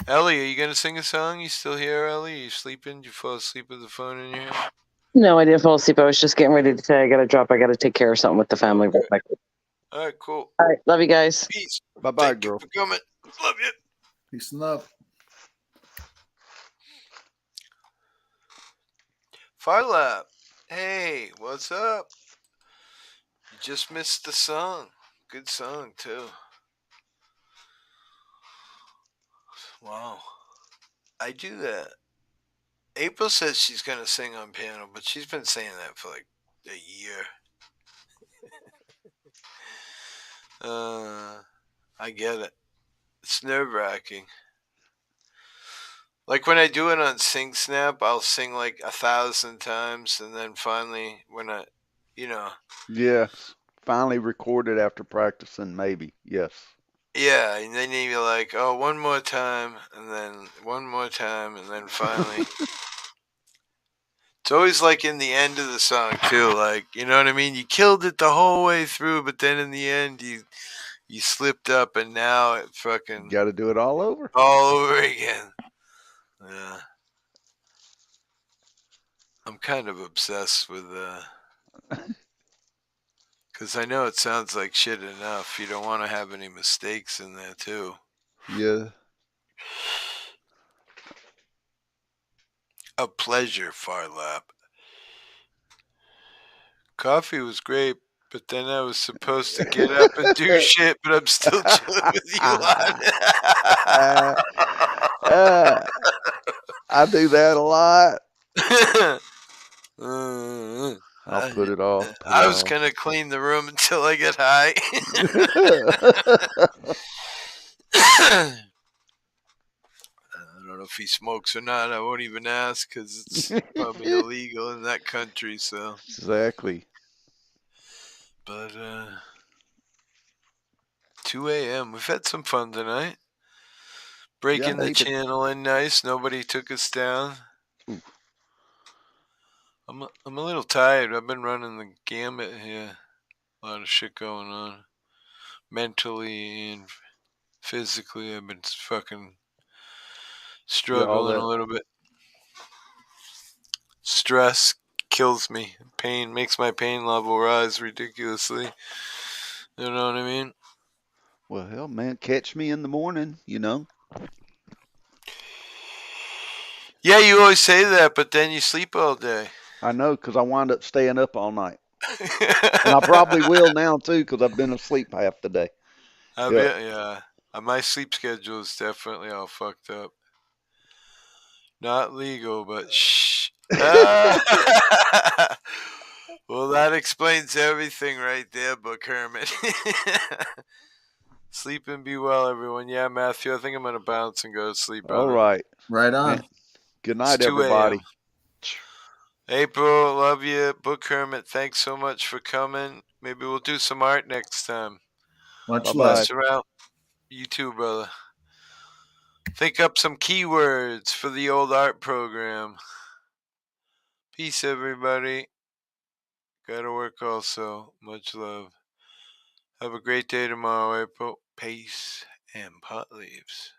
Ellie, are you gonna sing a song? You still here, Ellie? Are you sleeping? Did you fall asleep with the phone in your hand? No, I didn't fall asleep. I was just getting ready to say I got to drop. I got to take care of something with the family real quick. All right, cool. All right, love you guys. Peace. Bye-bye, Thank girl. you for coming. Love you. Peace and love. Farlap. Hey, what's up? You just missed the song. Good song, too. Wow. I do that. April says she's going to sing on piano, but she's been saying that for like a year. I get it. It's nerve-wracking. Like when I do it on Sing Snap, I'll sing like 1,000 times, and then finally, when I, Yes. Finally recorded after practicing, maybe. Yes. yeah, and then you're like, oh, one more time, and then one more time, and then finally. It's always like in the end of the song too, like, you know what I mean? You killed it the whole way through, but then in the end you slipped up, and now it fucking Got to do it all over. all over again. Yeah. I'm kind of obsessed with because I know it sounds like shit enough. You don't want to have any mistakes in there too. Yeah. A pleasure, Farlap. Coffee was great, but then I was supposed to get up and do shit, but I'm still chilling with you on I do that a lot. it. I'll put it off. I was going to clean the room until I get high. I don't know if he smokes or not. I won't even ask because it's probably illegal in that country. So Exactly. But 2 a.m. We've had some fun tonight. Breaking the channel in nice. Nobody took us down. I'm a little tired. I've been running the gamut here. A lot of shit going on. Mentally and physically, I've been fucking struggling a little bit. Stress kills me. Pain makes my pain level rise ridiculously. You know what I mean? Well, hell, man, catch me in the morning, you know. Yeah, you always say that, but then you sleep all day. I know, because I wind up staying up all night. And I probably will now, too, because I've been asleep half the day. Yeah. My sleep schedule is definitely all fucked up. Not legal, but shh. Well, that explains everything right there, Book Hermit. Sleep and be well, everyone. Yeah, Matthew, I think I'm going to bounce and go to sleep, brother. All right. Right on. Man, good night, It's 2 everybody. April, love you. Book Hermit, thanks so much for coming. Maybe we'll do some art next time. Much love. Around. You too, brother. Think up some keywords for the old art program. Peace, everybody. Gotta work also. Much love. Have a great day tomorrow, April. Peace and pot leaves.